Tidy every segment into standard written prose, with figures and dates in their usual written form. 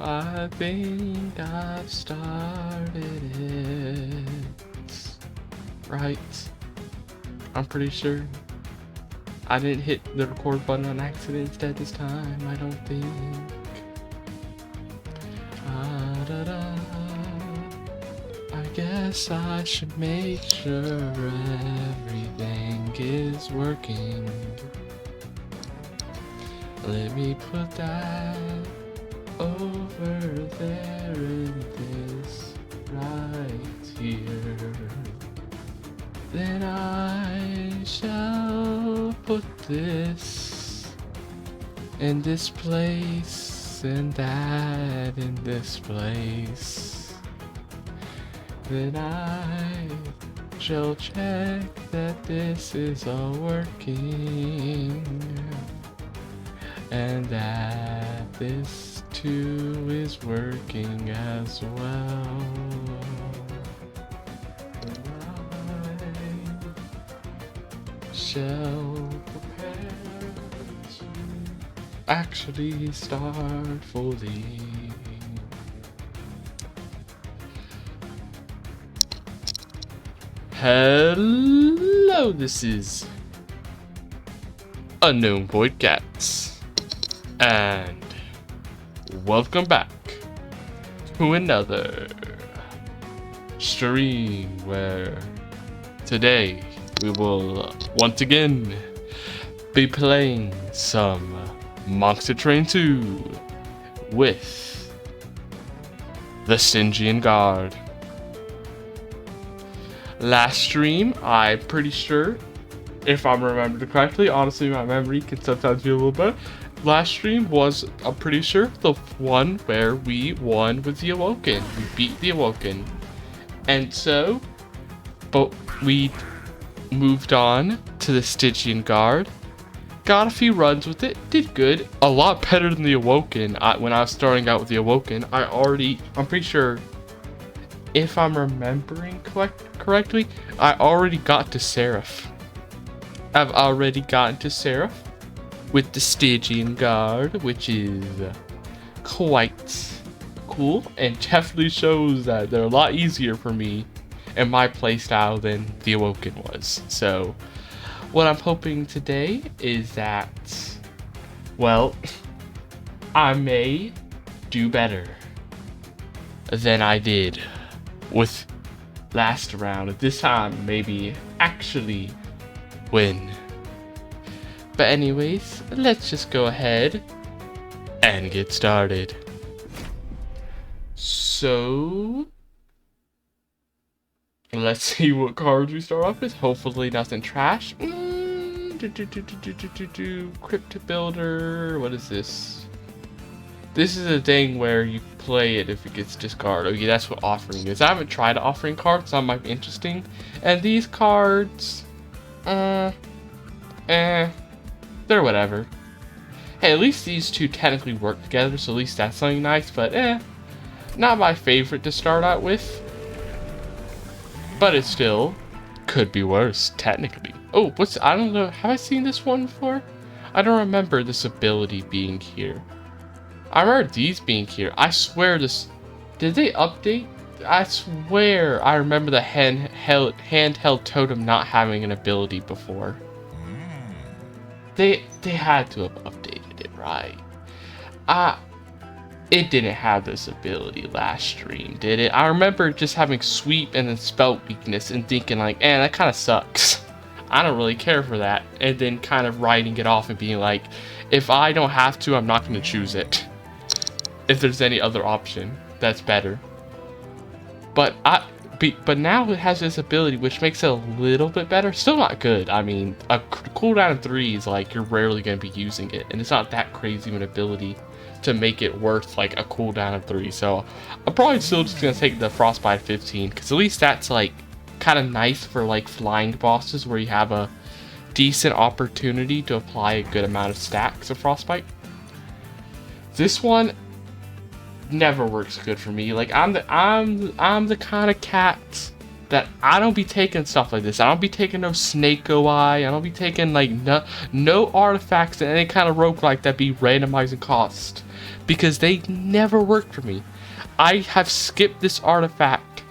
I think I've started it. Right? I'm pretty sure. I didn't hit the record button on accident instead this time, I don't think. Da-da. I guess I should make sure everything is working. Let me put that over there in this right here. Then I shall put this in this place and that in this place. Then I shall check that this is all working and that this too is working as well. Shall prepare to actually start fully. Hello, this is Unknown Void Cats, and welcome back to another stream where today we will once again be playing some Monster Train 2 with the Stygian Guard. Last stream, I'm pretty sure, if I'm remembered correctly, honestly my memory can sometimes be a little better. Last stream was, I'm pretty sure, the one where we won with the Awoken. We beat the Awoken. And so, but we moved on to the Stygian Guard. Got a few runs with it, did good. A lot better than the Awoken. When I was starting out with the Awoken, I'm pretty sure, if I'm remembering correctly, I already got to Seraph. I've already gotten to Seraph with the Stygian Guard, which is quite cool and definitely shows that they're a lot easier for me and my playstyle than the Awoken was. So what I'm hoping today is that, well, I may do better than I did with last round. This time, maybe actually win. But anyways, let's just go ahead and get started. So let's see what cards we start off with. Hopefully nothing trash. Crypt Builder. What is this? This is a thing where you play it if it gets discarded. Okay, that's what offering is. I haven't tried offering cards, so that might be interesting. And these cards, they're whatever. Hey, at least these two technically work together, so at least that's something nice, but not my favorite to start out with. But it still could be worse, technically. Oh, I don't know, have I seen this one before? I don't remember this ability being here. I remember these being here. I swear this... Did they update? I swear I remember the handheld totem not having an ability before. They had to have updated it, right? It didn't have this ability last stream, did it? I remember just having sweep and then spell weakness and thinking like, that kind of sucks. I don't really care for that. And then kind of writing it off and being like, if I don't have to, I'm not going to choose it. If there's any other option that's better. But now it has this ability which makes it a little bit better. Still not good. I mean, a cooldown of 3 is like you're rarely going to be using it, and it's not that crazy of an ability to make it worth like a cooldown of 3. So I'm probably still just going to take the Frostbite 15, because at least that's like kind of nice for like flying bosses where you have a decent opportunity to apply a good amount of stacks of Frostbite. This one never works good for me. Like I'm the kind of cat that I don't be taking stuff like this. I don't be taking no Snake OI. I don't be taking like no artifacts in any kind of roguelike that be randomizing cost, because they never work for me. I have skipped this artifact,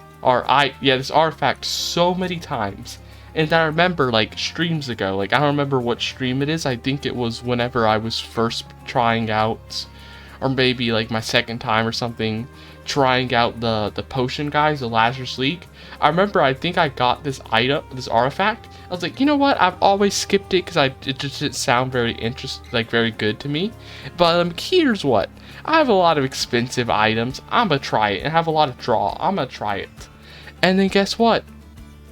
this artifact so many times. And I remember like streams ago, like I don't remember what stream it is. I think it was whenever I was first trying out, or maybe like my second time or something, trying out the potion guys, the Lazarus League. I remember I think I got this item, this artifact. I was like, you know what? I've always skipped it because it just didn't sound very very good to me. But here's what. I have a lot of expensive items. I'm gonna try it, and have a lot of draw. I'm gonna try it. And then guess what?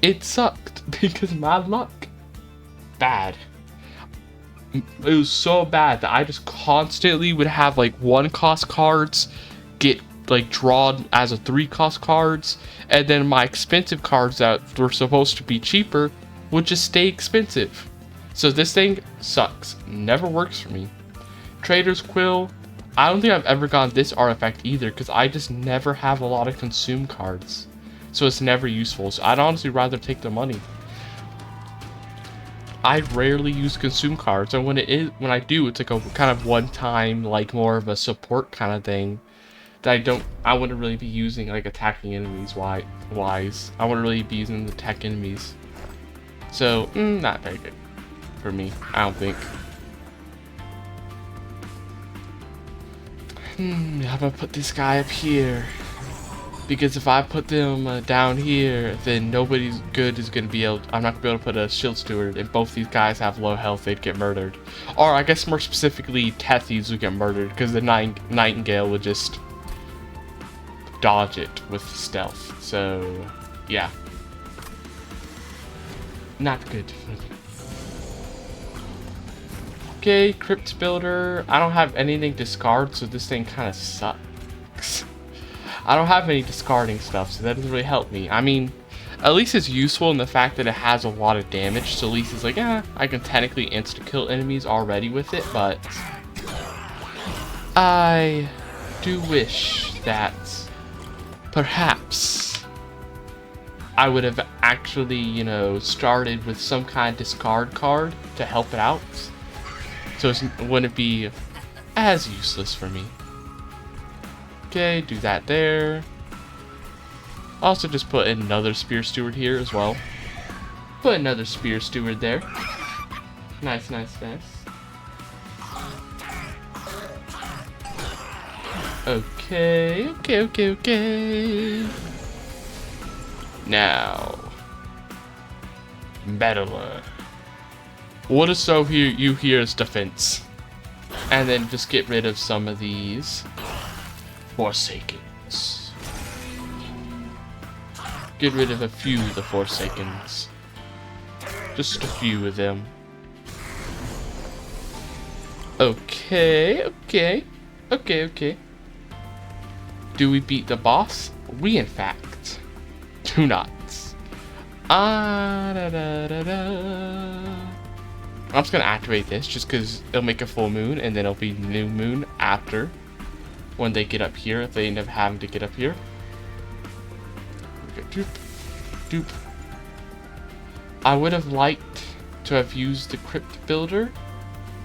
It sucked because my luck bad. It was so bad that I just constantly would have like 1-cost cards get like drawn as a 3-cost cards, and then my expensive cards that were supposed to be cheaper would just stay expensive. So this thing sucks. Never works for me. Trader's Quill. I don't think I've ever gotten this artifact either, because I just never have a lot of consume cards. So it's never useful. So I'd honestly rather take the money. I rarely use consume cards, and when I do, it's like a kind of one-time, like more of a support kind of thing that I wouldn't really be using like attacking enemies wise. I wouldn't really be using the attack enemies. So not very good for me, I don't think. How about I put this guy up here? Because if I put them down here, then nobody's good is going to be able... I'm not going to be able to put a shield steward. If both these guys have low health, they'd get murdered. Or I guess more specifically, Tethys would get murdered, because the Nightingale would just dodge it with stealth. So, yeah. Not good. Okay, Crypt Builder. I don't have anything discard, so this thing kind of sucks. I don't have any discarding stuff, so that doesn't really help me. I mean, at least it's useful in the fact that it has a lot of damage, so at least it's like, I can technically insta-kill enemies already with it, but I do wish that perhaps I would have actually, you know, started with some kind of discard card to help it out, so it wouldn't be as useless for me. Okay, do that there. Also just put another Spear Steward here as well. Put another Spear Steward there. Nice, nice, nice. Okay, okay. Now, Battler. What is so here? You hear is defense, and then just get rid of some of these Forsakens. Get rid of a few of the Forsakens. Just a few of them. Okay. Do we beat the boss? We, in fact, do not. I'm just gonna activate this just because it'll make a full moon, and then it'll be new moon after when they get up here, if they end up having to get up here. Okay, doop. I would have liked to have used the Crypt Builder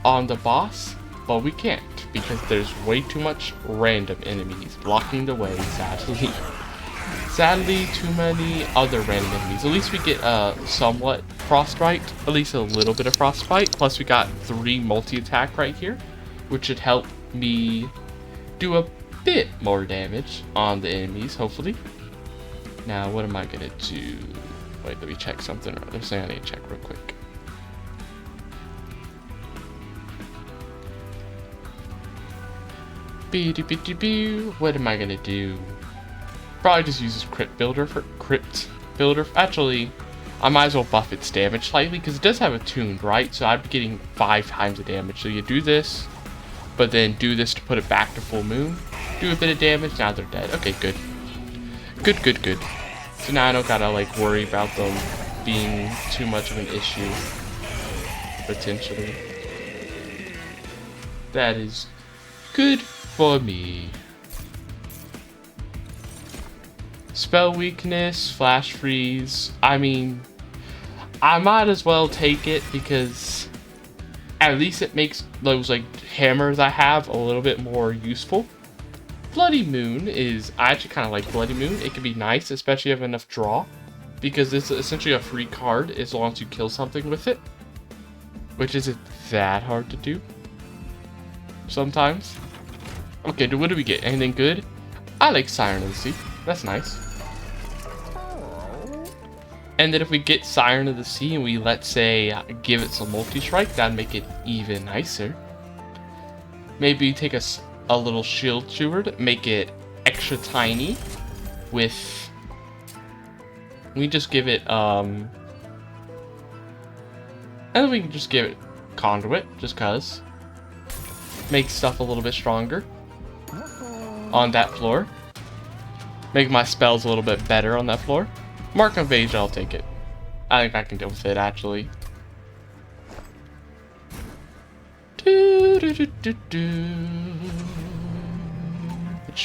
on the boss, but we can't because there's way too much random enemies blocking the way, sadly. Sadly, too many other random enemies. At least we get somewhat Frostbite, at least a little bit of Frostbite. Plus we got 3 multi-attack right here, which should help me do a bit more damage on the enemies, hopefully. Now, what am I gonna do? Wait, let me check something. There's something I need to check real quick. What am I gonna do? Probably just use this Crypt Builder. Actually, I might as well buff its damage slightly because it does have a tuned, right? So I'd be getting 5 times the damage. So you do this, but then do this to put it back to full moon. Do a bit of damage. Now they're dead. Okay, good. Good. So now I don't gotta like worry about them being too much of an issue potentially. That is good for me. Spell weakness, flash freeze. I mean, I might as well take it because at least it makes those like hammers I have a little bit more useful. Bloody Moon is, I actually kind of like Bloody Moon. It can be nice, especially if you have enough draw, because it's essentially a free card as long as you kill something with it, which isn't that hard to do sometimes. Okay, what do we get? Anything good? I like Siren of the Sea. That's nice. And then if we get Siren of the Sea and we, let's say, give it some multi-strike, that'd make it even nicer. Maybe take a little Shield Steward, make it extra tiny with... We just give it, and then we can just give it Conduit, just cause. Make stuff a little bit stronger on that floor. Make my spells a little bit better on that floor. Mark of Invasion, I'll take it. I think I can deal with it, actually. Put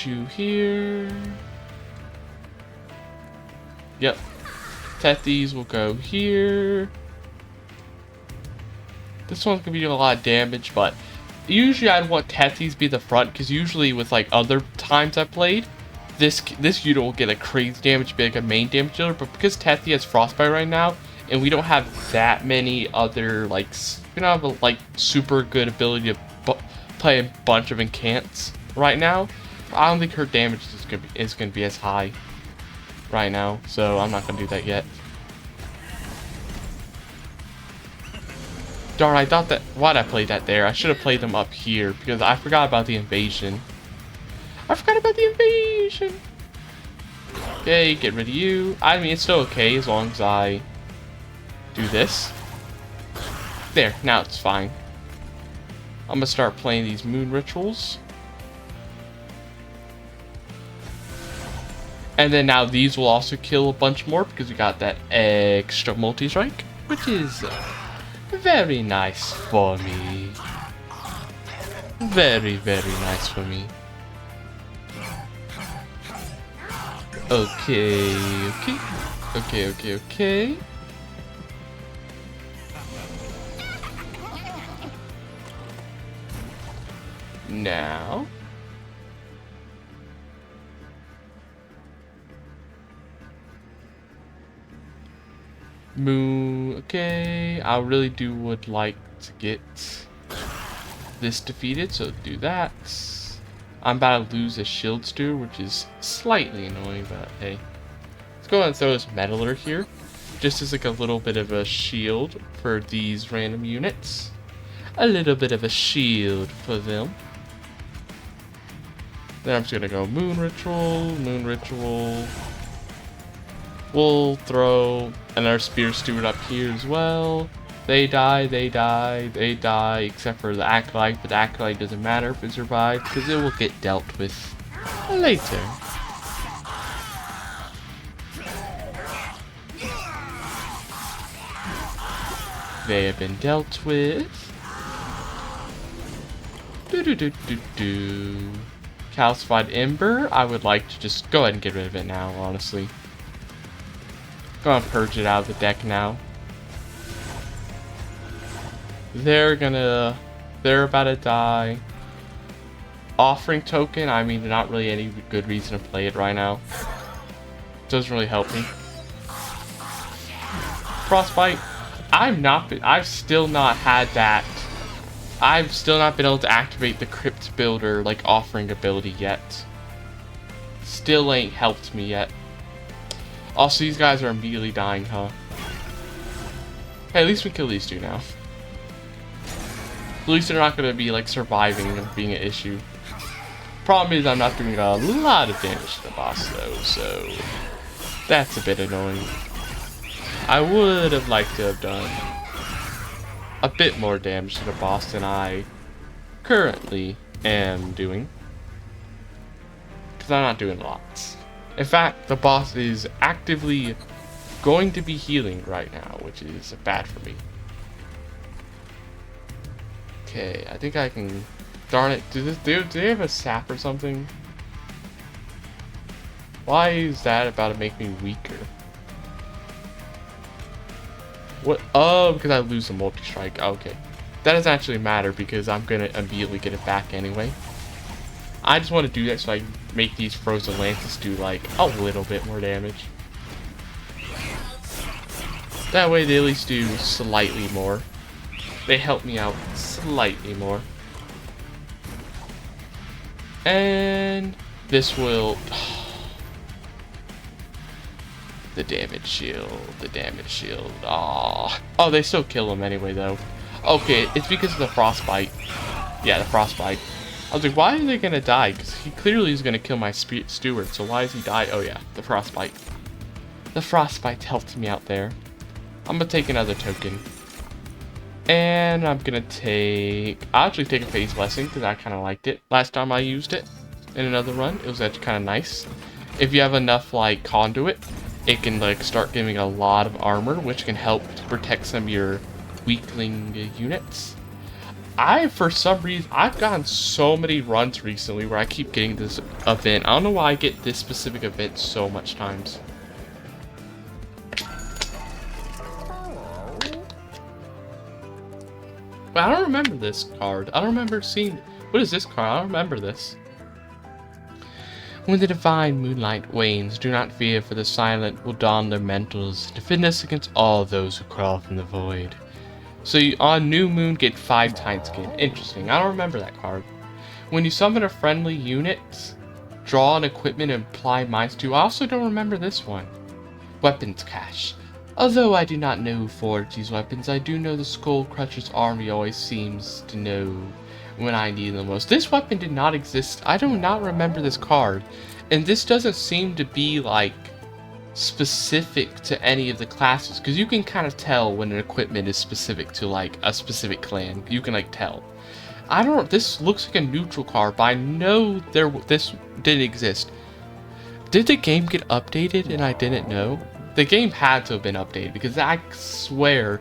you here. Yep. Tethys will go here. This one's gonna be a lot of damage, but usually I'd want Tethys be the front, because usually with like other times I played, this unit will get a crazy damage, be like a main damage dealer, but because Tethys has Frostbite right now, and we don't have that many other, like, we don't have a, like, super good ability to play a bunch of incants right now, I don't think her damage is gonna be as high right now, so I'm not gonna do that yet. Darn, I thought that, why'd I play that there? I should have played them up here, because I forgot about the invasion. Okay, get rid of you. I mean, it's still okay as long as I do this. There, now it's fine. I'm gonna start playing these moon rituals. And then now these will also kill a bunch more because we got that extra multi-strike, which is very nice for me. Very, very nice for me. Okay. Now. Moon, okay. I really would like to get this defeated, so do that. I'm about to lose a Shield Stew, which is slightly annoying, but hey. Let's go ahead and throw this Meddler here, just as like a little bit of a shield for these random units. A little bit of a shield for them. Then I'm just gonna go Moon Ritual. We'll throw another Spear Steward up here as well. They die, except for the Acolyte, but the Acolyte doesn't matter if it survives, because it will get dealt with later. They have been dealt with. Calcified Ember, I would like to just go ahead and get rid of it now, honestly. Gonna purge it out of the deck now. They're about to die. Offering Token, I mean, not really any good reason to play it right now. Doesn't really help me. Frostbite, I've still not had that. I've still not been able to activate the Crypt Builder, like, offering ability yet. Still ain't helped me yet. Also, these guys are immediately dying, huh? Hey, at least we kill these two now. At least they're not gonna be like surviving and being an issue. Problem is I'm not doing a lot of damage to the boss though, so that's a bit annoying. I would have liked to have done a bit more damage to the boss than I currently am doing. Because I'm not doing lots. In fact, the boss is actively going to be healing right now, which is bad for me. Okay, I think I can... Darn it, do they have a sap or something? Why is that about to make me weaker? What? Oh, because I lose the multi-strike. Okay. That doesn't actually matter because I'm going to immediately get it back anyway. I just want to do that so I can make these frozen lances do like a little bit more damage. That way they at least do slightly more. They help me out slightly more. And this will... the damage shield, the damage shield. Aww. Oh, they still kill him anyway, though. Okay, it's because of the frostbite. Yeah, the frostbite. I was like, why are they gonna die? Because he clearly is gonna kill my steward, so why is he die? Oh yeah, the frostbite. The frostbite helped me out there. I'm gonna take another token. And I'm gonna take... I'll actually take a phase blessing because I kind of liked it. Last time I used it in another run, it was actually kind of nice. If you have enough like conduit, it can like start giving a lot of armor, which can help to protect some of your weakling units. For some reason, I've gotten so many runs recently where I keep getting this event. I don't know why I get this specific event so much times. But I don't remember this card. I don't remember seeing... What is this card? I don't remember this. When the divine moonlight wanes, do not fear, for the silent will don their mantles, defend us against all those who crawl from the void. So you, on new moon, get 5 times skin. Interesting. I don't remember that card. When you summon a friendly unit, draw an equipment and apply mines to. I also don't remember this one. Weapons cache. Although I do not know who forged these weapons, I do know the Skull Crusher's army always seems to know when I need them most. This weapon did not exist. I do not remember this card. And this doesn't seem to be like specific to any of the classes, because you can kind of tell when an equipment is specific to like a specific clan. You can like tell. I don't... This looks like a neutral card, but I know this didn't exist. Did the game get updated and I didn't know? The game had to have been updated, because I swear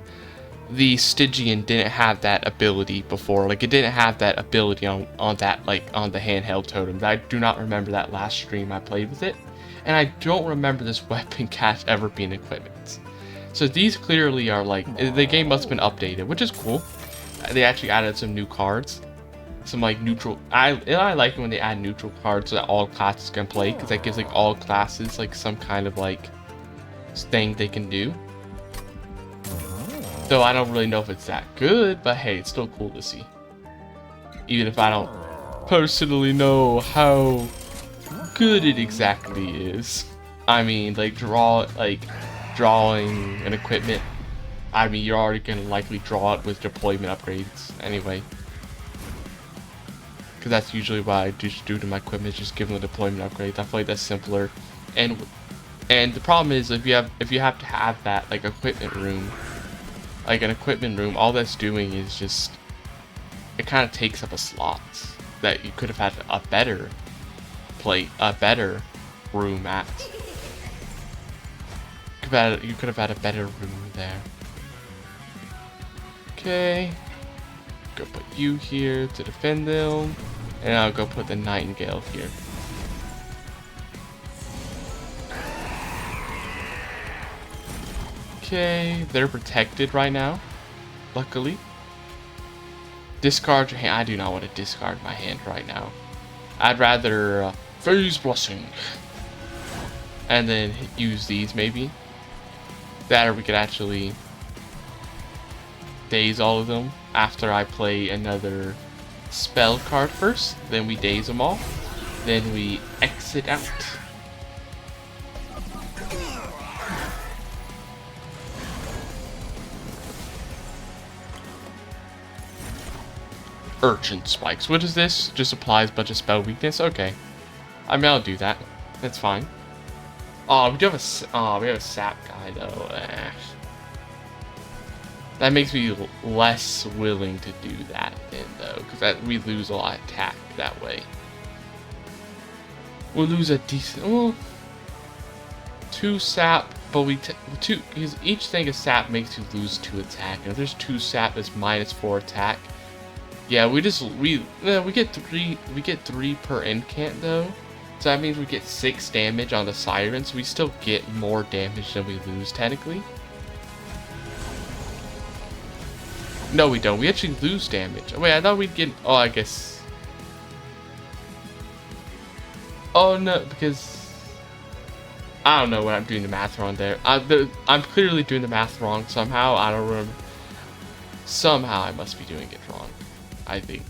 the Stygian didn't have that ability before. Like, it didn't have that ability on that, like, on the handheld totem. I do not remember that last stream I played with it. And I don't remember this weapon cache ever being equipment. So these clearly are like, the game must have been updated, which is cool. They actually added some new cards. Some like neutral, I like it when they add neutral cards so that all classes can play, because that gives like all classes like some kind of like thing they can do. Though I don't really know if it's that good, but hey, it's still cool to see. Even if I don't personally know how good it exactly is. I mean, like drawing an equipment. I mean, you're already gonna likely draw it with deployment upgrades anyway. Because that's usually what I just do to my equipment, just give them the deployment upgrades. I feel like that's simpler. And the problem is if you have to have that like equipment room, like an equipment room, all that's doing is just, it kind of takes up a slot that you could have had a better room at. You could have had a better room there. Okay, go put you here to defend them, and I'll go put the Nightingale here. Okay, they're protected right now, luckily. Discard your hand. I do not want to discard my hand right now. I'd rather Phase Blessing. And then use these maybe. That, or we could actually daze all of them after I play another spell card first. Then we daze them all. Then we exit out. Urchin Spikes. What is this? Just applies a bunch of spell weakness? Okay. I mean, I'll do that. That's fine. Oh, we have a sap guy though. That makes me less willing to do that then though, because we lose a lot of attack that way. We'll lose a decent, well, 2 sap, but because each thing of sap makes you lose 2 attack, and if there's 2 sap, it's -4 attack. Yeah, we get 3 per incant though. So that means we get 6 damage on the Siren, so we still get more damage than we lose, technically. No, we don't. We actually lose damage. Wait, I thought we'd get... Oh, I guess... Oh, no, because... I don't know what I'm doing the math wrong there. I'm clearly doing the math wrong somehow. I don't remember. Somehow I must be doing it wrong. I think.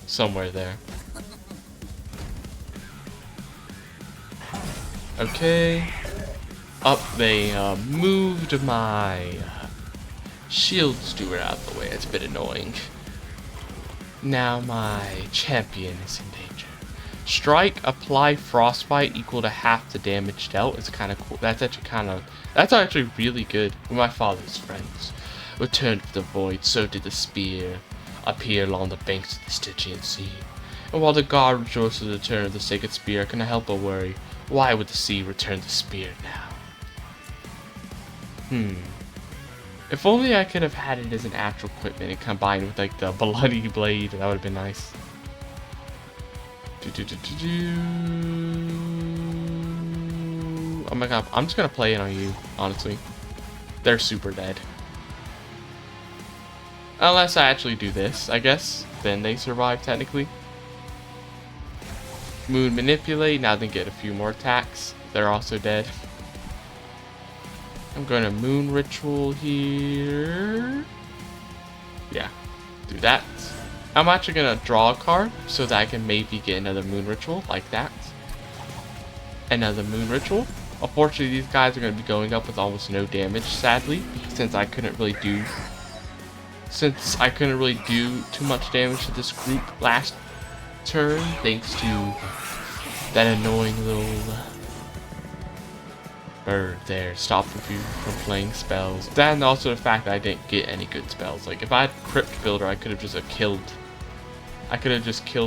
Somewhere there. Okay. Up, they moved my shield steward out of the way. It's a bit annoying. Now my champion is in danger. Strike, apply frostbite equal to half the damage dealt. It's kind of cool. That's actually really good. With my father's friends returned from the void, so did the spear appear along the banks of the Stygian Sea. And while the god rejoiced at the return of the sacred spear, I couldn't help but worry. Why would the sea return the spear now? If only I could have had it as an actual equipment and combined with like the bloody blade, that would have been nice. Oh my god, I'm just gonna play it on you, honestly. They're super dead. Unless I actually do this, I guess. Then they survive, technically. Moon Manipulate, now they get a few more attacks. They're also dead. I'm going to Moon Ritual here. Yeah, do that. I'm actually going to draw a card so that I can maybe get another Moon Ritual like that. Another Moon Ritual. Unfortunately, these guys are going to be going up with almost no damage, sadly, since I couldn't really do too much damage to this group last turn, thanks to that annoying little bird there stopped you from playing spells. That and also the fact that I didn't get any good spells. Like if I had Crypt Builder, I could have just killed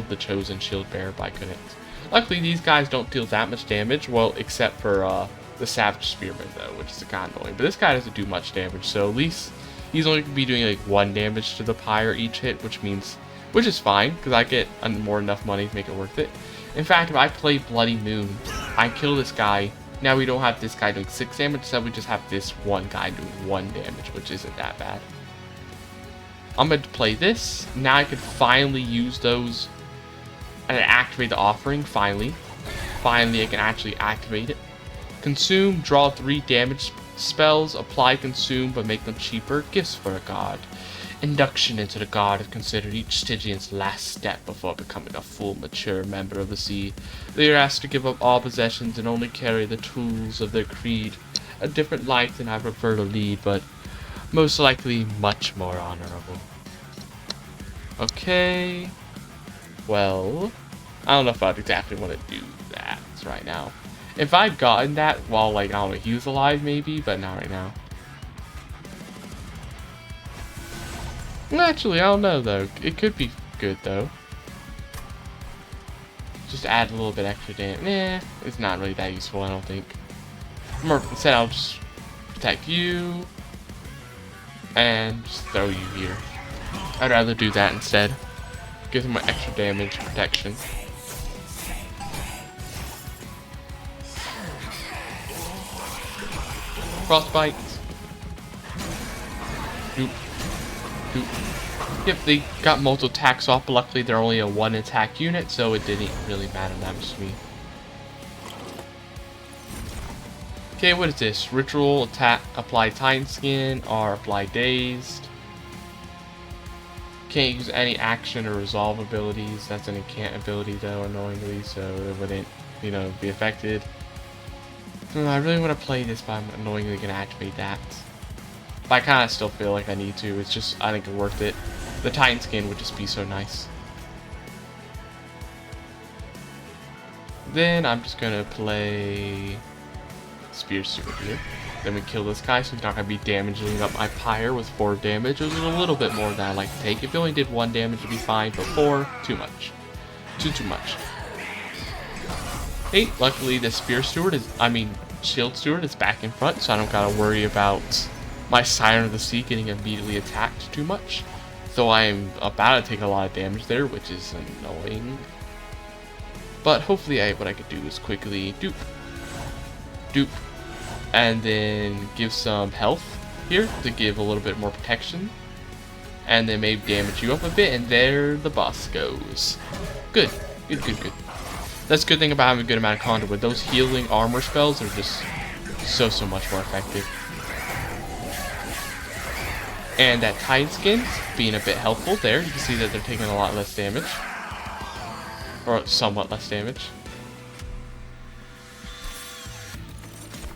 the Chosen Shield Bearer, but I couldn't. Luckily, these guys don't deal that much damage, well, except for the Savage Spearman though, which is kind of annoying. But this guy doesn't do much damage, so at least he's only going to be doing like 1 damage to the pyre each hit, which is fine, because I get more enough money to make it worth it. In fact, if I play Bloody Moon, I kill this guy. Now we don't have this guy doing 6 damage, so we just have this one guy doing 1 damage, which isn't that bad. I'm going to play this. Now I can finally use those and activate the offering, finally. Finally, I can actually activate it. Consume, draw 3 damage spells, apply consume, but make them cheaper. Gifts for a god. Induction into the god is considered each Stygian's last step before becoming a full, mature member of the sea. They are asked to give up all possessions and only carry the tools of their creed. A different life than I prefer to lead, but most likely much more honorable. Okay. Well, I don't know if I'd exactly want to do that right now. If I'd gotten that while, like, I don't know, he was alive maybe, but not right now. Actually, I don't know though. It could be good though. Just add a little bit extra damage. Nah, it's not really that useful, I don't think. Instead, I'll just protect you and just throw you here. I'd rather do that instead. Gives him extra damage protection. Frostbite. Doop. Doop. Yep, they got multiple attacks off, but luckily they're only a 1 attack unit, so it didn't really matter that much to me. Okay, what is this? Ritual, attack, apply Titan Skin, or apply Dazed. Can't use any action or resolve abilities. That's an incant ability though, annoyingly, so it wouldn't, you know, be affected. I really want to play this, but I'm annoyingly going to activate that. But I kind of still feel like I need to. It's just, I think it's worth it. The Titan Skin would just be so nice. Then I'm just going to play Spear Steward here. Then we kill this guy, so he's not going to be damaging up my pyre with 4 damage. It was a little bit more than I like to take. If he only did 1 damage, it'd be fine, but 4, too much. Too much. Hey, luckily the Spear Steward Shield Steward is back in front, so I don't gotta worry about my Siren of the Sea getting immediately attacked too much. Though I am about to take a lot of damage there, which is annoying. But hopefully what I could do is quickly dupe, dupe, and then give some health here to give a little bit more protection. And then maybe damage you up a bit, and there the boss goes. Good, good, good, good. That's a good thing about having a good amount of conduit. Those healing armor spells are just so much more effective. And that Titan skin being a bit helpful there. You can see that they're taking a lot less damage. Or somewhat less damage.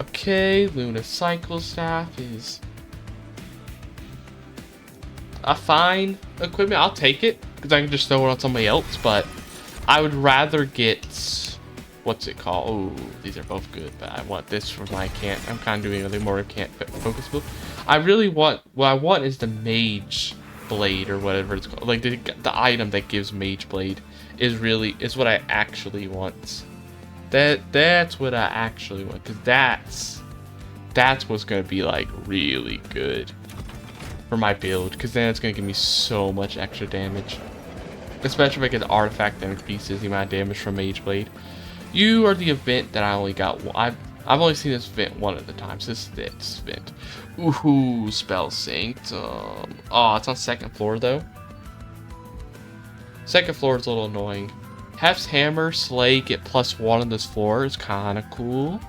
Okay, Luna Cycle Staff is a fine equipment. I'll take it because I can just throw it on somebody else, but I would rather get, what's it called? Oh, these are both good, but I want this for my can't. I'm kind of doing a little more can't focus build. I really want, what I want is the Mage Blade or whatever it's called. Like the item that gives Mage Blade is what I actually want. That's what I actually want, because that's what's gonna be like really good for my build, because then it's gonna give me so much extra damage, especially if I get the artifact that increases the amount of damage from Mage Blade. You are the event that I only got one. I've only seen this event one at the time, so this is this event. Ooh, Spell Sanctum. Oh, it's on second floor though. Second floor is a little annoying. Hef's Hammer, Slay, get +1 on this floor is kind of cool.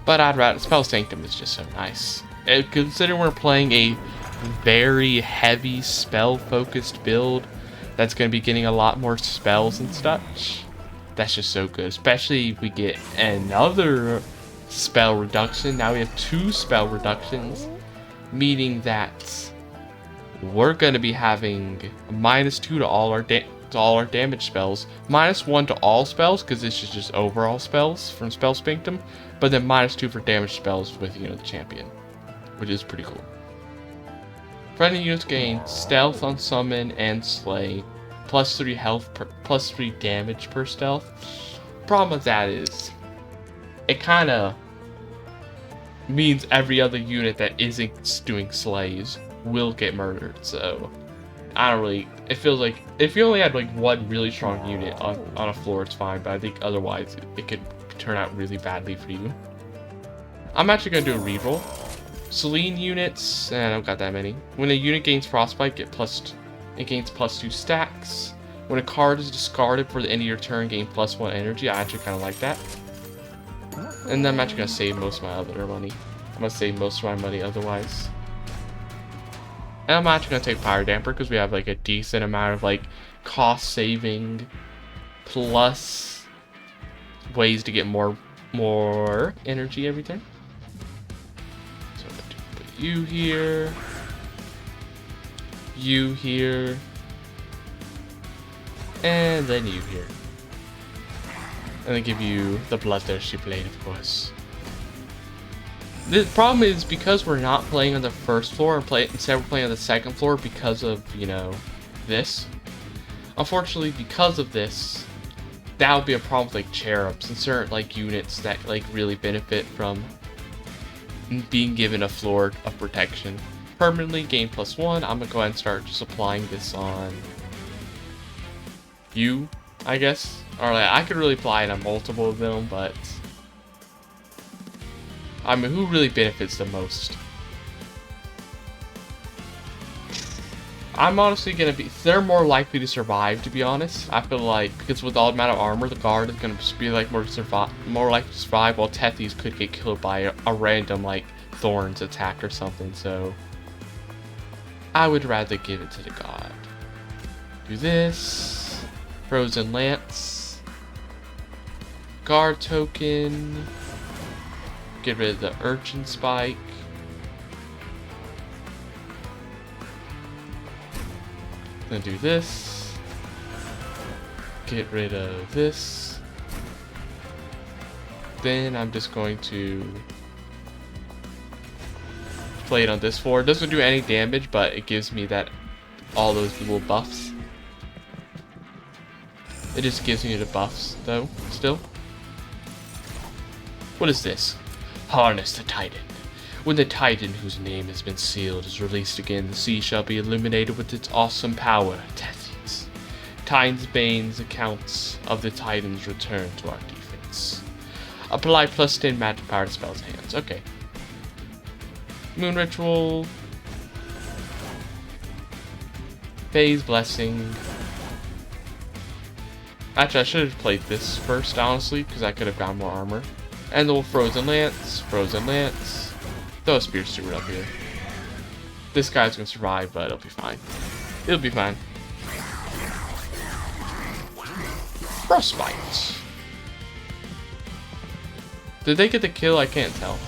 But I'd rather, Spell Sanctum is just so nice. And considering we're playing a very heavy spell-focused build that's going to be getting a lot more spells and such, that's just so good. Especially if we get another spell reduction. Now we have 2 spell reductions, meaning that we're going to be having -2 to all our damage spells, -1 to all spells because this is just overall spells from Spell Sanctum, but then -2 for damage spells with, you know, the champion, which is pretty cool. Friendly units gain stealth on summon and slay, +3 health per, +3 damage per stealth. Problem with that is it kind of means every other unit that isn't doing slays will get murdered, so I don't really, it feels like if you only had like one really strong unit on a floor, it's fine, but I think otherwise it could turn out really badly for you. I'm actually going to do a reroll. Selene units, and I don't got that many. When a unit gains Frostbite, it gains +2 stacks. When a card is discarded for the end of your turn, gain +1 energy. I actually kind of like that. And then I'm actually going to save most of my other money. I'm going to save most of my money otherwise. And I'm actually going to take Fire Damper because we have like a decent amount of like cost saving plus ways to get more energy every turn. So I'm going to put you here, and then you here. And then give you the Bloodthirsty Blade, of course. The problem is because we're not playing on the first floor and instead we're playing on the second floor because of, you know, this. Unfortunately, because of this, that would be a problem with like cherubs and certain like units that like really benefit from being given a floor of protection. Permanently gain +1. I'm gonna go ahead and start just applying this on you, I guess. Or like I could really apply it on multiple of them, but I mean, who really benefits the most? I'm honestly gonna be, they're more likely to survive, to be honest. I feel like, because with all the amount of armor, the guard is gonna be like more likely to survive, while Tethys could get killed by a random like Thorns attack or something, so I would rather give it to the god. Do this. Frozen Lance. Guard token. Get rid of the Urchin Spike. Then do this. Get rid of this. Then I'm just going to play it on this floor. It doesn't do any damage, but it gives me that all those little buffs. It just gives me the buffs though, still. What is this? Harness the Titan. When the Titan whose name has been sealed is released again, the sea shall be illuminated with its awesome power, Tethys. Titan's Bane's accounts of the Titans return to our defense. Apply plus 10 magic power to spells hands. Okay. Moon Ritual. Phase Blessing. Actually, I should have played this first, honestly, because I could have gotten more armor. And the Frozen Lance. Frozen Lance. Throw a Spear Steward up here. This guy's gonna survive, but it'll be fine. It'll be fine. Frostbite. Did they get the kill? I can't tell.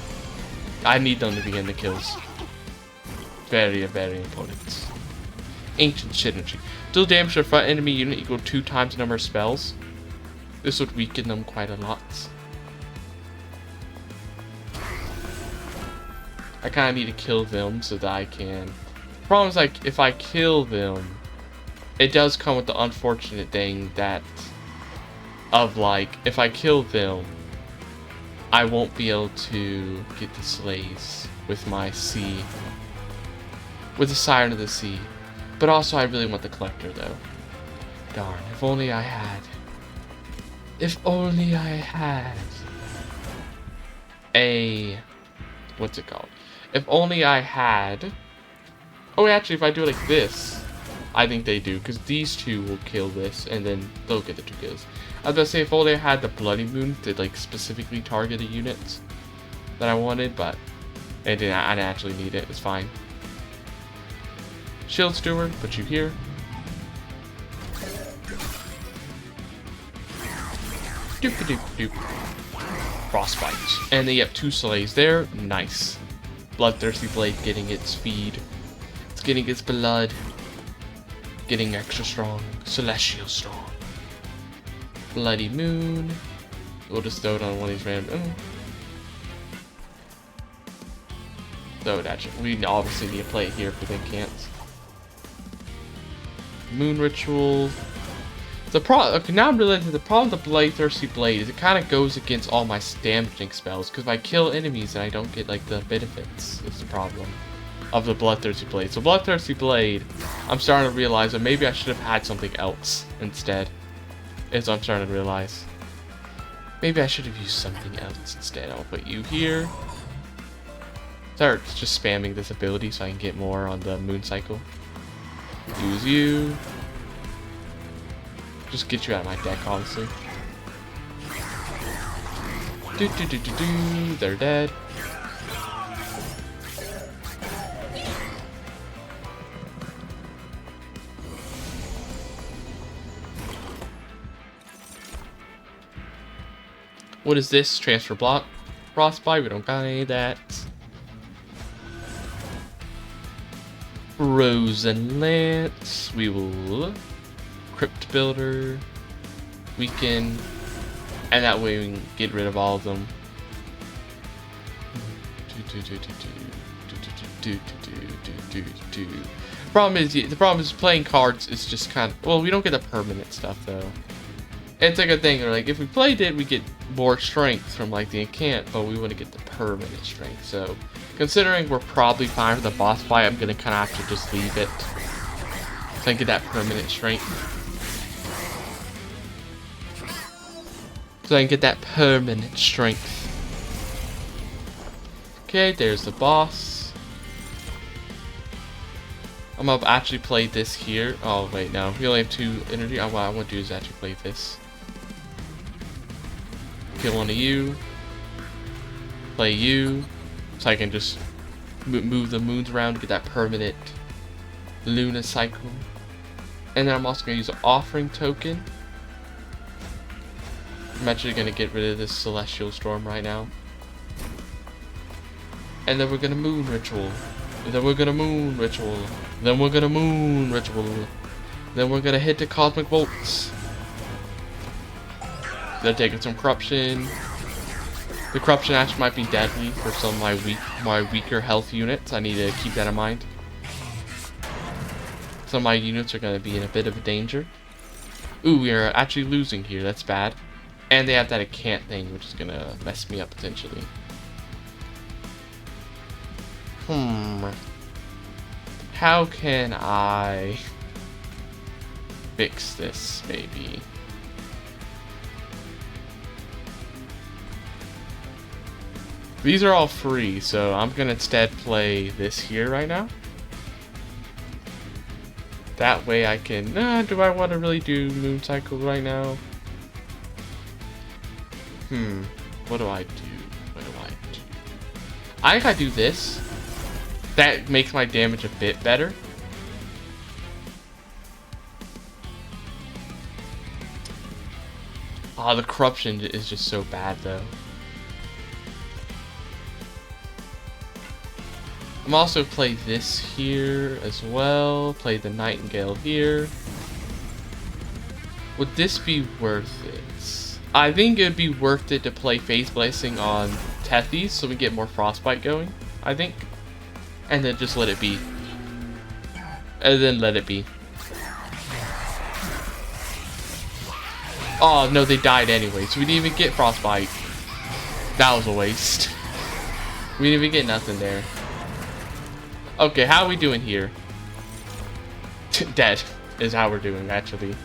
I need them to begin the kills. Very, very important. Ancient Synergy. Deal damage to a front enemy unit equal to 2 times the number of spells. This would weaken them quite a lot. I kind of need to kill them so that I can... The problem is, like, if I kill them, it does come with the unfortunate thing that... Of, like, if I kill them, I won't be able to get the Slays with my sea. With the Siren of the Sea. But also, I really want the Collector, though. Darn, if only I had. If only I had a... What's it called? If only I had... Oh, actually, if I do it like this, I think they do, because these two will kill this, and then they'll get the 2 kills. I was about to say, if only I had the Bloody Moon to, like, specifically target the units that I wanted, but I didn't actually need it. It's fine. Shield Steward, put you here. Doop-a-doop-doop. Frostbite. And they have 2 Slays there. Nice. Bloodthirsty Blade getting its feed. It's getting its blood. Getting extra strong. Celestial Storm. Bloody Moon. We'll just throw it on one of these random... Throw it at you. We obviously need to play it here if they can't. Moon Ritual. Okay, now I'm realizing the problem with the Bloodthirsty Blade is it kind of goes against all my damaging spells, because if I kill enemies and I don't get, like, the benefits, is the problem of the Bloodthirsty Blade. So Bloodthirsty Blade, I'm starting to realize that maybe I should have had something else instead, is what I'm starting to realize. Maybe I should have used something else instead. I'll put you here. Start just spamming this ability so I can get more on the moon cycle. Use you. Just get you out of my deck, honestly. They're dead. What is this? Transfer block. Frostbite. We don't got any of that. Frozen Lance. We will Crypt Builder, Weaken, and that way we can get rid of all of them. The problem is playing cards is just kind of, well, we don't get the permanent stuff though. It's like a thing where, like, if we played it, we get more strength from, like, the incant, but we want to get the permanent strength. So considering we're probably fine for the boss fight, I'm gonna kind of have to just leave it so I can get that permanent strength. So I can get that permanent strength. Okay, there's the boss. I'm gonna actually play this here. Oh wait, no, we only have 2 energy. What I want to do is actually play this. Kill one of you. Play you. So I can just move the moons around to get that permanent Luna cycle. And then I'm also gonna use an offering token. I'm actually gonna get rid of this Celestial Storm right now. And then we're gonna Moon Ritual. And then we're gonna Moon Ritual. Then we're gonna Moon Ritual. Then we're gonna hit the Cosmic Bolts. They're taking some Corruption. The Corruption actually might be deadly for some of my weaker health units. I need to keep that in mind. Some of my units are gonna be in a bit of a danger. Ooh, we are actually losing here. That's bad. And they have that incant thing, which is gonna mess me up potentially. How can I fix this, maybe. These are all free, so I'm gonna instead play this here right now. That way I can, do I want to really do Moon Cycle right now? What do I do? What do I do? I think I do this. That makes my damage a bit better. Oh, the corruption is just so bad though. I'm also play this here as well. Play the Nightingale here. Would this be worth it? I think it'd be worth it to play Phase Blessing on Tethys so we get more Frostbite going, I think. And then just let it be. And then let it be. Oh no, they died anyway, so we didn't even get Frostbite. That was a waste. We didn't even get nothing there. Okay, how are we doing here? Dead is how we're doing, actually.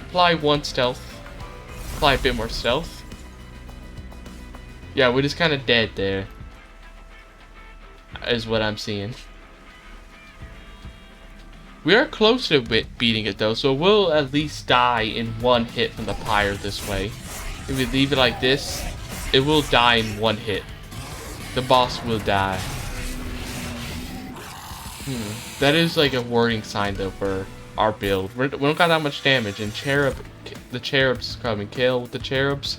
Apply 1 stealth. Apply a bit more stealth. Yeah, we're just kind of dead there. Is what I'm seeing. We are close to beating it though, so we'll at least die in 1 hit from the pyre this way. If we leave it like this, it will die in 1 hit. The boss will die. That is like a warning sign though for our build. We don't got that much damage, and the cherubs coming. Kill with the cherubs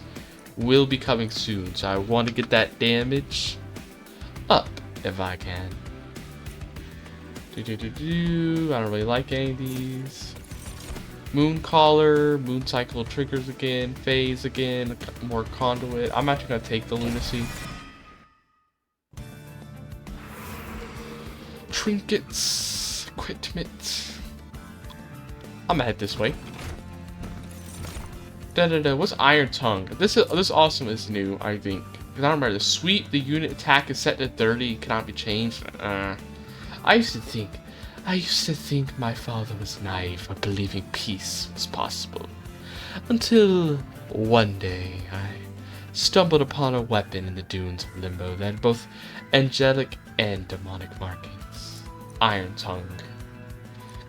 will be coming soon, so I want to get that damage up if I can. I don't really like any of these. Moon Caller, Moon Cycle triggers again, Phase again, more Conduit. I'm actually gonna take the Lunacy. Trinkets, equipment. I'm gonna head this way. What's Iron Tongue? This awesome is new, I think. Because I don't remember the sweep. The unit attack is set to 30. Cannot be changed. I used to think my father was naive of believing peace was possible. Until one day I stumbled upon a weapon in the dunes of Limbo that had both angelic and demonic markings. Iron Tongue.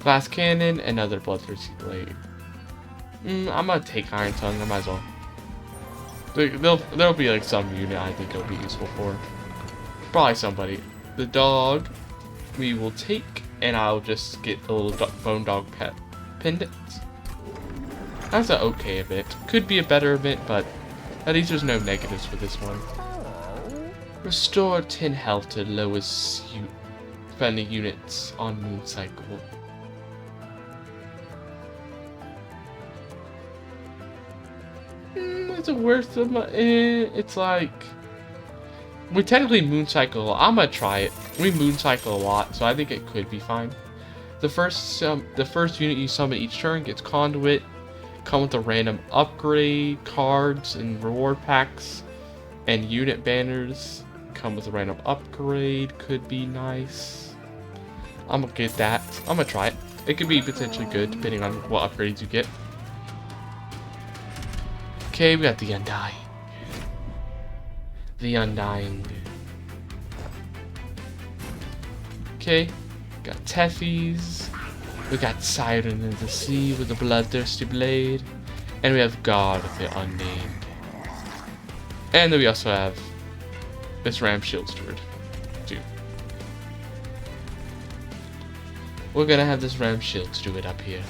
Glass Cannon, another Bloodthirsty Blade. I'm gonna take Iron Tongue, I might as well. There'll be like some unit I think it'll be useful for. Probably somebody. The dog we will take, and I'll just get the little bone dog pet pendant. That's an okay event. Could be a better event, but at least there's no negatives for this one. Restore 10 health to lowest friendly units on Moon Cycle. Is it worth it? It's like we technically Moon Cycle. I'm gonna try it. We Moon Cycle a lot, so I think it could be fine. The first unit you summon each turn gets Conduit. Come with a random upgrade, cards and reward packs, and unit banners. Come with a random upgrade. Could be nice. I'm gonna get that. I'm gonna try it. It could be potentially good depending on what upgrades you get. Okay, we got the Undying. The Undying. Okay, got Tethys. We got Siren in the Sea with the Bloodthirsty Blade. And we have God with the Unnamed. And then we also have this Ram Shield Steward, too. We're gonna have this Ram Shield Steward up here.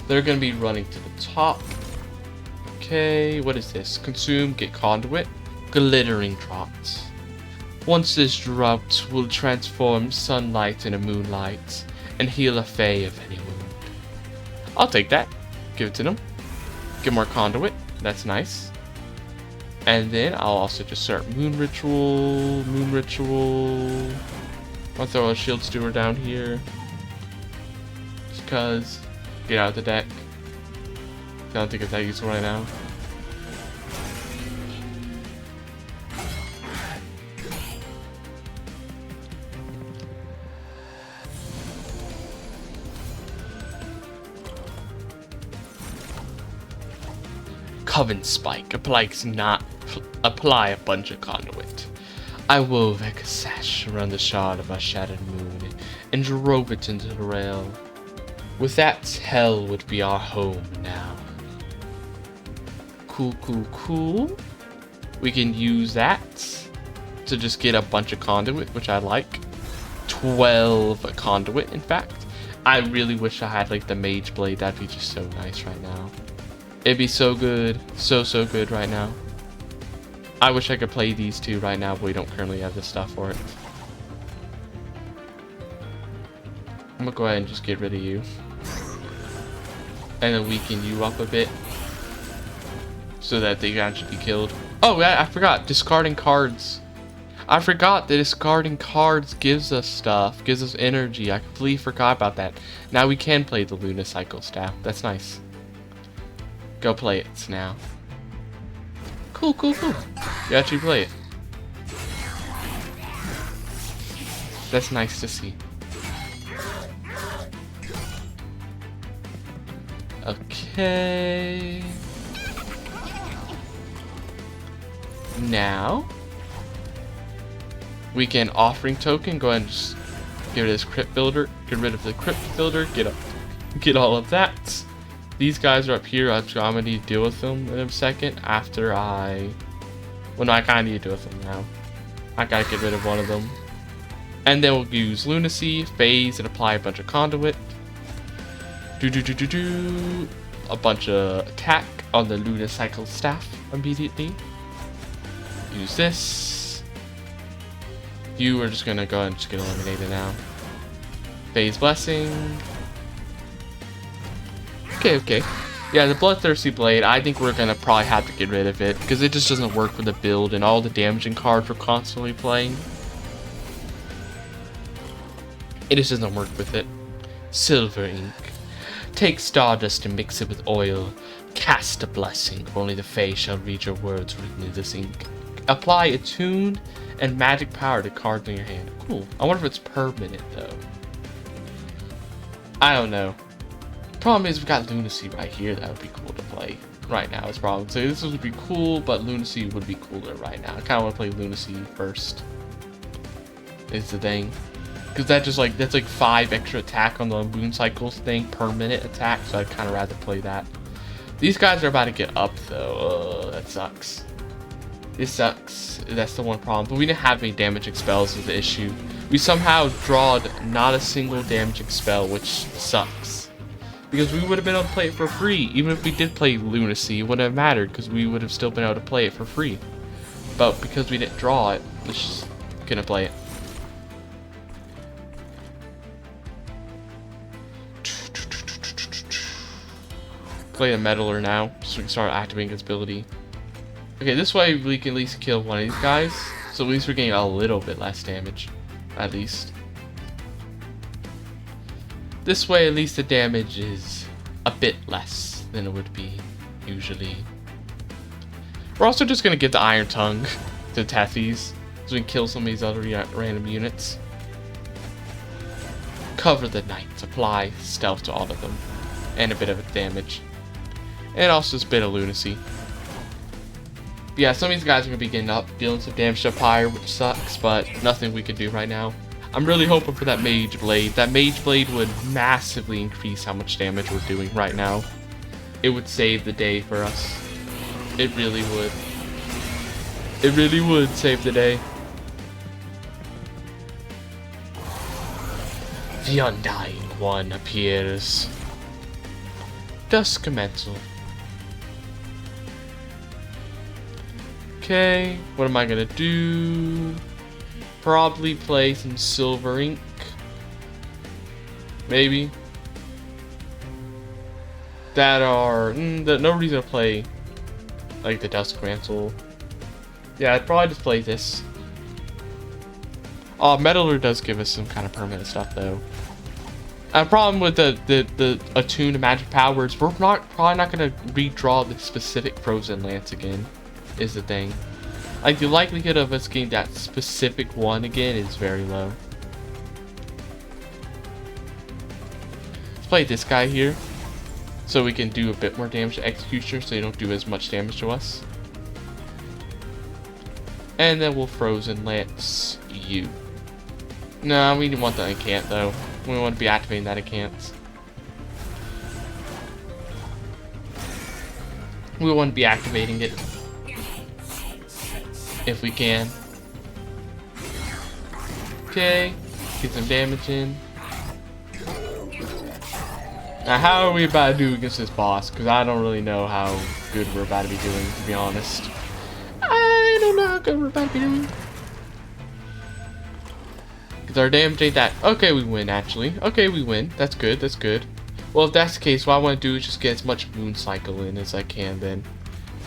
They're gonna be running to the top. Okay, what is this? Consume, get Conduit. Glittering Drops. Once this dropped, will transform sunlight into moonlight and heal a Fae of any wound. I'll take that. Give it to them. Get more Conduit. That's nice. And then I'll also just start Moon Ritual. Moon Ritual. I'll throw a Shield Steward down here. Just cause. Get out of the deck. I don't think it's that useful right now. Coven Spike. Apply a bunch of conduit. I wove a sash around the shard of our shattered moon and drove it into the rail. With that, hell would be our home now. Cool, cool, cool. We can use that to just get a bunch of conduit, which I like. 12 conduit, in fact. I really wish I had like the mage blade. That'd be just so nice right now. It'd be so good. So good right now. I wish I could play these two right now, but we don't currently have the stuff for it. I'm gonna go ahead and just get rid of you. And then weaken you up a bit. So that they can actually be killed. Oh, yeah, I forgot. Discarding cards. I forgot that discarding cards gives us stuff. Gives us energy. I completely forgot about that. Now we can play the Lunacycle staff. That's nice. Go play it now. Cool, cool, cool. You actually play it. That's nice to see. Okay. Now we can offering token. Go ahead and just get rid of this crypt builder. Get rid of the crypt builder. Get all of that. These guys are up here. I'm gonna need to deal with them in a second after I. Well, no, I kind of need to deal with them now. I gotta get rid of one of them, and then we'll use Lunacy, Phase, and apply a bunch of conduit. A bunch of attack on the Lunacycle staff immediately. Use this. You are just gonna go and just get eliminated now. Phase Blessing. Okay. Yeah, the Bloodthirsty Blade, I think we're gonna probably have to get rid of it because it just doesn't work with the build and all the damaging cards we're constantly playing. It just doesn't work with it. Silver Ink. Take stardust and mix it with oil. Cast a blessing. Only the Fae shall read your words written in this ink. Apply attuned and magic power to cards in your hand. Cool. I wonder if it's permanent though. I don't know. Problem is, we've got Lunacy right here. That would be cool to play right now. Is problem. So this would be cool, but Lunacy would be cooler right now. I kind of want to play Lunacy first. Is the thing, because that's like 5 extra attack on the Moon Cycles thing per minute attack. So I'd kind of rather play that. These guys are about to get up though. That sucks. This sucks. That's the one problem. But we didn't have any damaging spells is the issue. We somehow drawed not a single damaging spell, which sucks. Because we would have been able to play it for free. Even if we did play Lunacy, it wouldn't have mattered because we would have still been able to play it for free. But because we didn't draw it, we're just gonna play it. Play the Meddler now, so we can start activating his ability. Okay, this way we can at least kill one of these guys. So at least we're getting a little bit less damage. At least. This way, at least the damage is a bit less than it would be usually. We're also just going to give the Iron Tongue to Tethys so we can kill some of these other random units. Cover the Knights. Apply stealth to all of them. And a bit of damage. And also just a bit of Lunacy. But yeah, some of these guys are going to be getting up, dealing some damage to Pyre, which sucks, but nothing we can do right now. I'm really hoping for that Mage Blade. That Mage Blade would massively increase how much damage we're doing right now. It would save the day for us. It really would. It really would save the day. The Undying One appears. Dusk Commensal. Okay, what am I gonna do? Probably play some Silver Ink. Maybe. No reason to play like the Dusk Mantle. Yeah, I'd probably just play this. Meddler does give us some kind of permanent stuff though. A problem with the attuned magic powers, we're probably not gonna redraw the specific Frozen Lance again, is the thing. Like, the likelihood of us getting that specific one again is very low. Let's play this guy here. so we can do a bit more damage to Executioner so they don't do as much damage to us. And then we'll Frozen Lance you. No, we didn't want the Incant though. We want to be activating that Incant. We want to be activating it if we can. Okay, get some damage in. Now, how are we about to do against this boss? Because I don't really know how good we're about to be doing, to be honest. I don't know how good we're about to be doing. Because our damage ain't that. Okay, we win, actually. Okay, we win. That's good, that's good. Well, if that's the case, what I want to do is just get as much Moon Cycle in as I can then,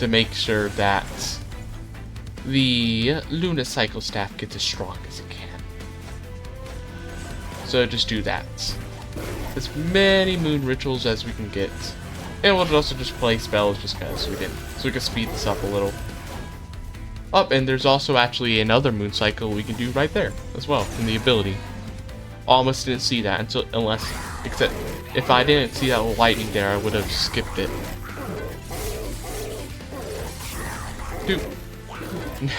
to make sure that the Luna Cycle staff gets as strong as it can. So just do that. As many moon rituals as we can get. And we'll also just play spells just because so we can speed this up a little. Oh, and there's also actually another moon cycle we can do right there as well in the ability. Almost didn't see that except if I didn't see that lightning there, I would have skipped it. Dude.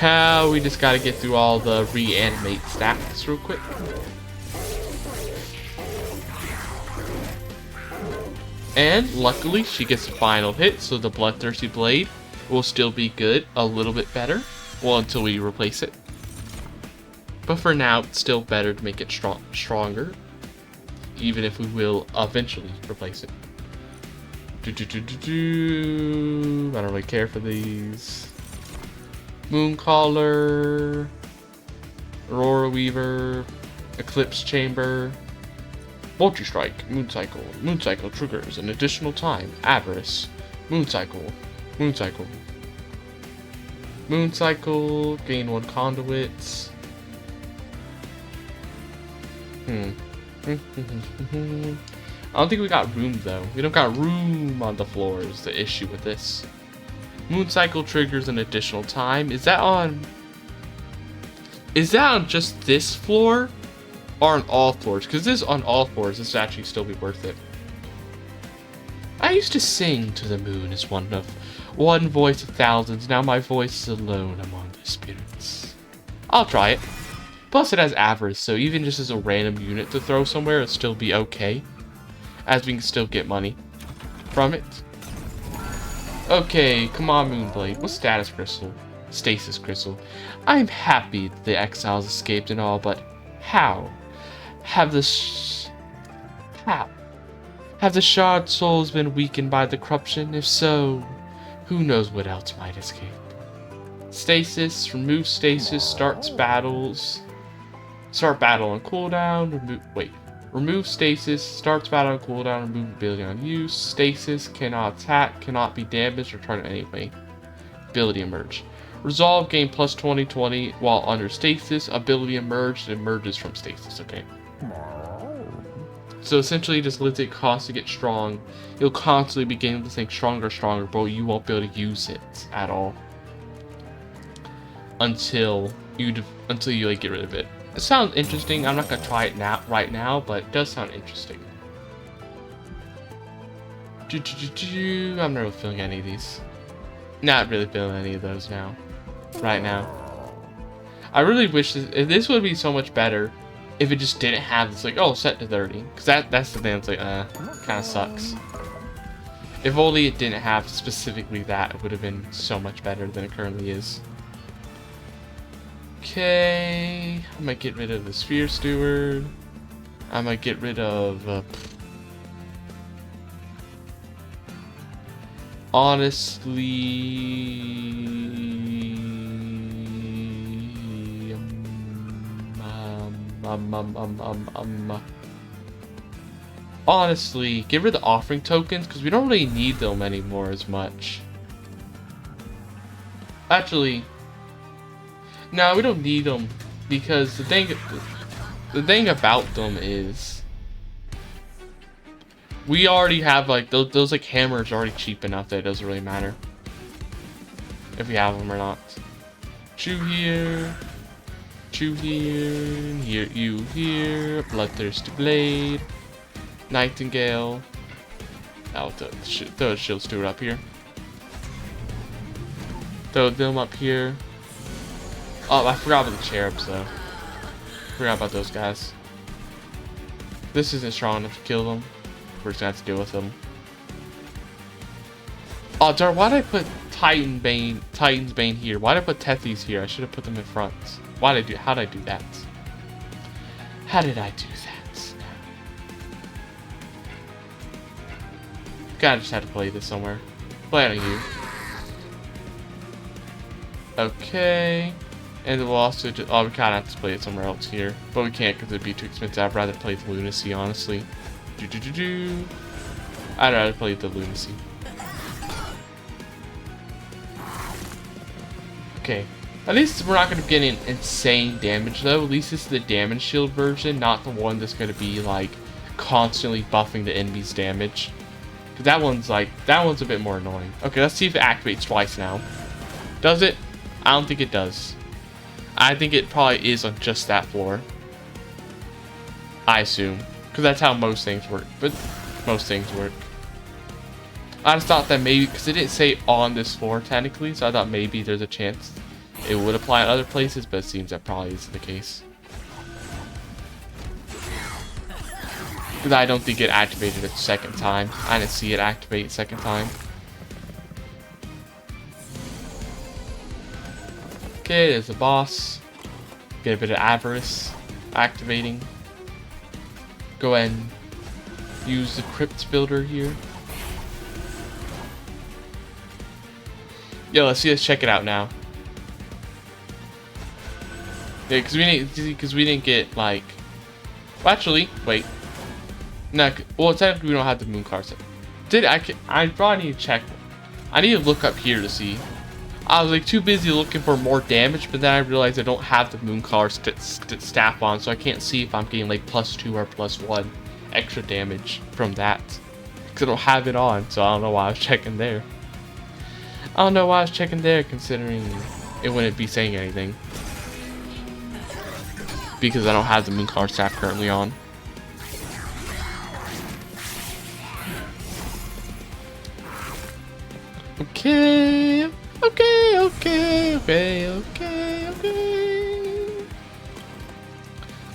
Now we just gotta get through all the reanimate stacks real quick. And luckily she gets the final hit, so the Bloodthirsty Blade will still be good, a little bit better. Well, until we replace it. But for now, it's still better to make it stronger. Even if we will eventually replace it. I don't really care for these. Mooncaller, Aurora Weaver, Eclipse Chamber, Multi-Strike, Mooncycle triggers an additional time, Avarice, Mooncycle, gain 1 conduit. I don't think we got room though. We don't got room on the floor is the issue with this. Mooncycle triggers an additional time. Is that on just this floor? Or on all floors? Because this is on all floors, this would actually still be worth it. I used to sing to the moon as one voice of thousands. Now my voice is alone among the spirits. I'll try it. Plus it has Avarice, so even just as a random unit to throw somewhere, it'll still be okay. As we can still get money from it. Okay, come on Moonblade. What's Status Crystal? Stasis Crystal. I'm happy that the exiles escaped and all, but how? Have the shard souls been weakened by the corruption? If so, who knows what else might escape? Stasis, remove stasis, start battle on cooldown, remove stasis, starts battle on cooldown, remove ability on use, stasis, cannot attack, cannot be damaged, return anyway. Ability emerge. Resolve, gain plus 20/20 while under stasis, ability emerged, emerges from stasis, okay. So essentially just lets it cost to get strong. You'll constantly be getting this thing stronger, but you won't be able to use it at all. Until you like get rid of it. It sounds interesting. I'm not gonna try it right now, but it does sound interesting. I'm not really feeling any of these. Not really feeling any of those now. Right now. I really wish this would be so much better if it just didn't have this, like, oh, set to 30. Because that's the thing that's like, kind of sucks. If only it didn't have specifically that, it would have been so much better than it currently is. Okay, I might get rid of the Sphere Steward. I might get rid of... honestly... honestly, get rid of the offering tokens, because we don't really need them anymore as much. Actually... no, we don't need them, because the thing about them is we already have like those like hammers are already cheap enough that it doesn't really matter if we have them or not. Chew here, you here, Bloodthirsty Blade, Nightingale, I'll throw a shield steward up here. Throw them up here. Oh, I forgot about the cherubs though. Forgot about those guys. This isn't strong enough to kill them. We're just gonna have to deal with them. Oh darn, why did I put Titan's Bane here? Why did I put Tethys here? I should have put them in front. How did I do that? How did I do that? God, I just had to play this somewhere. Play on you. Okay. And then we'll also just, oh, we kind of have to play it somewhere else here. But we can't because it'd be too expensive. I'd rather play the Lunacy, honestly. I'd rather play the Lunacy. Okay. At least we're not going to get an insane damage, though. At least this is the damage shield version, not the one that's going to be, like, constantly buffing the enemy's damage. Because that one's a bit more annoying. Okay, let's see if it activates twice now. Does it? I don't think it does. I think it probably is on just that floor. I assume. Because that's how most things work. But most things work. I just thought that maybe, because it didn't say on this floor technically, so I thought maybe there's a chance it would apply in other places, but it seems that probably isn't the case. Because I don't think it activated a second time. I didn't see it activate a second time. Okay, there's the boss. Get a bit of avarice activating. Go ahead and use the Crypt Builder here. Yeah, let's check it out now. Yeah, because we didn't get like. Well, actually, wait. No, well, technically we don't have the moon cards. I probably need to check. I need to look up here to see. I was like too busy looking for more damage, but then I realized I don't have the moon collar staff on, so I can't see if I'm getting like +2 or +1 extra damage from that. Because I don't have it on, so I don't know why I was checking there. I don't know why I was checking there, considering it wouldn't be saying anything. Because I don't have the moon collar staff currently on. Okay.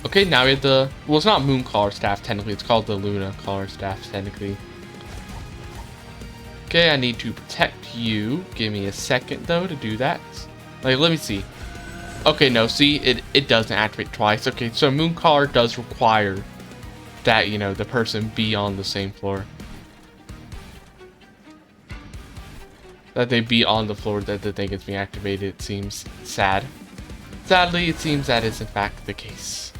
Okay, now we have the, well, it's not moon collar staff technically, it's called the Luna collar staff technically. Okay, I need to protect you. Give me a second though to do that. Like, let me see. Okay, no, see, it doesn't activate twice. Okay, so moon collar does require that, you know, the person be on the same floor. That they be on the floor that the thing is being activated. It seems sad. Sadly, it seems that is in fact the case.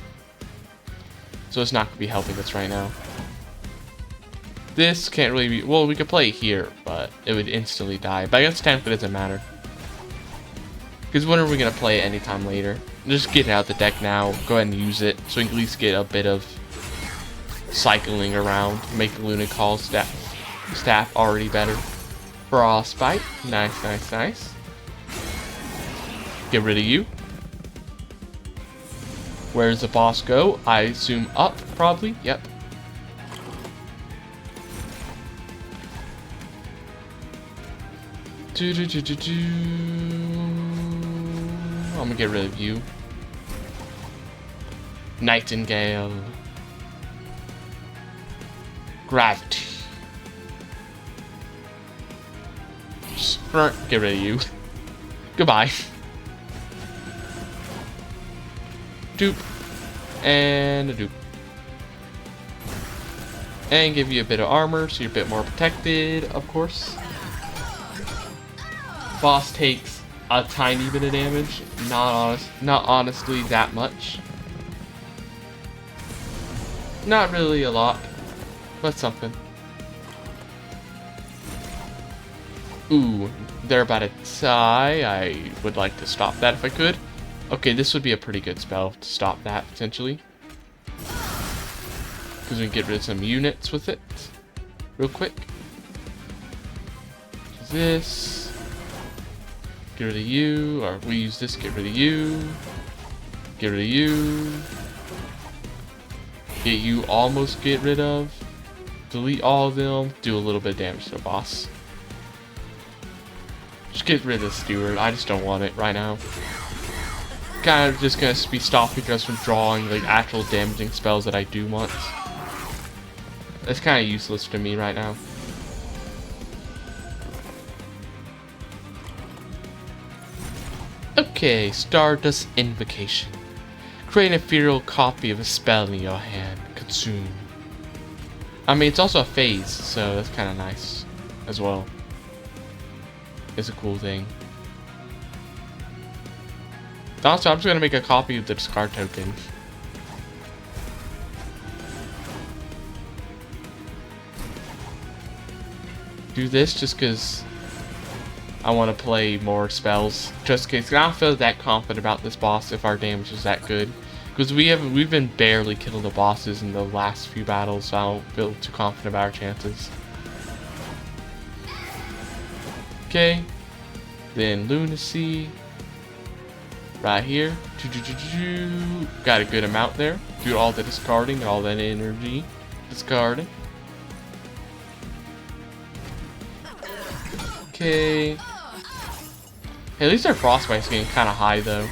So it's not going to be helping us right now. This can't really be, well, we could play it here, but it would instantly die. But I guess technically it doesn't matter. Because when are we going to play it anytime later? Just get it out the deck now. Go ahead and use it so we can at least get a bit of cycling around. Make the Luna Call staff already better. Frostbite. Nice. Get rid of you. Where's the boss go? I assume up, probably. Yep. I'm gonna get rid of you. Nightingale. Gravity. Get rid of you. Goodbye. Dupe. And a dupe. And give you a bit of armor so you're a bit more protected, of course. Boss takes a tiny bit of damage. Not honestly that much. Not really a lot, but something. Ooh, they're about to die. I would like to stop that if I could. Okay, this would be a pretty good spell to stop that, potentially. Because we can get rid of some units with it. Real quick. This. Get rid of you. Or we use this, get rid of you. Get rid of you. Get you almost get rid of. delete all of them, do a little bit of damage to the boss. Just get rid of the steward. I just don't want it right now. Kind of just gonna be stopping us from drawing like actual damaging spells that I do want. It's kind of useless to me right now. Okay, Stardust Invocation. Create an ethereal copy of a spell in your hand. Consume. I mean, it's also a phase, so that's kind of nice as well. It's a cool thing. Also, I'm just gonna make a copy of the discard token. Do this just because I want to play more spells. Just in case I don't feel that confident about this boss if our damage is that good. Because we've been barely killing the bosses in the last few battles, so I don't feel too confident about our chances. Okay. Then Lunacy. Right here. Got a good amount there. Do all the discarding and all that energy. Discarding. Okay. Hey, at least our frostbite's getting kind of high though.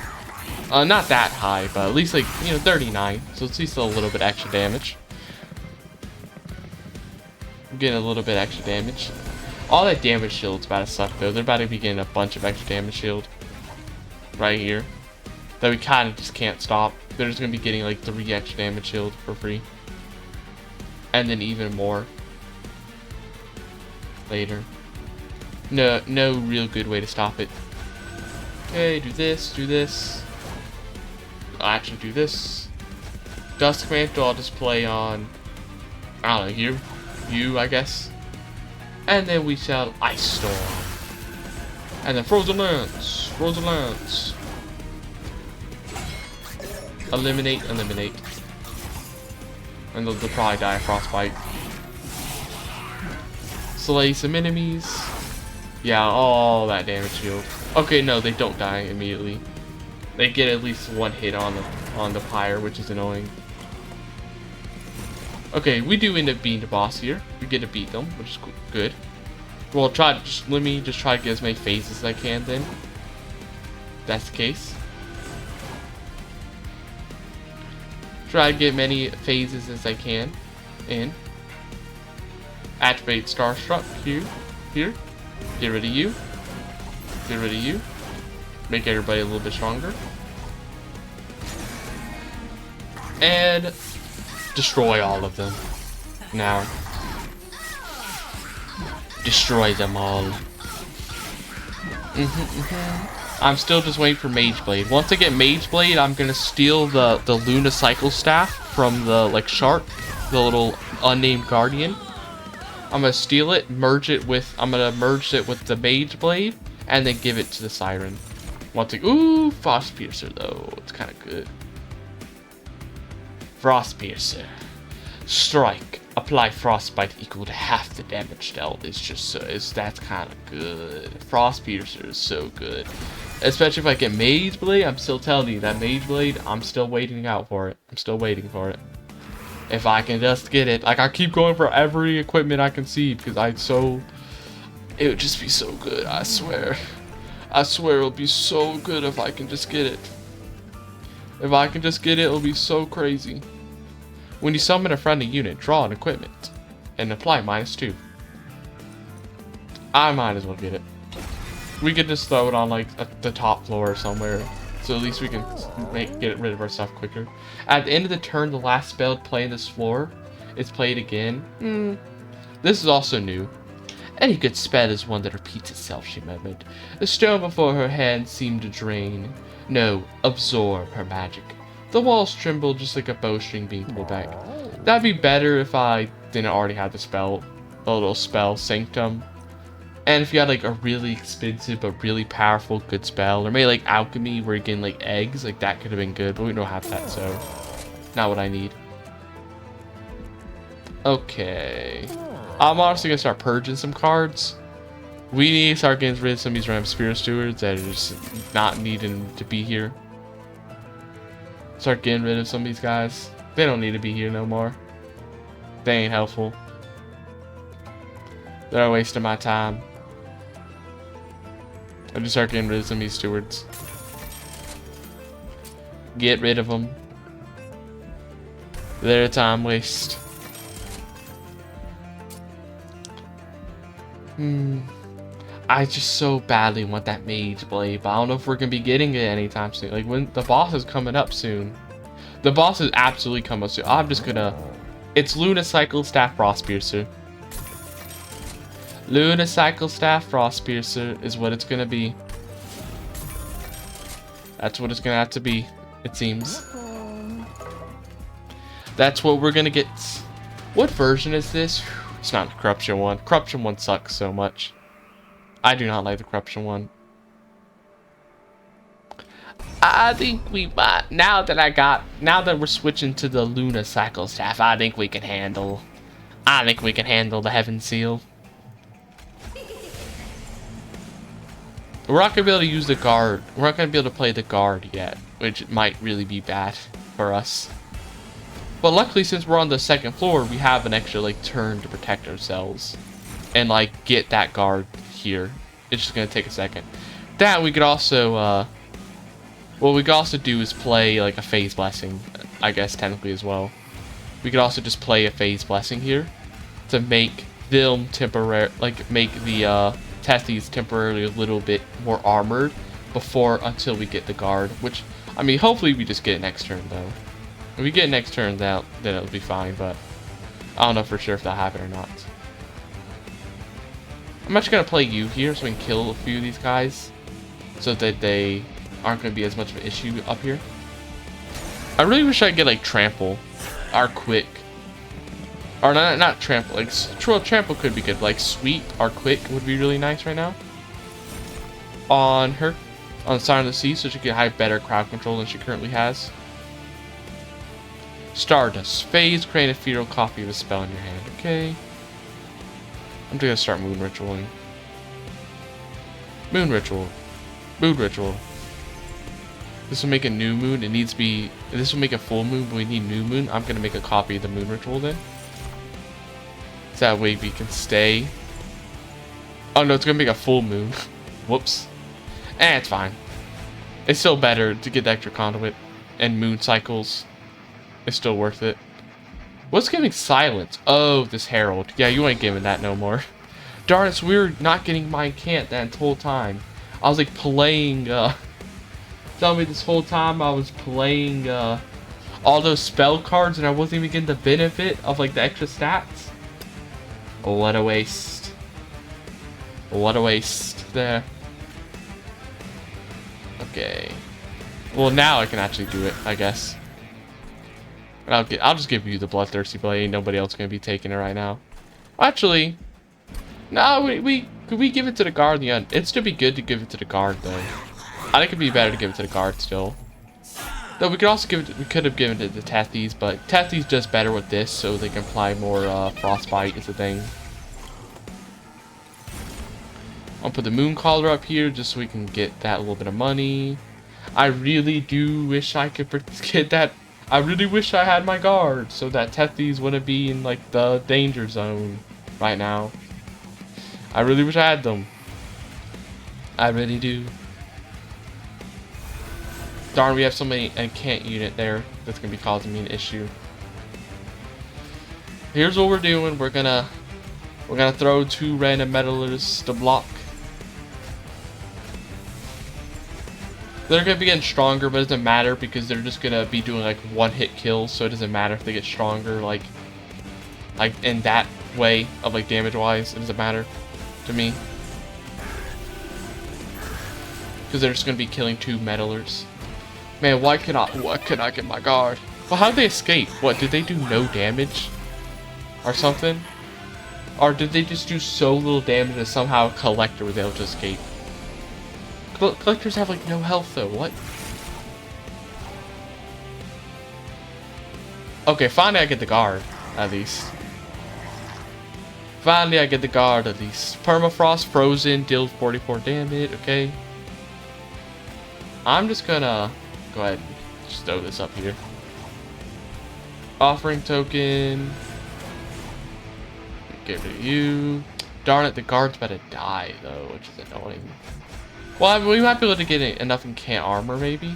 Not that high, but at least like, you know, 39. So it's at least a little bit extra damage. I'm getting a little bit extra damage. All that damage shield's about to suck though. They're about to be getting a bunch of extra damage shield. Right here. That we kind of just can't stop. They're just going to be getting like 3 extra damage shield for free. And then even more. Later. No real good way to stop it. Okay, do this, do this. I'll actually do this. Dusk Mantle I'll just play on, I don't know, you I guess. And then we shall Ice Storm. And then Frozen Lance. Eliminate. And they'll probably die of Frostbite. Slay some enemies. Yeah, all that damage shield. Okay, no, they don't die immediately. They get at least 1 hit on the pyre, which is annoying. Okay, we do end up beating the boss here. We get to beat them, which is cool. Good. Well, let me just try to get as many phases as I can then. That's the case. Try to get many phases as I can in. Activate Starstruck here. Get rid of you. Make everybody a little bit stronger. And destroy all of them. Now. Destroy them all. I'm still just waiting for Mage Blade. Once I get Mage Blade, I'm gonna steal the Luna Cycle Staff from the shark, the little unnamed guardian. I'm gonna steal it, merge it with the Mage Blade, and then give it to the Siren. Ooh, Frost Piercer though. It's kind of good. Frost Piercer. Strike. Apply Frostbite equal to half the damage dealt. That's kind of good. Frost Piercer is so good. Especially if I get Mage Blade, I'm still telling you that Mage Blade, I'm still waiting out for it. I'm still waiting for it. If I can just get it. Like, I keep going for every equipment I can see because it would just be so good, I swear. I swear it'll be so good if I can just get it. If I can just get it, it'll be so crazy. When you summon a friendly unit, draw an equipment and apply -2. I might as well get it. We could just throw it on like the top floor or somewhere, so at least we can get rid of our stuff quicker. At the end of the turn, the last spell to play on this floor is played again. This is also new. Any good spell is one that repeats itself, she murmured. The stone before her hand seemed to drain. No, absorb her magic. The walls trembled just like a bowstring being pulled back. That'd be better if I didn't already have the little spell, Sanctum. And if you had like a really expensive but really powerful good spell, or maybe like Alchemy where you're getting like eggs, like that could have been good, but we don't have that, so not what I need. Okay. I'm honestly gonna start purging some cards. We need to start getting rid of some of these random Spirit Stewards that are just not needing to be here. Start getting rid of some of these guys. They don't need to be here no more. They ain't helpful. They're wasting my time. I just start getting rid of some of these stewards. Get rid of them. They're a time waste. I just so badly want that mage blade, but I don't know if we're gonna be getting it anytime soon. Like, when the boss is coming up soon. The boss is absolutely coming up soon. I'm just gonna... It's Lunacycle Staff Frostpiercer. Lunacycle Staff Frostpiercer is what it's gonna be. That's what it's gonna have to be, it seems. That's what we're gonna get. What version is this? It's not the Corruption one. Corruption one sucks so much. I do not like the Corruption one. I think we might, now that we're switching to the Lunacycle Staff, I think we can handle the Heaven Seal. We're not gonna be able to use the guard. We're not gonna be able to play the guard yet, which might really be bad for us. But luckily, since we're on the second floor, we have an extra like turn to protect ourselves and like get that guard here. It's just gonna take a second. That we could also what we could also do is play like a phase blessing, I guess technically as well. We could also just play a phase blessing here to make them temporary, like make the Tethys temporarily a little bit more armored until we get the guard. Which, I mean, hopefully we just get it next turn though. If we get it next turn, then it'll be fine. But I don't know for sure if that'll happen or not. I'm actually gonna play you here so we can kill a few of these guys, so that they aren't gonna be as much of an issue up here. I really wish I could get like Trample, or Quick, or not Trample. Like Trample could be good. Like Sweep or Quick would be really nice right now. On her, on Sign of the Sea, so she can have better crowd control than she currently has. Stardust. Phase, create a fetal copy of a spell in your hand. Okay. I'm just gonna start Moon Ritualing. Moon Ritual. Moon Ritual. This will make a new moon. It needs to be... This will make a full moon, but we need new moon. I'm gonna make a copy of the Moon Ritual then. So that way we can stay. Oh no, it's gonna make a full moon. Whoops. It's fine. It's still better to get the extra conduit and moon cycles. It's still worth it. What's giving silence? Oh, this Herald. Yeah, you ain't giving that no more. Darn it, so we were not getting Mind Can't that whole time. I was like playing, tell me this whole time I was playing, all those spell cards and I wasn't even getting the benefit of like the extra stats. What a waste. What a waste there. Okay. Well, now I can actually do it, I guess. I'll just give you the Bloodthirsty Blade. Nobody else is gonna be taking it right now. Actually, no, could we give it to the guard in the end? It'd still be good to give it to the guard though. I think it'd be better to give it to the guard still. Though we could also give it. We could have given it to Tethys, but Tethys does better with this, so they can apply more frostbite is the thing. I'll put the Moon Caller up here just so we can get that little bit of money. I really do wish I could get that. I really wish I had my guard so that Tethys wouldn't be in like the danger zone right now. I really wish I had them. I really do. Darn, we have so many Encant unit there that's gonna be causing me an issue. Here's what we're doing. We're gonna throw 2 random meddlers to block. They're gonna be getting stronger, but it doesn't matter because they're just gonna be doing like 1-hit kills, so it doesn't matter if they get stronger, like in that way of like damage wise. It doesn't matter to me because they're just gonna be killing 2 meddlers. Man, why can I get my guard? Well, how did they escape? What, did they do no damage or something? Or did they just do so little damage that somehow a Collector was able to escape? Collectors have like no health though, what? Okay, finally I get the guard, at least. Finally I get the guard, at least. Permafrost, frozen, deals 44 damage, okay. I'm just gonna go ahead and just throw this up here. Offering token. Get rid of you. Darn it, the guard's about to die, though, which is annoying. Well, I mean, we might be able to get enough incant armor, maybe.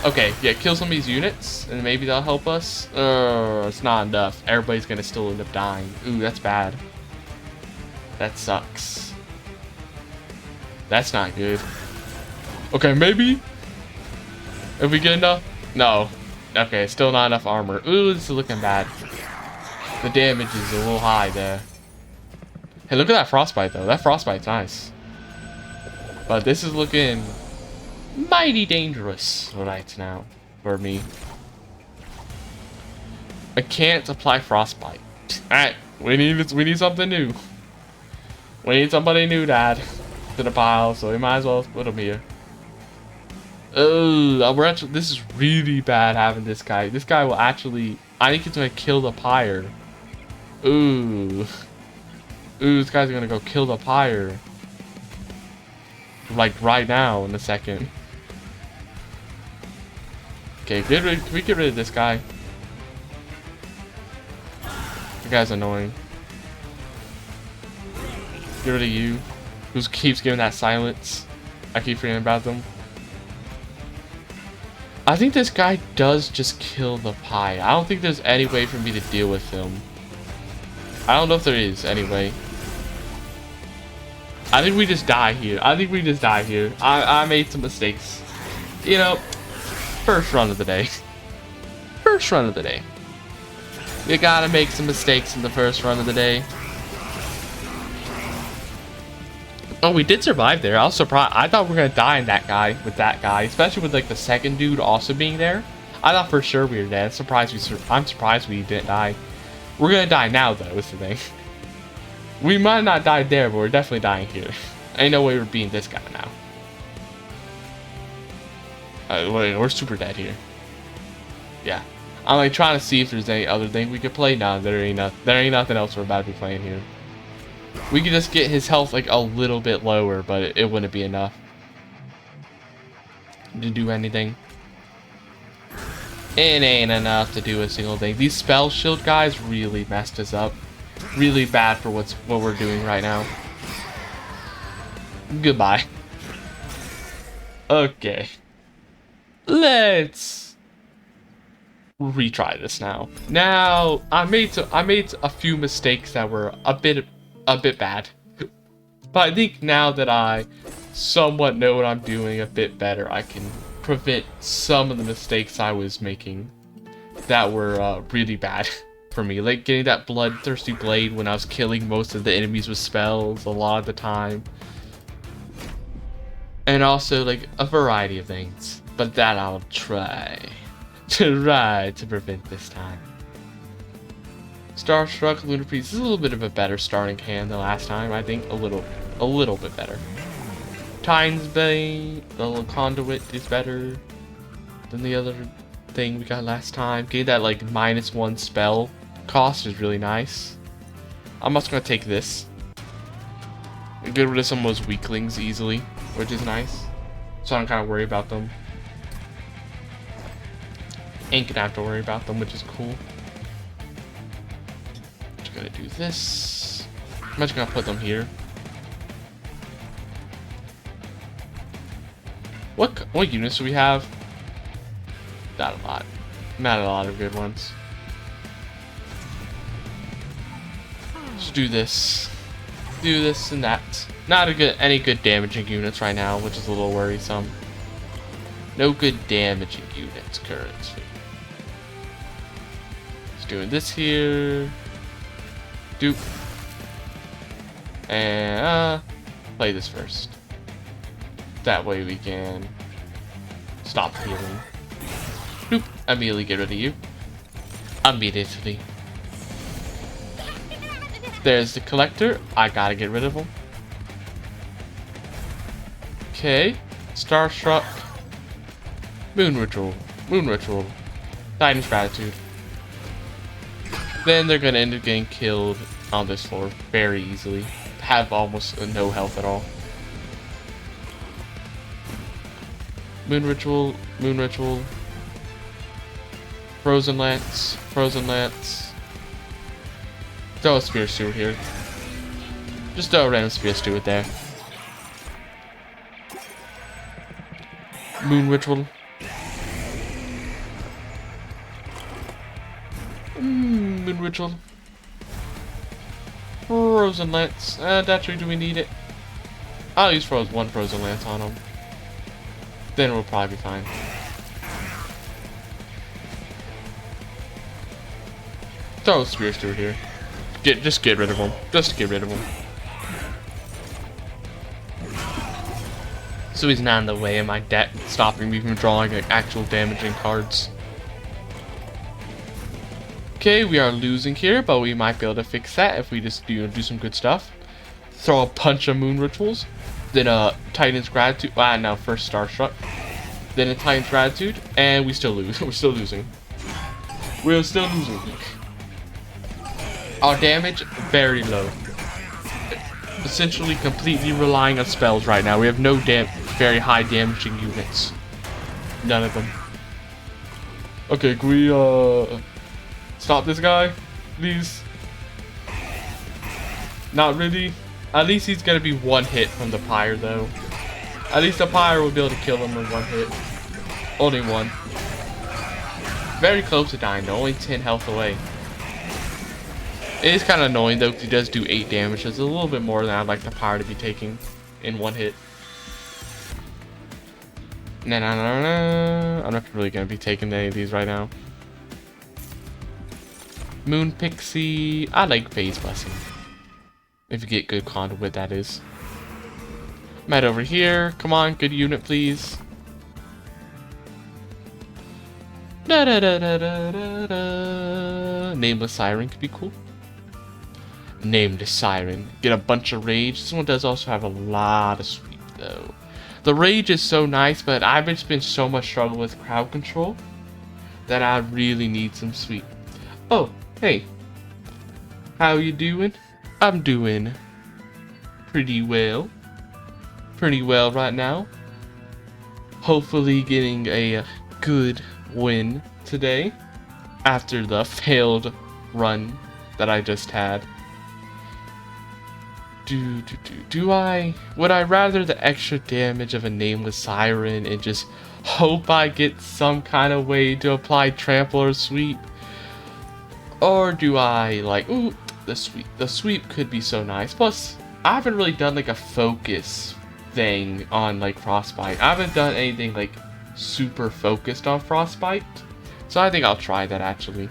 Okay, yeah, kill some of these units, and maybe that'll help us. It's not enough. Everybody's gonna still end up dying. Ooh, that's bad. That sucks. That's not good. Okay, maybe? If we get enough? No. Okay, still not enough armor. Ooh, this is looking bad. The damage is a little high there. Hey, look at that frostbite, though. That frostbite's nice. But this is looking mighty dangerous right now for me. I can't apply frostbite. Alright, we need something new. We need somebody new to add to the pile, so we might as well put him here. Oh, this is really bad having this guy. This guy will actually, I think he's gonna kill the pyre. Ooh, this guy's gonna go kill the pyre. Like right now in a second. Okay, can we get rid of this guy? The guy's annoying. Get rid of you. Who keeps giving that silence? I keep forgetting about them. I think this guy does just kill the pie. I don't think there's any way for me to deal with him. I don't know if there is, anyway. I think we just die here. I made some mistakes. You know, first run of the day. First run of the day. You gotta make some mistakes in the first run of the day. Oh, we did survive there. I was surprised. I thought we were gonna die in with that guy, especially with like the second dude also being there. I thought for sure we were dead. I'm surprised we didn't die. We're gonna die now, though. Is the thing. We might not die there, but we're definitely dying here. Ain't no way we're beating this guy now. We're super dead here. Yeah, I'm like trying to see if there's any other thing we could play. Nah, there ain't nothing else we're about to be playing here. We could just get his health like a little bit lower, but it wouldn't be enough to do anything. It ain't enough to do a single thing. These spell shield guys really messed us up. Really bad for what we're doing right now. Goodbye. Okay. Let's retry this now. Now I made a few mistakes that were a bit bad. But I think now that I somewhat know what I'm doing a bit better, I can prevent some of the mistakes I was making that were really bad for me. Like getting that bloodthirsty blade when I was killing most of the enemies with spells a lot of the time. And also like a variety of things. But that I'll try to prevent this time. Starstruck, Lunar Priest. This is a little bit of a better starting hand than last time. I think a little bit better. Titan's Bane, the little conduit is better than the other thing we got last time. Getting that like -1 spell cost is really nice. I'm also gonna take this. Get rid of some of those weaklings easily, which is nice. So I don't kind of worry about them. Ain't gonna have to worry about them, which is cool. Just gonna do this. I'm just gonna put them here. What units do we have? Not a lot. Not a lot of good ones. Just do this. Do this and that. Not any good damaging units right now, which is a little worrisome. No good damaging units currently. Just doing this here. Doop. And play this first. That way we can stop healing. Doop. Immediately get rid of you. Immediately. There's the collector. I gotta get rid of him. Okay. Starstruck. Moon Ritual. Titan's Gratitude. Then they're gonna end up getting killed on this floor very easily. Have almost no health at all. Moon Ritual. Frozen Lance. Frozen Lance. Throw a Spear Steward here. Just throw a random Spear Steward there. Moon Ritual. Moon Ritual. Frozen Lance. Naturally, do we need it? I'll use one Frozen Lance on him. Then we'll probably be fine. Throw a Spear Steward here. Just get rid of him. Just get rid of him. So he's not in the way of my deck, stopping me from drawing like actual damaging cards. Okay, we are losing here, but we might be able to fix that if we just do some good stuff. Throw a bunch of Moon Rituals, then a Titan's Gratitude. No, first Starstruck, then a Titan's Gratitude, and we still lose. We're still losing. We're still losing. Our damage very low. Essentially, completely relying on spells right now. We have no very high damaging units. None of them. Okay, can we stop this guy, please? Not really. At least he's gonna be one hit from the Pyre, though. At least the Pyre will be able to kill him in one hit. Only one. Very close to dying, though. Only 10 health away. It is kind of annoying, though, because he does do 8 damage. It's a little bit more than I'd like the Pyre to be taking in one hit. I'm not really gonna be taking any of these right now. Moon Pixie. I like Phase Blessing. If you get good conduit, that is. Matt over here. Come on, good unit, please. Da da da da da da da. Nameless Siren could be cool. Named Siren. Get a bunch of Rage. This one does also have a lot of Sweep, though. The Rage is so nice, but I've just been so much struggle with crowd control that I really need some Sweep. Oh, hey. How you doing? I'm doing pretty well. Pretty well right now. Hopefully getting a good win today after the failed run that I just had. Would I rather the extra damage of a Nameless Siren and just hope I get some kind of way to apply Trample or Sweep? Or do I like, ooh, the Sweep. The Sweep could be so nice. Plus, I haven't really done like a focus thing on like Frostbite. I haven't done anything like super focused on Frostbite. So I think I'll try that actually.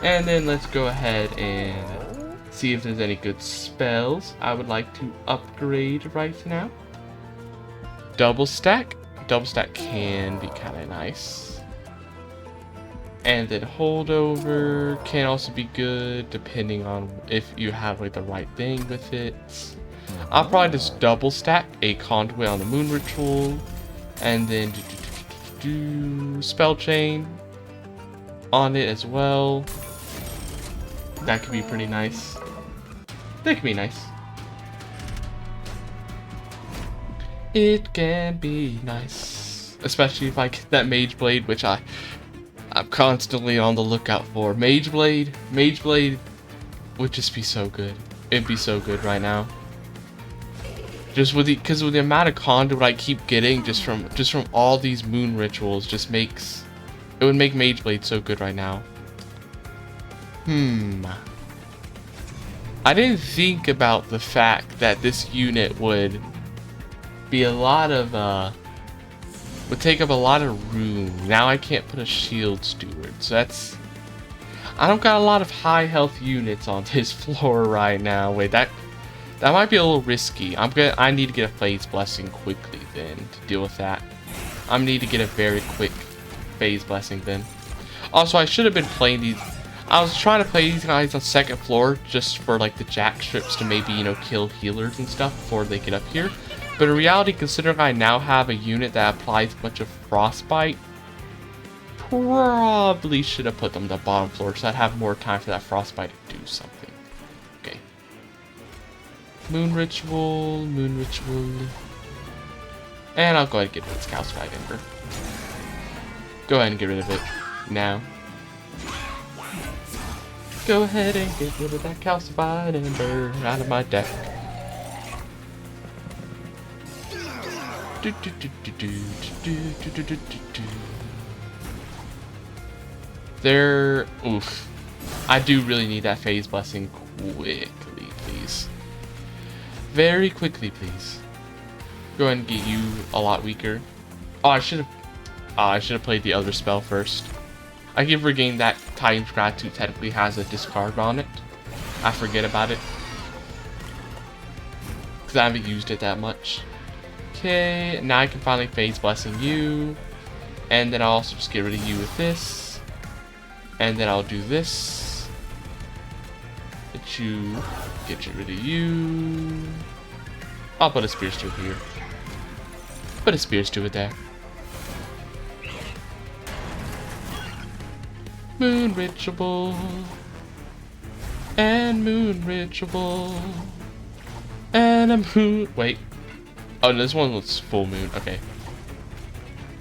And then let's go ahead and see if there's any good spells I would like to upgrade right now. Double Stack. Double Stack can be kind of nice. And then Holdover can also be good depending on if you have like the right thing with it. I'll probably just double stack a Conduit on the Moon Ritual and then Spell Chain on it as well. That could be pretty nice. That could be nice. It can be nice. Especially if I get that Mage Blade, which I'm constantly on the lookout for. Mage Blade would just be so good. It'd be so good right now. Just with because with the amount of conduit I keep getting just from all these Moon Rituals just makes it would make Mage Blade so good right now. I didn't think about the fact that this unit would be a lot of would take up a lot of room. Now I can't put a Shield Steward, so that's I don't got a lot of high health units on this floor right now. Wait, that might be a little risky. I need to get a Phase Blessing quickly then to deal with that. I need to get a very quick Phase Blessing then. Also, I should have been playing these. I was trying to play these guys on second floor just for like the jack strips to maybe, you know, kill healers and stuff before they get up here. But in reality, considering I now have a unit that applies a bunch of Frostbite, probably should have put them on the bottom floor so I'd have more time for that Frostbite to do something. Okay. Moon Ritual. And I'll go ahead and get rid of Scout Sky Ember. Go ahead and get rid of it now. Go ahead and get rid of that calcified ember out of my deck. There. Oof. I do really need that phase blessing quickly, please. Very quickly, please. Go ahead and get you a lot weaker. Oh, I should have played the other spell first. I give regain that Titan's Gratitude technically has a discard on it. I forget about it. Because I haven't used it that much. Okay, now I can finally phase blessing you. And then I'll also just get rid of you with this. And then I'll do this. Get rid of you. I'll put a Spear Steward here. Put a Spear Steward there. Moon Ritual. And Moon Ritual. And a moon. Wait. Oh, this one looks full moon. Okay.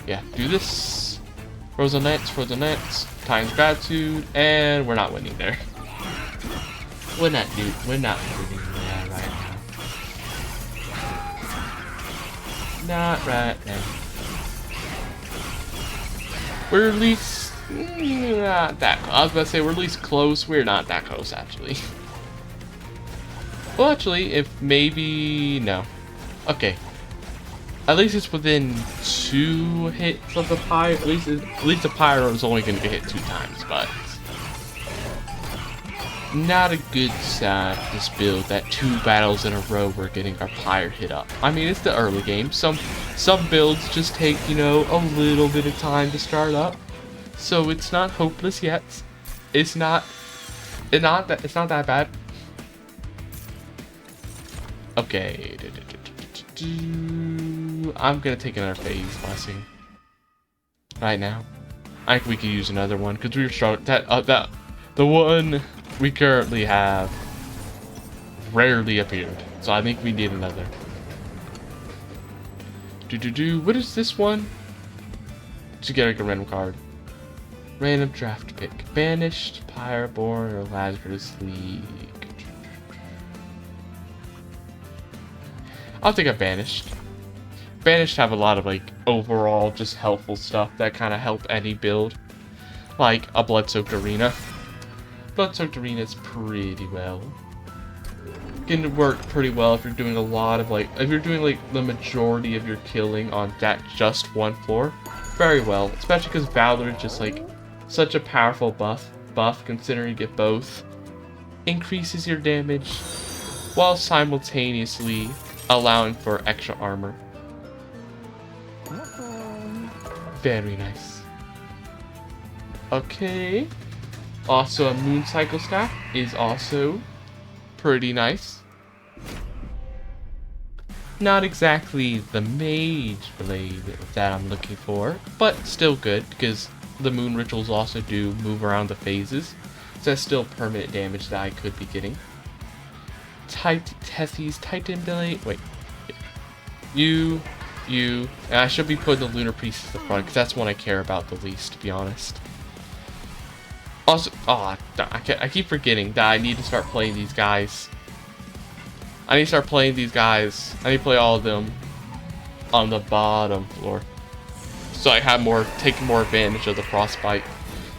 Yeah, do this. Rosalnets, Titan's Gratitude, and we're not winning there. We're not winning there right now. Not right now. We're at least not that close. I was about to say we're at least close. We're not that close, actually. Well, actually, if maybe no. Okay. At least it's within 2 hits of the pyro. At least the pyro is only going to get hit 2 times, but not a good sign for this build that 2 battles in a row we're getting our pyro hit up. I mean, it's the early game. Some builds just take, you know, a little bit of time to start up, so it's not hopeless yet. It's not that bad. Okay. I'm gonna take another phase blessing right now. I think we could use another one because we were struggling. The one we currently have rarely appeared, so I think we need another. What is this one? Just get like a random card. Random draft pick. Banished, Pyroborn, or Lazarus League. I'll take a Banished. Banished have a lot of like overall just helpful stuff that kind of help any build. Like a Blood-Soaked Arena. Blood-Soaked Arena is pretty well. Can work pretty well if you're doing a lot of like, if you're doing like the majority of your killing on that just one floor. Very well, especially because Valor is just like such a powerful buff considering you get both. Increases your damage while simultaneously allowing for extra armor. Very nice. Okay. Also, a Moon Cycle Staff is also pretty nice. Not exactly the Mage Blade that I'm looking for, but still good because the Moon Rituals also do move around the phases. So that's still permanent damage that I could be getting. Tethys Titan Blade. Wait. You. And I should be putting the Lunar Priest at the front because that's one I care about the least, to be honest. Also, I keep forgetting that I need to start playing these guys. I need to play all of them on the bottom floor, so I have take more advantage of the Frostbite.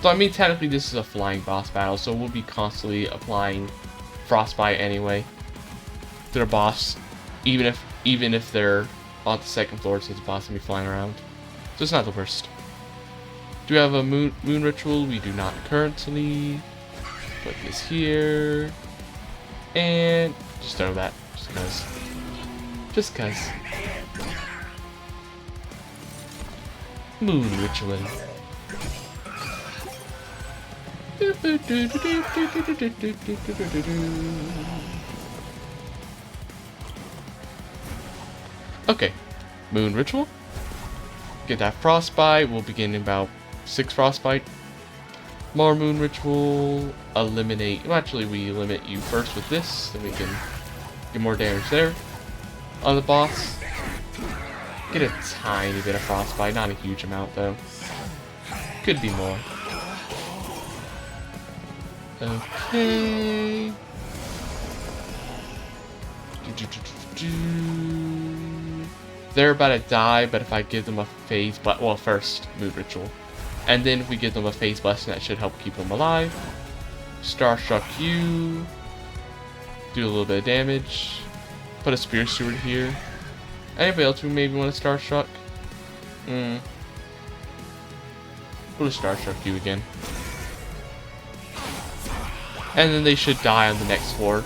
So I mean, technically this is a flying boss battle, so we'll be constantly applying Frostbite anyway to the boss, even if they're on the second floor, since the boss can be flying around. So it's not the worst. Do we have a moon ritual? We do not currently. Put this here. And just throw that. Just cause. Moon ritual. Okay, Moon Ritual. Get that Frostbite. We'll begin in about 6 Frostbite. More Moon Ritual. Eliminate. Well, actually, we limit you first with this, then we can get more damage there. On the boss, get a tiny bit of Frostbite, not a huge amount though. Could be more. Okay. They're about to die, but if I give them a phase blast, well, first mood ritual, and then if we give them a phase blessing, that should help keep them alive. Starstruck you. Do a little bit of damage. Put a Spirit Steward here. Anybody else who maybe want a Starstruck? Put a Starstruck you again. And then they should die on the next floor.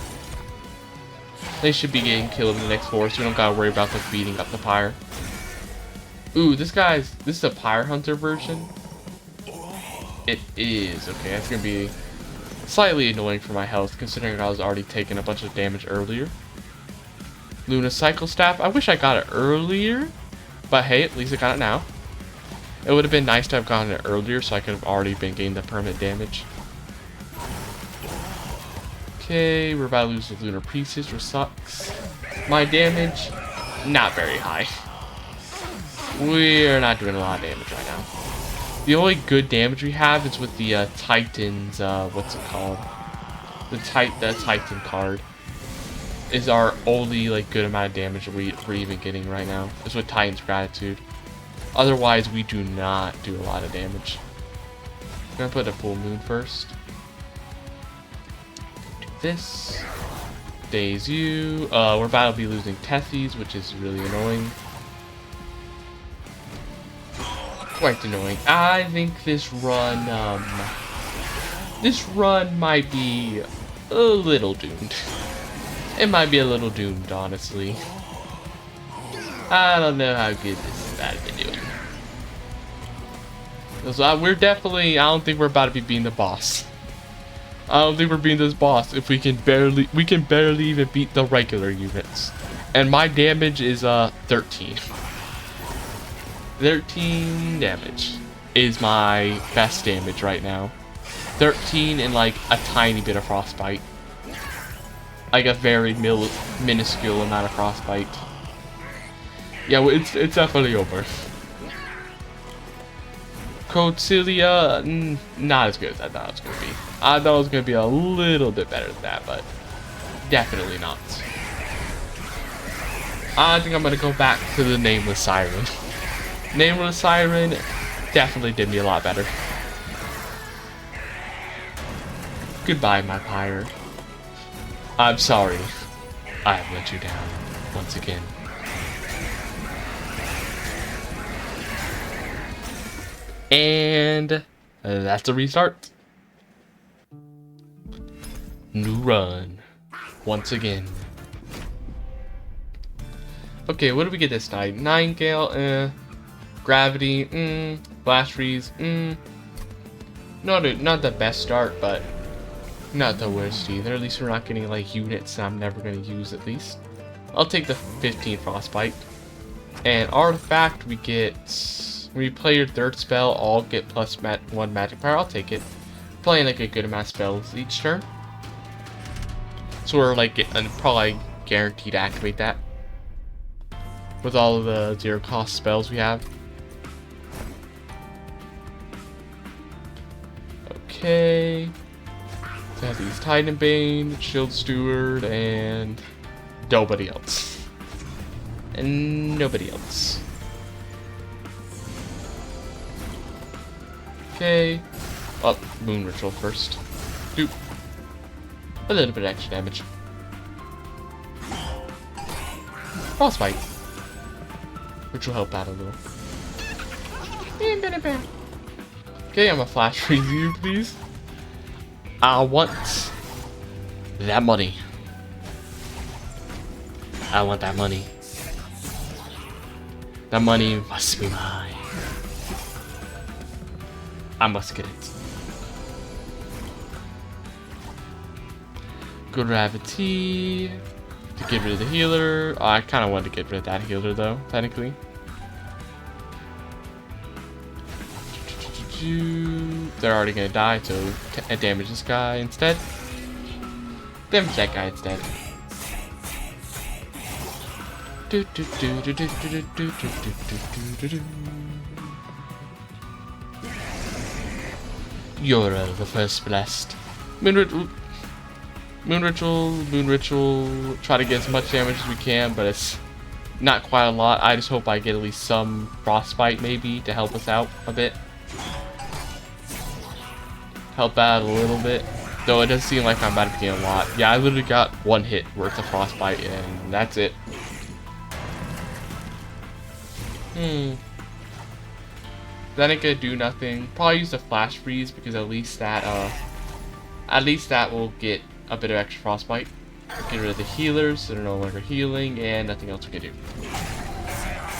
They should be getting killed in the next floor, so we don't gotta worry about them beating up the pyre. Ooh, this is a pyre hunter version. It is. Okay, that's gonna be slightly annoying for my health, considering I was already taking a bunch of damage earlier. Luna Cycle Staff. I wish I got it earlier, but hey, at least I got it now. It would have been nice to have gotten it earlier, so I could have already been getting the permanent damage. Okay, we're about to lose the Lunar Priestess, which sucks. My damage, not very high. We're not doing a lot of damage right now. The only good damage we have is with the Titan's, what's it called? The Titan card is our only like good amount of damage that we're even getting right now. Is with Titan's Gratitude. Otherwise, we do not do a lot of damage. I'm gonna put a full moon first. Do this. Daze you. We're about to be losing Tethys, which is really annoying. Quite annoying. I think this run might be a little doomed. It might be a little doomed, honestly. I don't know how good this is about to be doing. So we're definitely, I don't think we're about to be beating the boss. I don't think we're beating this boss if we can barely even beat the regular units. And my damage is 13. 13 damage is my best damage right now. 13 and like a tiny bit of frostbite. Like a very minuscule amount of frostbite. Yeah, well, it's definitely over. Coatsilia, not as good as I thought it was going to be. I thought it was going to be a little bit better than that, but definitely not. I think I'm going to go back to the Nameless Siren. Nameless Siren definitely did me a lot better. Goodbye, my pyre. I'm sorry. I have let you down once again. And that's a restart. New run. Once again. Okay, what do we get this night? 9 Gale, Gravity, Blast Freeze, not the best start, but not the worst either. At least we're not getting like units I'm never going to use at least. I'll take the 15 Frostbite. And Artifact, we get... When you play your third spell, all get plus 1 magic power. I'll take it. Playing like a good amount of spells each turn. So we're like probably guaranteed to activate that. With all of the 0 cost spells we have. Okay. So I have these Titan Bane, Shield Steward, and nobody else. And nobody else. Okay. Oh, Moon Ritual first. Doop. A little bit of extra damage. Frostbite. Which will help out a little. Okay, I'm gonna flash freeze you, please. I want that money. I want that money. That money must be mine. I must get it. Gravity. To get rid of the healer. Oh, I kind of wanted to get rid of that healer though, technically. They're already gonna die, so damage this guy instead. Damage that guy instead. You're the first blessed. Moon Ritual. Moon Ritual. Moon Ritual. Try to get as much damage as we can, but it's not quite a lot. I just hope I get at least some Frostbite maybe to help us out a bit. Help out a little bit. Though it doesn't seem like I'm about to be getting a lot. Yeah, I literally got one hit worth of Frostbite and that's it. That ain't gonna do nothing. Probably use the Flash Freeze because at least that will get a bit of extra Frostbite. Get rid of the healers, so they're no longer healing, and nothing else we can do.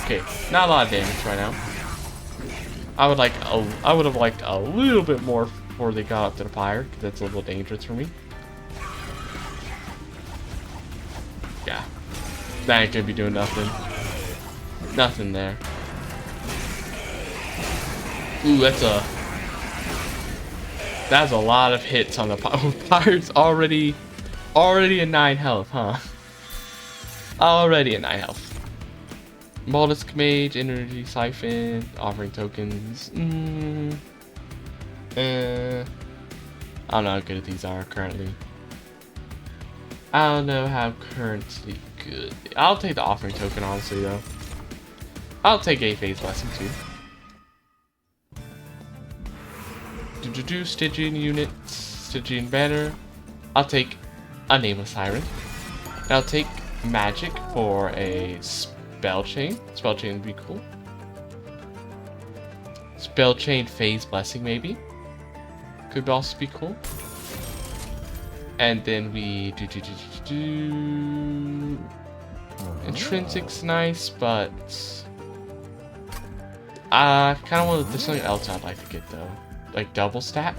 Okay, not a lot of damage right now. I would have liked a little bit more before they got up to the pyre, because that's a little dangerous for me. Yeah, that ain't gonna be doing nothing. Nothing there. Ooh, that's a lot of hits on the pyre's already at 9 health, huh? Already at 9 health. Mollusk Mage, Energy Siphon, Offering Tokens. I don't know how good these are currently. I don't know how currently good. I'll take the Offering Token, honestly, though. I'll take a Phase Blessing, too. Stygian units, Stygian banner. I'll take a Nameless Siren. And I'll take magic for a spell chain. Spell chain would be cool. Spell chain Phase Blessing maybe. Could also be cool. And then we do Intrinsic's nice, but I kind of want. There's something else I'd like to get though. Like double stack.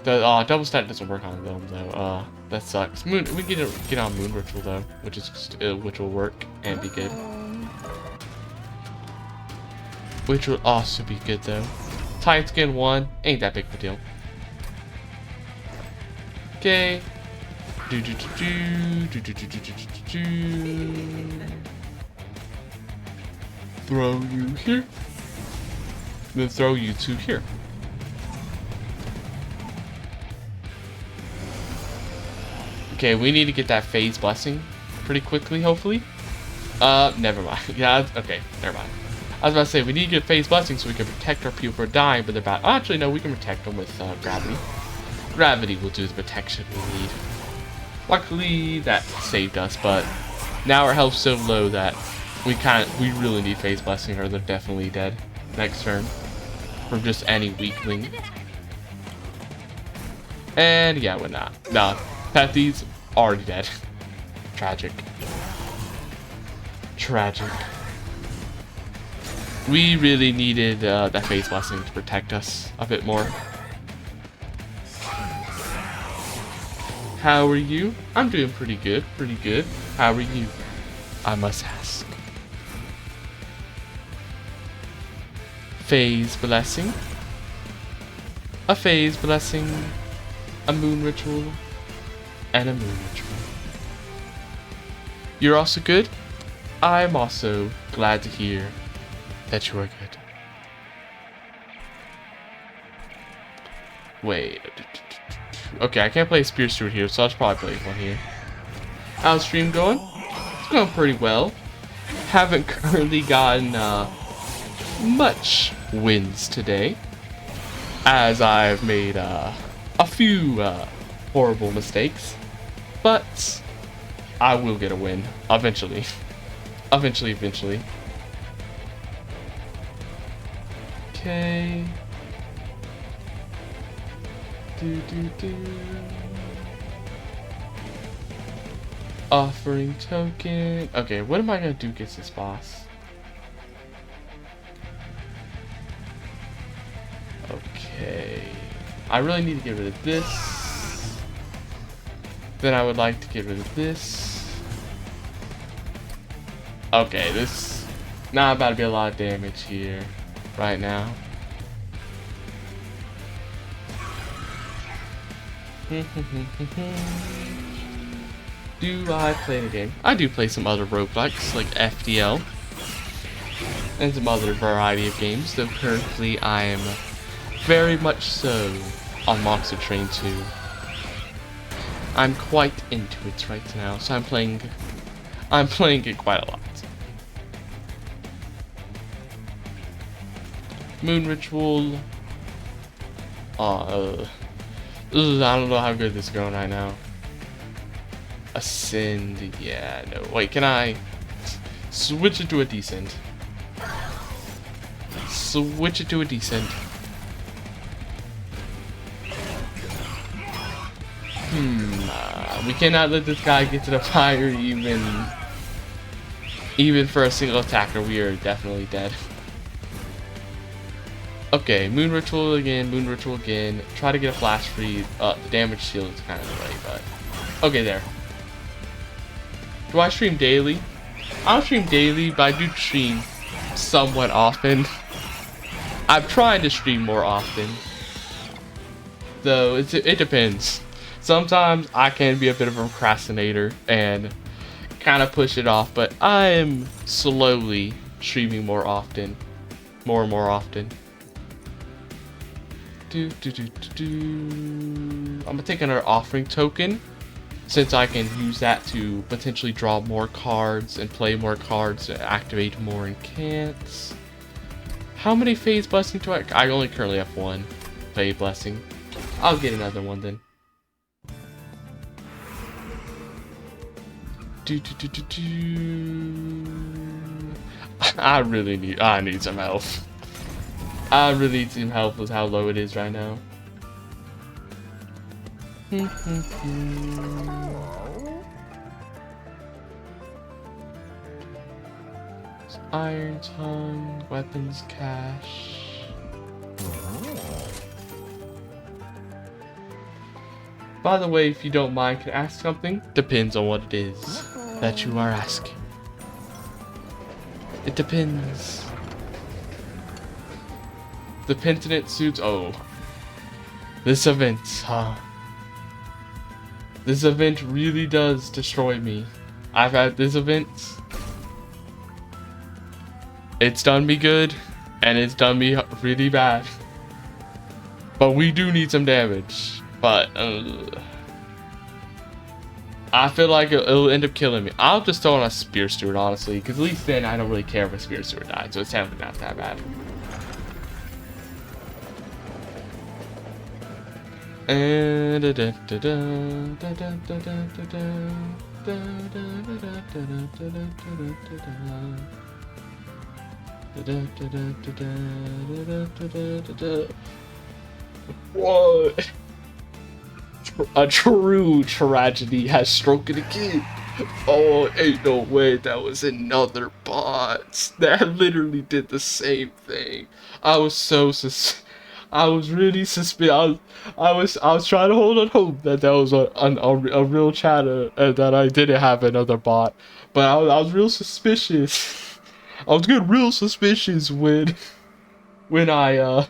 The double stack doesn't work on them though. That sucks. We get on Moon Ritual though, which will work and be good. Which will also be good though. Titan Skin 1 ain't that big of a deal. Okay. Throw you here. Then throw you two here. Okay, we need to get that Phase Blessing pretty quickly, hopefully. Never mind. Yeah, okay, never mind. I was about to say, we need to get Phase Blessing so we can protect our people from dying, but they're bad. Oh, actually, no, we can protect them with Gravity. Gravity will do the protection we need. Luckily, that saved us, but now our health's so low that we really need Phase Blessing or they're definitely dead next turn from just any weakling. And yeah, we're not. Nah, Pethy's already dead. Tragic. Tragic. We really needed that Phase Blessing to protect us a bit more. How are you? I'm doing pretty good, pretty good. How are you? I must ask. Phase Blessing. A Phase Blessing. A Moon Ritual. And a Moon Ritual. You're also good? I'm also glad to hear that you are good. Wait. Okay, I can't play Spear Steward here, so I'll probably play one here. How's stream going? It's going pretty well. Haven't currently gotten much wins today, as I've made a few horrible mistakes, but I will get a win eventually. Eventually. Okay. Offering token. Okay, what am I gonna do against this boss? Okay. I really need to get rid of this. Then I would like to get rid of this. Okay, this not about to be a lot of damage here right now. Do I play the game? I do play some other roguelikes like FDL and some other variety of games, though currently I am very much so on Monster Train 2. I'm quite into it right now, so I'm playing it quite a lot. Moon Ritual. I don't know how good this is going right now. Ascend, yeah, no. Wait, can I switch it to a Descent? Switch it to a Descent. We cannot let this guy get to the fire even for a single attack, or we are definitely dead. Okay, Moon Ritual again, Moon Ritual again. Try to get a flash free. The damage shield is kind of away, but okay, there. Do I stream daily? I don't stream daily, but I do stream somewhat often. I'm trying to stream more often, though it depends. Sometimes I can be a bit of a procrastinator and kind of push it off, but I am slowly streaming more often, more and more often. I'm gonna take another offering token, since I can use that to potentially draw more cards and play more cards to activate more incants. How many Phase Blessing do I only currently have one Phase Blessing. I'll get another one then. I need some help. I really need some help with how low it is right now. Iron Tongue, weapons cache. By the way, if you don't mind, can I ask something? Depends on what it is that you are asking. It depends. The Penitent suits. Oh, this event, huh? This event really does destroy me. I've had this event. It's done me good, and it's done me really bad. But we do need some damage. But I feel like it'll end up killing me. I'll just throw on a Spear Steward, honestly, because at least then I don't really care if a Spear Steward dies, so it's definitely not that bad. What? A true tragedy has struck again. Oh, ain't no way that was another bot. That literally did the same thing. I was really suspicious. I was trying to hold on hope that was a real chatter and that I didn't have another bot. But I was real suspicious. I was getting real suspicious when I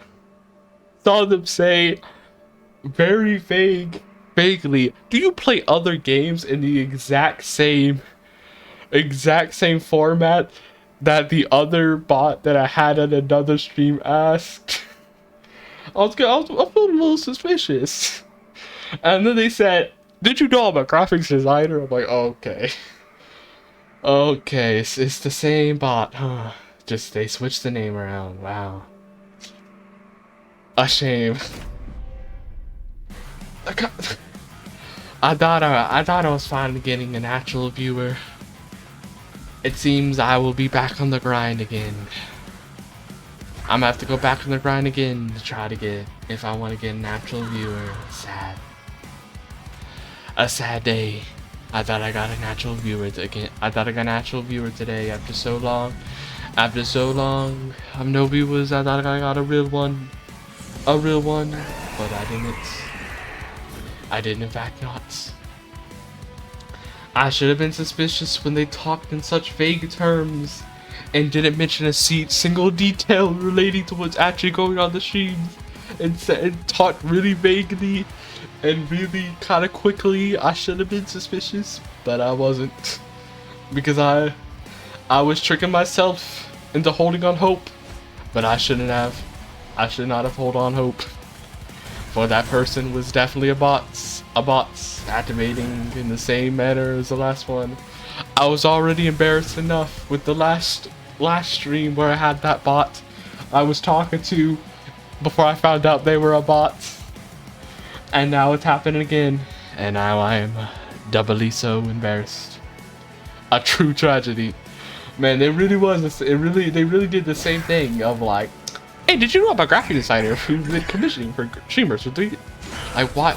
saw them say very vaguely, do you play other games in the exact same format that the other bot that I had on another stream asked? I was feeling a little suspicious. And then they said, did you know I'm a graphics designer? I'm like, okay. Okay, it's the same bot, huh? Just they switched the name around. Wow. A shame. I thought I was finally getting an actual viewer. It seems I will be back on the grind again. I'm gonna have to go back on the grind again to try to get, if I want to get an actual viewer. Sad. A sad day. I thought I got an actual viewer again. I thought I got an actual viewer today after so long. After so long of no viewers, I thought I got a real one. A real one. But I didn't. I did in fact not. I should have been suspicious when they talked in such vague terms and didn't mention a single detail relating to what's actually going on the stream, and talked really vaguely and really kind of quickly. I should have been suspicious, but I wasn't, because I was tricking myself into holding on hope, but I shouldn't have. I should not have held on hope. But that person was definitely a bot activating in the same manner as the last one. I was already embarrassed enough with the last stream where I had that bot I was talking to before I found out they were a bot. And now it's happening again. And now I am doubly so embarrassed. A true tragedy. Man, they really did the same thing of like, hey, did you know I'm a graphic designer who's been commissioning for streamers for 3 like what?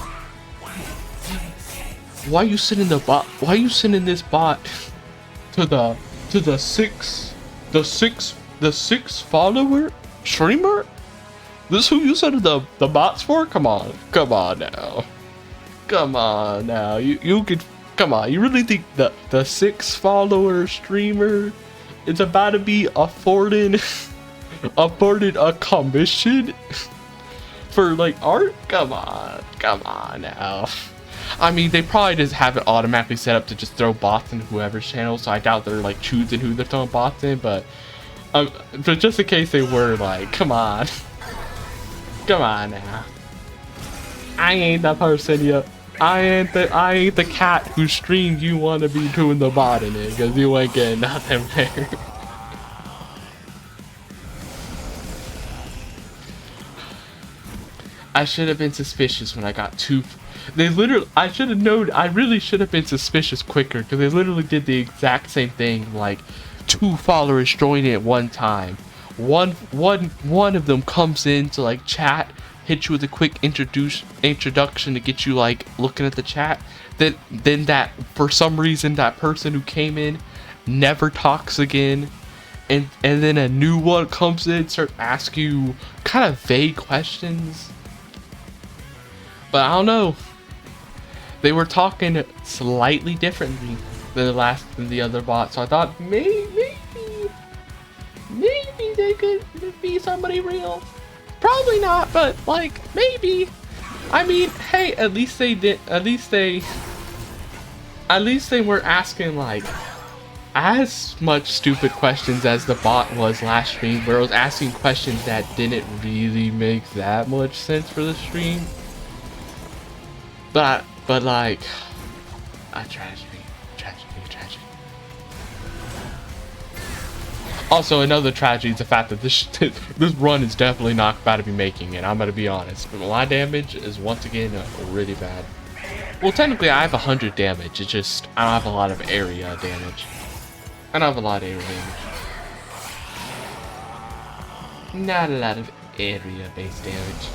Why are you sending the bot? Why are you sending this bot to the six follower streamer? This who you sending the bots for? Come on now. You could come on. You really think the 6 follower streamer is about to be afforded a commission for like art? Come on now. I mean, they probably just have it automatically set up to just throw bots in whoever's channel, so I doubt they're like choosing who they're throwing bots in, but just in case they were, like, come on now. I ain't the person yet. I ain't the cat whose stream you want to be doing the bot in it, because you ain't getting nothing there. I should have been suspicious when I got 2. I should have known. I really should have been suspicious quicker, because they literally did the exact same thing. Like 2 followers join at one time. One of them comes in to like chat, hit you with a quick introduction to get you like looking at the chat. Then that for some reason that person who came in never talks again. And then a new one comes in, starts asking you kind of vague questions. But I don't know. They were talking slightly differently than the other bot, so I thought maybe they could be somebody real. Probably not, but like maybe. I mean, hey, at least they weren't asking like as much stupid questions as the bot was last stream, where it was asking questions that didn't really make that much sense for the stream. But like, a tragedy. Also, another tragedy is the fact that this run is definitely not about to be making it. I'm gonna be honest, but my damage is once again really bad. Well, technically, I have 100 damage. It's just I don't have a lot of area damage. Not a lot of area-based damage.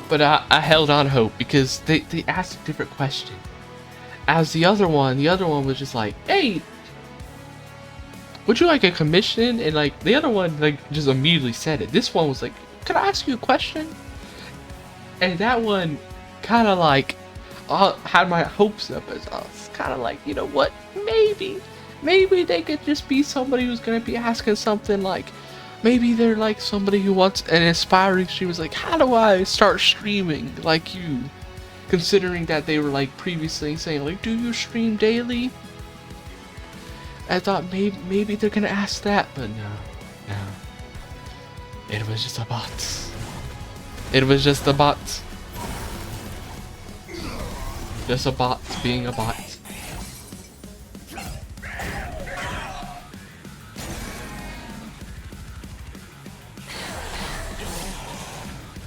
But I held on hope because they asked a different question. As the other one was just like, hey, would you like a commission? And like the other one like just immediately said it. This one was like, could I ask you a question? And that one kind of like had my hopes up as I was kind of like, you know what, maybe they could just be somebody who's gonna be asking something like, maybe they're like somebody who wants an aspiring streamer, like, how do I start streaming like you? Considering that they were like previously saying like, do you stream daily? I thought maybe they're gonna ask that, but no. It was just a bot. Just a bot being a bot.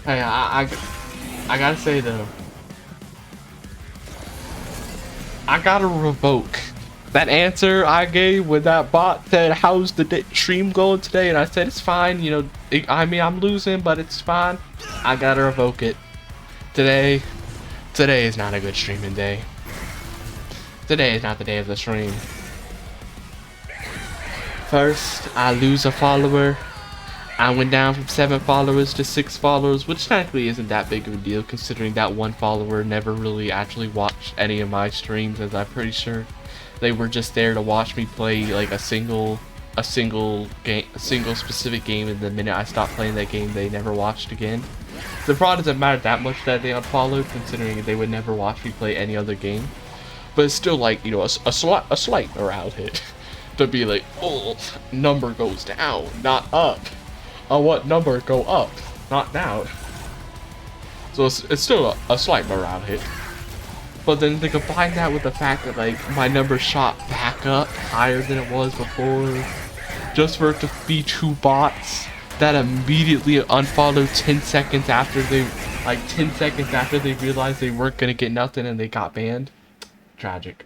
Hey, I gotta say though, I gotta revoke that answer I gave when that bot said, how's the stream going today? And I said, it's fine, you know, I mean, I'm losing, but it's fine. I gotta revoke it. Today is not a good streaming day. Today is not the day of the stream. First, I lose a follower. I went down from 7 followers to 6 followers, which technically isn't that big of a deal considering that one follower never really actually watched any of my streams, as I'm pretty sure. They were just there to watch me play like a single specific game, and the minute I stopped playing that game, they never watched again. The probably doesn't matter that much that they unfollowed, considering they would never watch me play any other game. But it's still like, you know, a slight morale hit to be like, oh, number goes down, not up. What number go up? knocked out. So it's still a slight morale hit. But then they combine that with the fact that like my number shot back up higher than it was before, just for it to be 2 bots that immediately unfollowed 10 seconds after they realized they weren't gonna get nothing and they got banned. Tragic.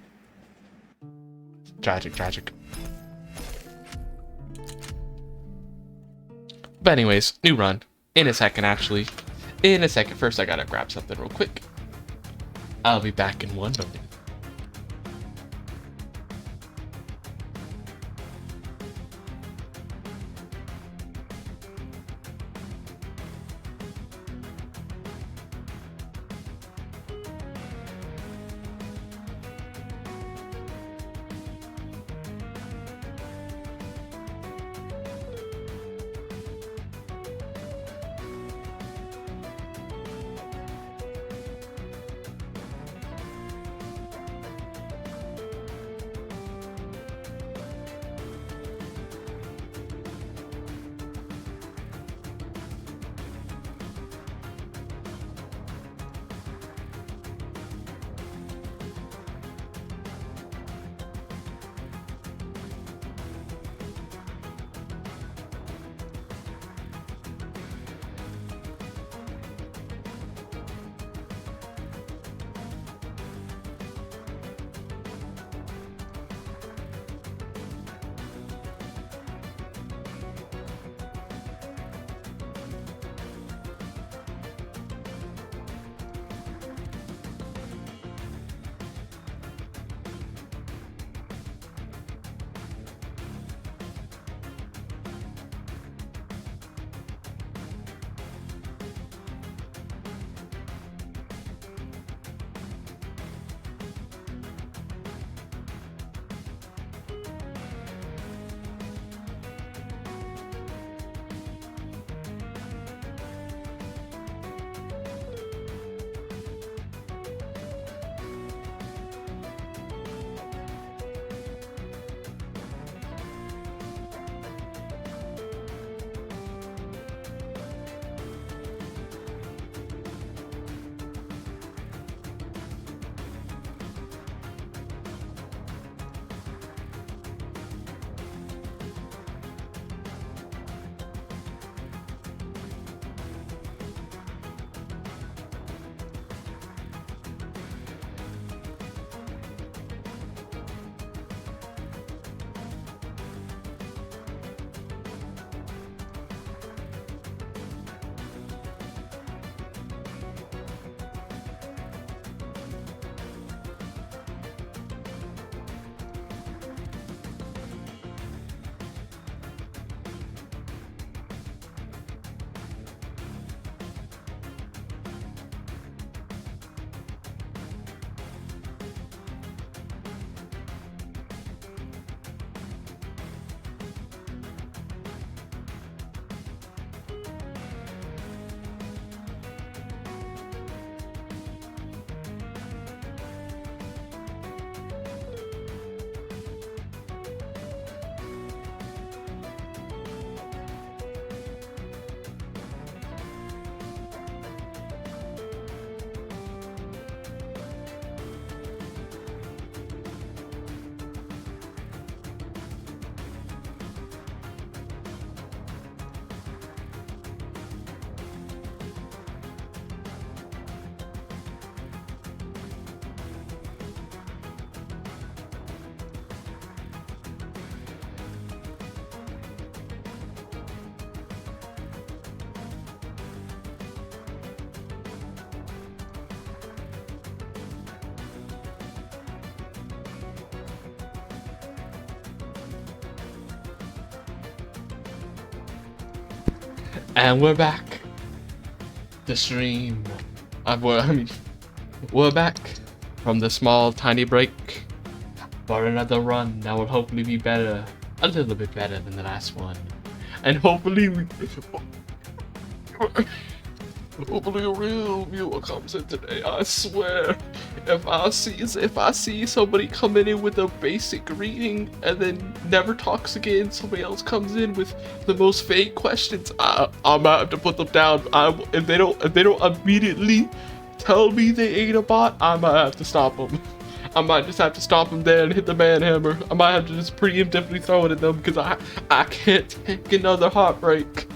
Tragic. But anyways, new run. In a second, actually. In a second. First, I gotta grab something real quick. I'll be back in 1 moment. And we're back. The stream. We're back from the small, tiny break for another run that will hopefully be better, a little bit better than the last one, and hopefully Hopefully a real viewer comes in today, I swear. If I see somebody coming in with a basic reading and then never talks again, somebody else comes in with the most fake questions, I might have to put them down. If they don't immediately tell me they ain't a bot, I might have to stop them. I might just have to stop them there and hit the man hammer. I might have to just preemptively throw it at them because I can't take another heartbreak.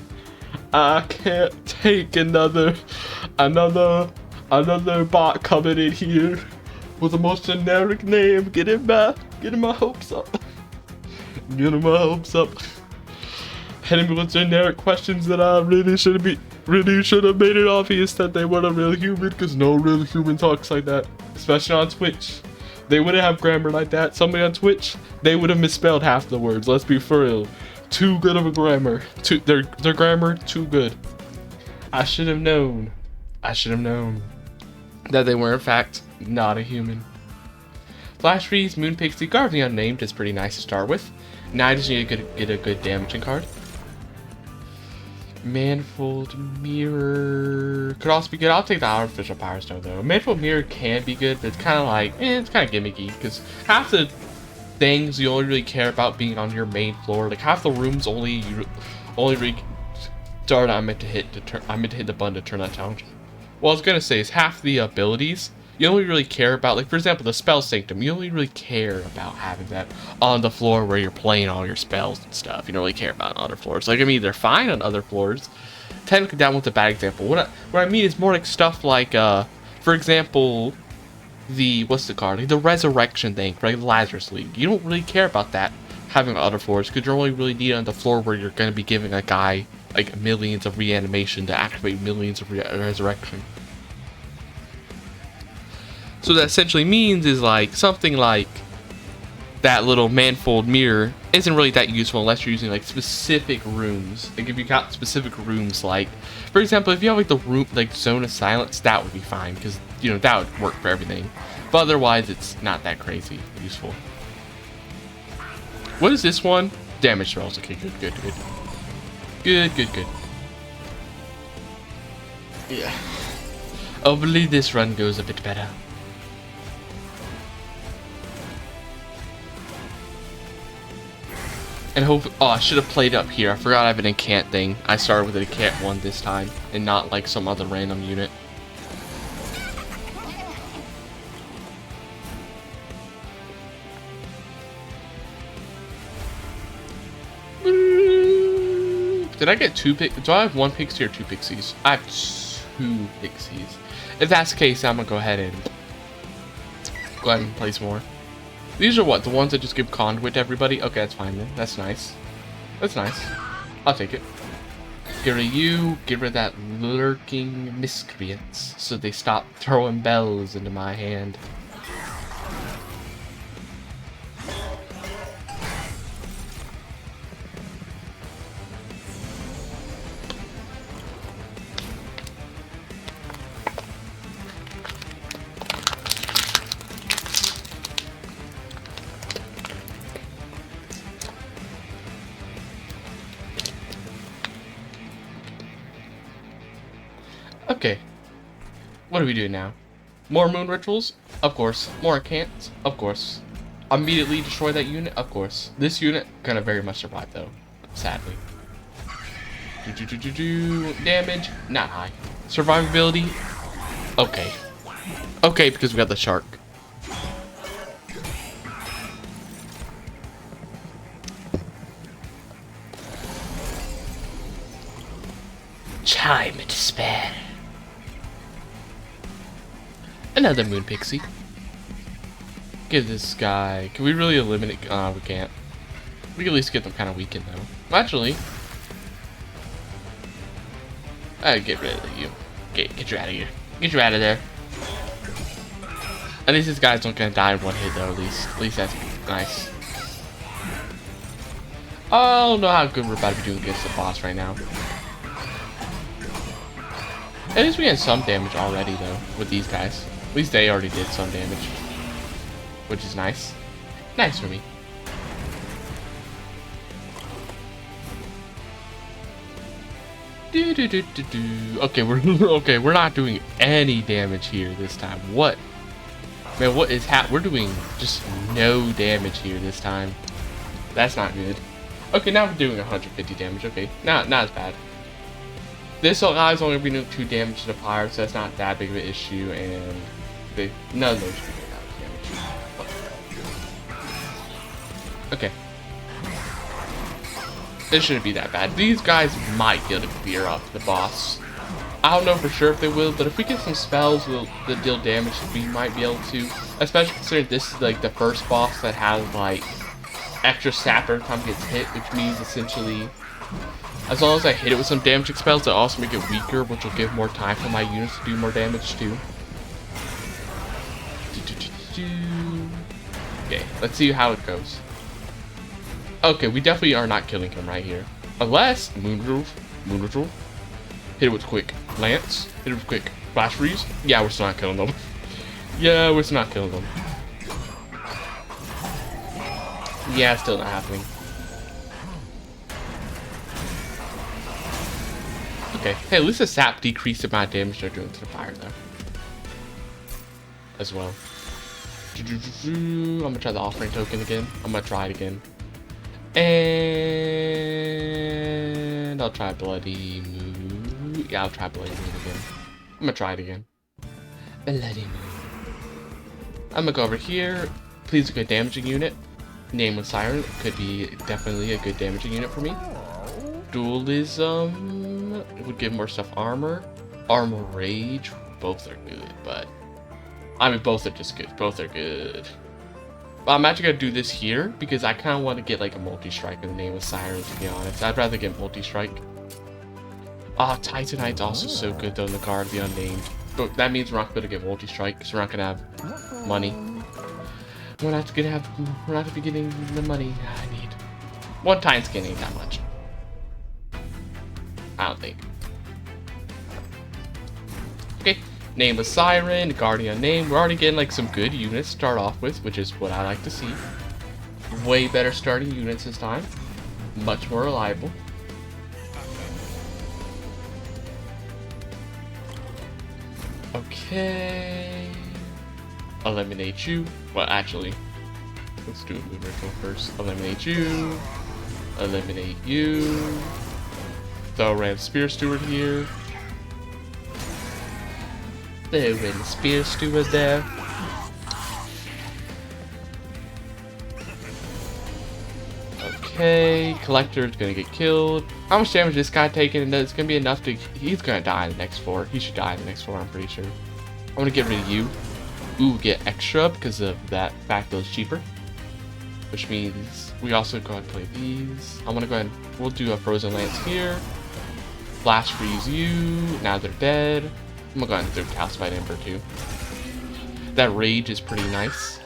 I can't take another bot coming in here with the most generic name. Getting my hopes up. Getting my hopes up. Hitting me with generic questions that I really should have made it obvious that they weren't a real human, because no real human talks like that, especially on Twitch. They wouldn't have grammar like that. Somebody on Twitch, they would have misspelled half the words. Let's be for real. Too good of a grammar. Their grammar too good. I should have known. That they were in fact not a human. Flash Freeze, Moon Pixie, Guard of the Unnamed is pretty nice to start with. Now I just need to get a good damaging card. Manifold Mirror could also be good. I'll take the Artificial Power Stone though. Manifold Mirror can be good, but it's kind of like, it's kind of gimmicky because half the things you only really care about being on your main floor. Like half the rooms only darn, I meant to hit the button to turn that challenge. What I was gonna say is half the abilities you only really care about, like for example the Spell Sanctum, you only really care about having that on the floor where you're playing all your spells and stuff. You don't really care about on other floors. Like I mean they're fine on other floors. Technically that one's a bad example. What I mean is more like stuff like for example the the Resurrection thing, right? Lazarus League. You don't really care about that having on other floors because you're only really needed on the floor where you're going to be giving a guy like millions of reanimation to activate millions of resurrection. So that essentially means is like something like that little Manifold Mirror isn't really that useful unless you're using like specific rooms. Like if you got specific rooms, like for example, if you have like the room like Zone of Silence, that would be fine because you know that would work for everything. But otherwise, it's not that crazy useful. What is this one? Damage spells. Okay, good. Yeah. Hopefully this run goes a bit better. And hope. Oh, I should have played up here. I forgot I have an incant thing. I started with an incant one this time, and not like some other random unit. Did I get two pixies? Do I have one pixie or two pixies? I have two pixies. If that's the case, I'm gonna go ahead and place more. These are what? The ones that just give conduit to everybody? Okay, that's fine then. That's nice. That's nice. I'll take it. Get rid of you. Get rid of that lurking miscreants so they stop throwing bells into my hand. Okay, what are we doing now? More moon rituals? Of course. More incants? Of course. Immediately destroy that unit? Of course. This unit gonna very much survive though, sadly. Damage? Not high. Survivability? Okay. Okay, because we got the shark. Chime of Despair. Another Moon Pixie. Give this guy... Can we really eliminate... we can't. We can at least get them kind of weakened, though. Well, actually... get rid of you. Get you out of here. Get you out of there. At least these guys don't gonna die in one hit, though, at least. At least that's nice. I don't know how good we're about to be doing against the boss right now. At least we had some damage already, though, with these guys. At least they already did some damage. Which is nice. Nice for me. Okay, we're not doing any damage here this time. What? Man, what is we're doing just no damage here this time. That's not good. Okay, now we're doing 150 damage. Okay, not as bad. This guy's only doing 2 damage to the pirate, so that's not that big of an issue, and none of those should be that damage. Okay. This shouldn't be that bad. These guys might be able to clear up the boss. I don't know for sure if they will, but if we get some spells that deal damage, we might be able to. Especially considering this is like the first boss that has like extra sap every time it gets hit, which means essentially as long as I hit it with some damaging spells, they also make it weaker, which will give more time for my units to do more damage too. Okay, let's see how it goes. Okay, we definitely are not killing him right here. Unless Moon Ritual. Hit it with quick. Lance. Hit it with quick. Flash freeze. Yeah, we're still not killing them. Yeah, we're still not killing them. Yeah, still not happening. Okay. Hey, at least the sap decreased the amount of damage they're doing to the fire though. As well. I'm gonna try the offering token again. I'm gonna try it again. And I'll try Bloody Moon. Yeah, I'll try Bloody Moon again. I'm gonna try it again. Bloody Moon. I'm gonna go over here. Please a good damaging unit. Nameless Siren could be definitely a good damaging unit for me. Dualism would give more stuff armor. Armor Rage, both are good, but I mean both are just good. Both are good. But I'm actually gonna do this here because I kind of want to get like a multi-strike in the name of Siren, to be honest. I'd rather get multi-strike. Ah, Titanite's also so good though in the Guard of the Unnamed. But that means we're not gonna get multi-strike because we're not gonna have money. We're not gonna be getting the money I need. 1 time skin ain't that much. I don't think. Okay. Nameless Siren, Guardian Name. We're already getting like some good units to start off with, which is what I like to see. Way better starting units this time. Much more reliable. Okay. Eliminate you. Well, actually, let's do a move ritual first. Eliminate you. Eliminate you. Throw a random Spear Steward here. There went the Spear Steward there. Okay, Collector is gonna get killed. How much damage is this guy taking? And it's gonna be enough to. He's gonna die in the next 4. He should die in the next 4, I'm pretty sure. I'm gonna get rid of you. Ooh, get extra because of that fact that it's cheaper. Which means we also go ahead and play these. I'm gonna go ahead and we'll do a Frozen Lance here. Flash freeze you. Now they're dead. I'm gonna go ahead and throw Calcified Ember too. That Rage is pretty nice.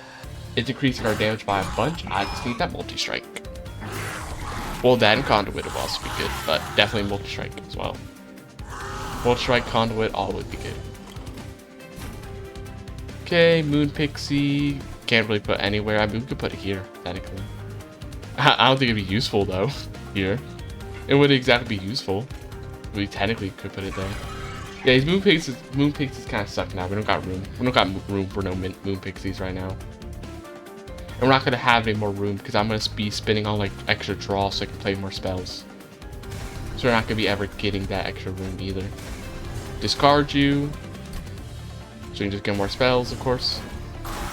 It's increasing our damage by a bunch. I just need that multi-strike. Well, that and Conduit would also be good, but definitely multi-strike as well. Multi-strike, Conduit, all would be good. Okay, Moon Pixie. Can't really put anywhere. I mean, we could put it here, technically. I don't think it'd be useful, though, here. It wouldn't exactly be useful. We technically could put it there. Yeah, these Moon Pixies kind of suck now. We don't got room. We don't got room for no Moon Pixies right now. And we're not going to have any more room because I'm going to be spinning on, like, extra draw so I can play more spells. So we're not going to be ever getting that extra room either. Discard you. So you can just get more spells, of course.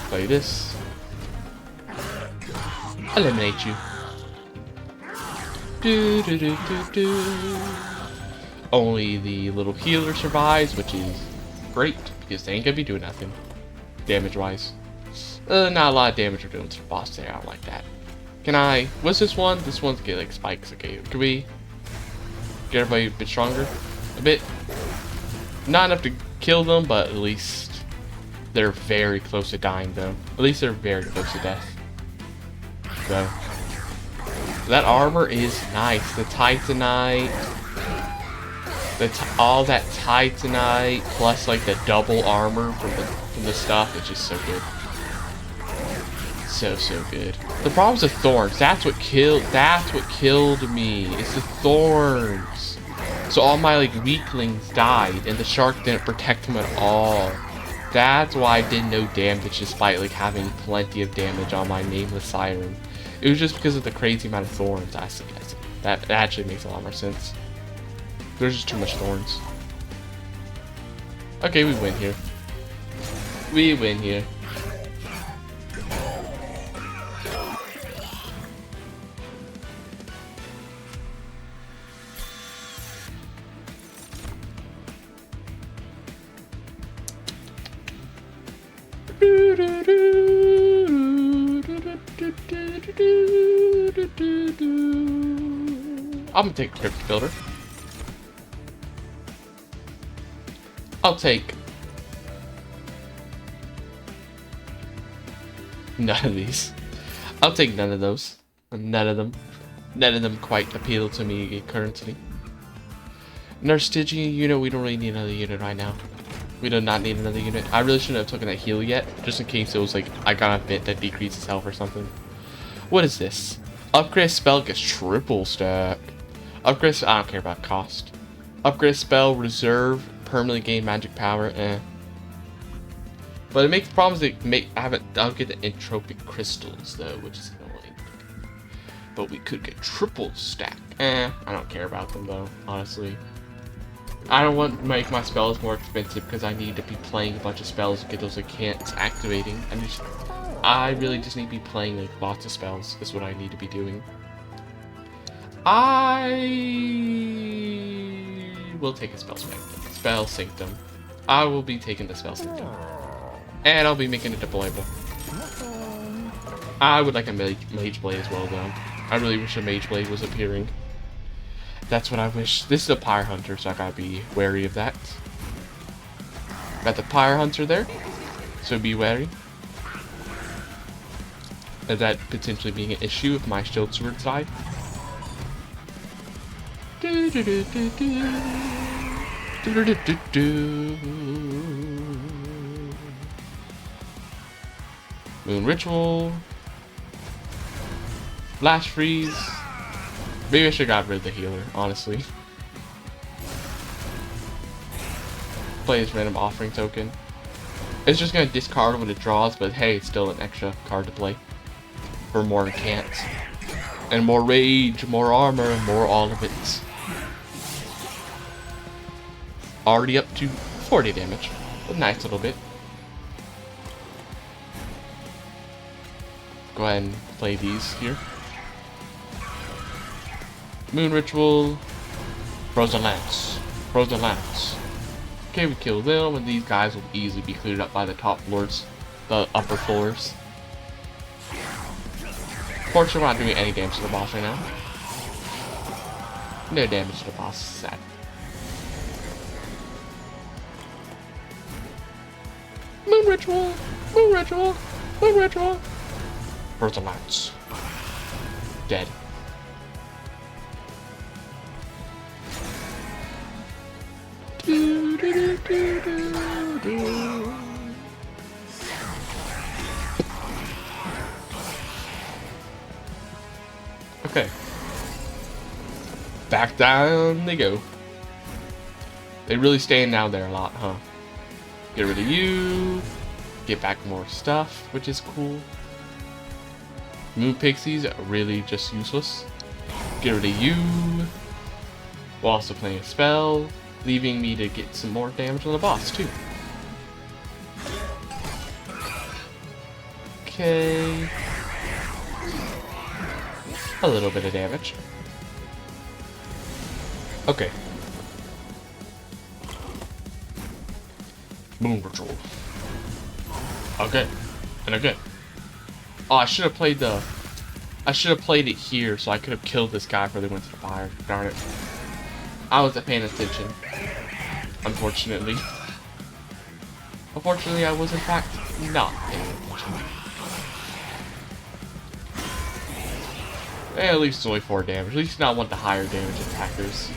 Play this. Eliminate you. Only the little healer survives, which is great, because they ain't gonna be doing nothing damage-wise. Not a lot of damage we're doing to the boss there, I don't like that. Can I... What's this one? This one's get like spikes, okay. Can we get everybody a bit stronger? A bit? Not enough to kill them, but at least they're very close to dying, though. At least they're very close to death. So, that armor is nice. The Titanite, all that Titanite plus like the double armor from the stuff is just so good. So good. The problem's the thorns. That's what killed me. It's the thorns. So all my like weaklings died, and the shark didn't protect him at all. That's why I did no damage despite like having plenty of damage on my nameless siren. It was just because of the crazy amount of thorns. I see. That actually makes a lot more sense. There's just too much thorns. Okay, we win here. We win here. I'm gonna take Crypt Builder. I'll take none of these. I'll take none of those. None of them. None of them quite appeal to me currently. Nurse Stygian unit, we don't really need another unit right now. We do not need another unit. I really shouldn't have taken that heal yet, just in case it was like I got a bit that decreases health or something. What is this? Upgrade spell gets triple stack. Upgrade, I don't care about cost. Upgrade spell, reserve, permanently gain magic power, But it makes problems that I'll get the entropic crystals though, which is annoying. But we could get triple stack. I don't care about them though, honestly. I don't want to make my spells more expensive because I need to be playing a bunch of spells to get those accounts activating. I really just need to be playing like lots of spells. Is what I need to be doing. I will take a spell sanctum. I will be taking the spell sanctum, and I'll be making it deployable. I would like a mage blade as well though. I really wish a mage blade was appearing. That's what I wish. This is a pyre hunter, so I gotta be wary of that. Got the pyre hunter there, so be wary of that potentially being an issue if my shield sword side. Moon Ritual. Flash Freeze. Maybe I should have got rid of the healer, honestly. Play this random offering token. It's just gonna discard when it draws, but hey, it's still an extra card to play. For more cants. And more rage, more armor, more all of it. Already up to 40 damage. A nice little bit. Go ahead and play these here. Moon Ritual. Frozen Lance. Frozen Lance. Okay, we kill them, and these guys will easily be cleared up by the top floors. The upper floors. Fortunately, we're not doing any damage to the boss right now. No damage to the boss. Sad. Moon Ritual! Moon Ritual! Moon Ritual! Frozen Lance. Dead. Okay. Back down they go. They really staying down there a lot, huh? Get rid of you. Get back more stuff, which is cool. Moon Pixies are really just useless. Get rid of you. While also playing a spell, leaving me to get some more damage on the boss too. Okay. A little bit of damage. Okay. Moon Ritual. Okay. And again. Oh, I should have played it here so I could have killed this guy before they went to the fire. Darn it. I wasn't paying attention. Unfortunately. Unfortunately, I was in fact not paying attention. At least it's only 4 damage. At least not want the higher damage attackers.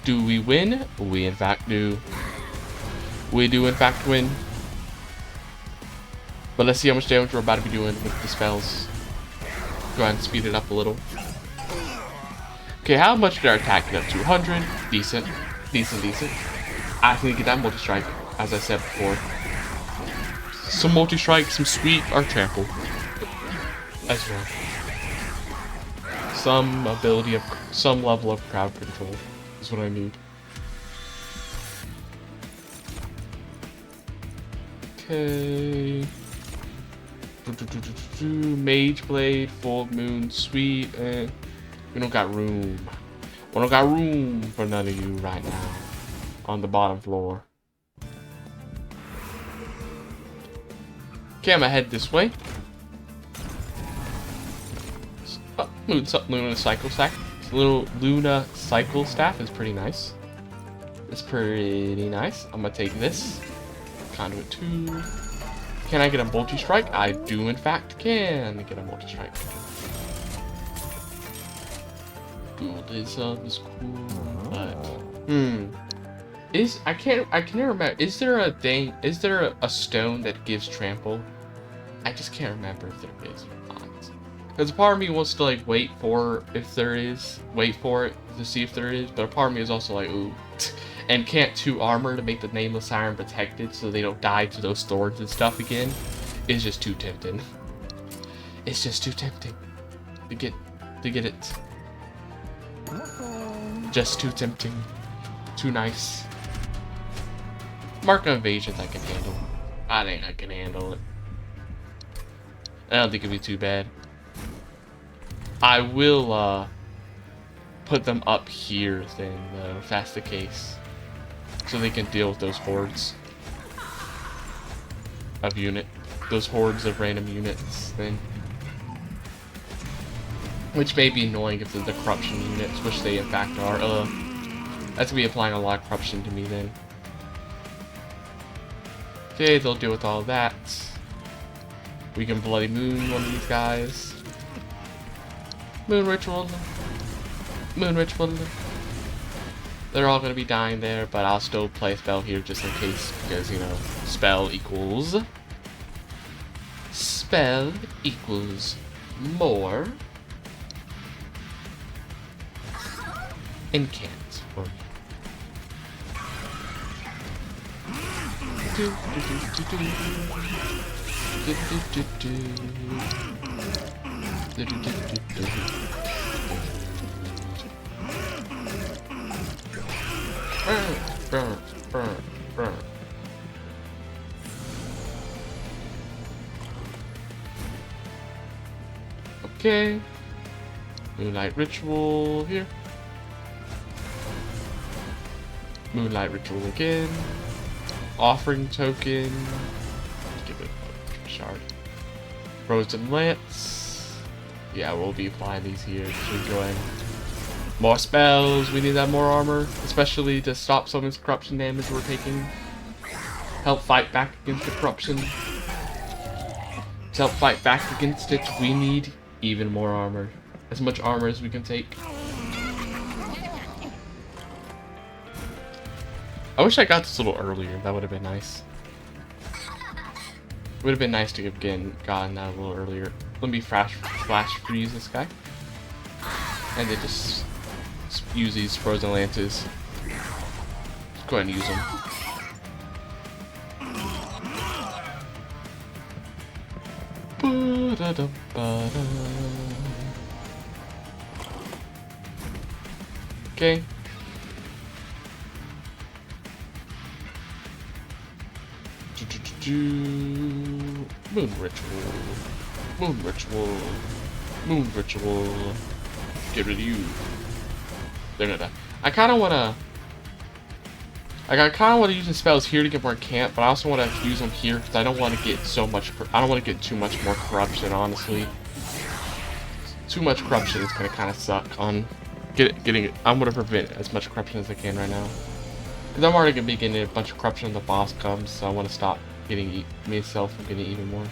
Do we win? We in fact do. We do in fact win. But let's see how much damage we're about to be doing with the spells. Go ahead and speed it up a little. Okay, how much did our attack get up to? 100. Decent. Decent, decent. I can get that multi-strike, as I said before. Some multi-strike, some sweep, or trample. As well. Some ability of, some level of crowd control is what I need. Okay. Mage Blade, Full Moon, Sweep, and we don't got room. We don't got room for none of you right now on the bottom floor. Okay, I'm gonna head this way. Oh, Luna Cycle Staff. Luna Cycle Staff is pretty nice. It's pretty nice. I'm gonna take this. Conduit 2. Can I get a multi-strike? I do in fact can get a multi-strike. Dualism is cool, but I can't remember. Is there a stone that gives trample? I just can't remember if there is or not. Because a part of me wants to like wait for it to see if there is, but a part of me is also like, ooh. And can't 2 armor to make the Nameless Siren protected so they don't die to those thorns and stuff again. It's just too tempting. It's just too tempting to get it. Just too tempting. Too nice. Mark of Evasions I can handle. I think I can handle it. I don't think it'd be too bad. I will put them up here then, though, if that's the case. So they can deal with those hordes of those hordes of random units then. Which may be annoying if they're the corruption units, which they in fact are. That's gonna be applying a lot of corruption to me then. Okay, they'll deal with all of that. We can Bloody Moon one of these guys. Moon Ritual. Moon Ritual. They're all going to be dying there, but I'll still play a spell here just in case, because, you know, spell equals more incant. Burn. Okay. Moonlight Ritual here. Moonlight Ritual again. Offering Token. Give it a shard. Frozen Lance. Yeah, we'll be applying these here. Just enjoying. More spells, we need that more armor, especially to stop some of this corruption damage we're taking. Help fight back against the corruption. To help fight back against it, we need even more armor. As much armor as we can take. I wish I got this a little earlier, that would have been nice. Would have been nice to have gotten that a little earlier. Let me flash freeze this guy. And then just use these frozen lances. Just go ahead and use them. Okay. Moon Ritual. Moon Ritual. Moon Ritual. Get rid of you. They're gonna die. I kind of want to use the spells here to get more camp, but I also want to use them here because I don't want to get I don't want to get too much more corruption, honestly. Too much corruption is gonna kind of suck on getting it. I'm gonna prevent as much corruption as I can right now. Because I'm already gonna be getting a bunch of corruption when the boss comes, so I want to stop getting myself from getting even more.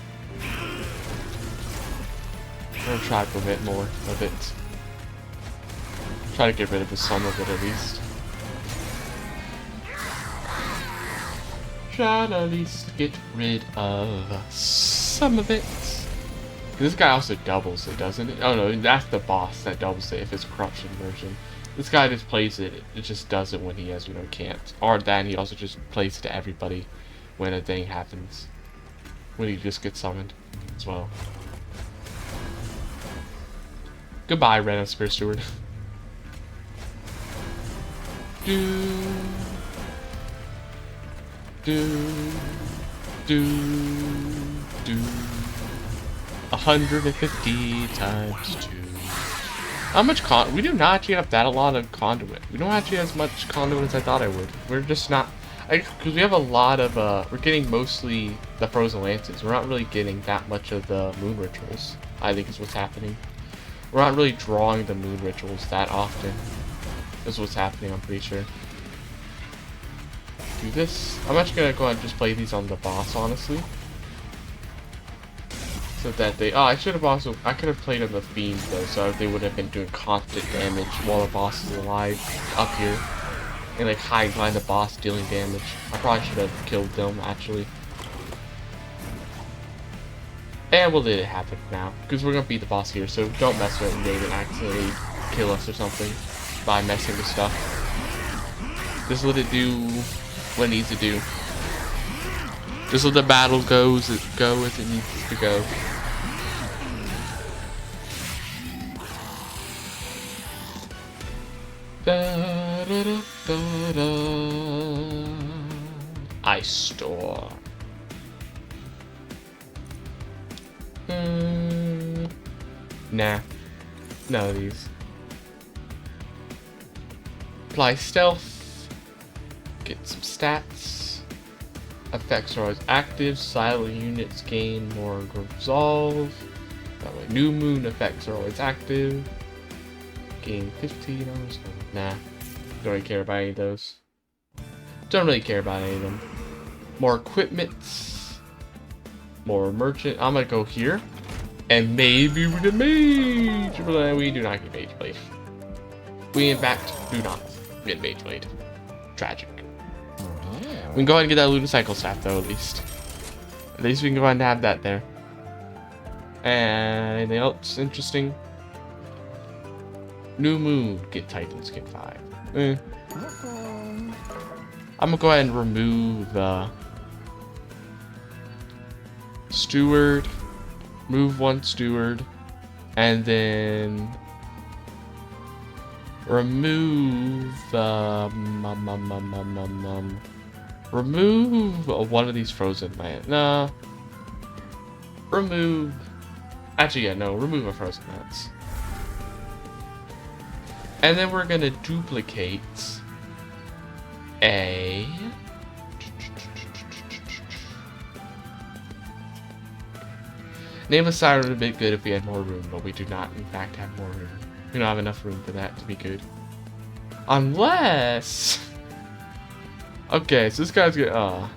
I'm gonna try to prevent more of it. Try to get rid of some of it at least. Try to at least get rid of some of it. This guy also doubles it, doesn't it? Oh no, that's the boss that doubles it if it's corruption version. This guy just plays it. It just does it when he has, can't. Or then he also just plays it to everybody when a thing happens. When he just gets summoned as well. Goodbye, Ren Spirit Steward. Do, do, do. 150 times 2. How much we do not actually have that a lot of conduit. We don't actually have as much conduit as I thought I would. We're just not, because we have a lot of, we're getting mostly the Frozen Lances. We're not really getting that much of the Moon Rituals, I think is what's happening. We're not really drawing the Moon Rituals that often. Is what's happening, I'm pretty sure. Do this. I'm actually gonna go ahead and just play these on the boss, honestly. So that they, I should have also, I could have played on the Fiend though, so they would have been doing constant damage while the boss is alive up here. And like hide behind the boss dealing damage. I probably should have killed them actually. And we'll let it happen now, because we're gonna beat the boss here, so don't mess with it and they can accidentally kill us or something by messing with stuff. Just let it do what it needs to do. Just let the battle go as it needs to go. Da, da, da, da, da. Ice Storm. Nah. None of these. Apply stealth. Get some stats. Effects are always active. Silent units gain more resolve. That way, new moon effects are always active. Gain 15 hours. Nah. Don't really care about any of those. Don't really care about any of them. More equipment. More merchant. I'm gonna go here. And maybe with a mage. But we do not get Mage Blade. We in fact do not get Mage Blade. Tragic. We can go ahead and get that Lunacycle staff though, at least. At least we can go ahead and have that there. And anything else interesting? New Moon, get Titan Skin 5. I'm gonna go ahead and remove Steward. Move one Steward. And then remove remove one of these Frozen Lands. Nah. Remove. Actually, yeah, no. Remove a Frozen Lands. And then we're gonna duplicate a. Nameless Siren would have been good if we had more room, but we do not, in fact, have more room. We don't have enough room for that to be good. Unless. Okay, so this guy's gonna.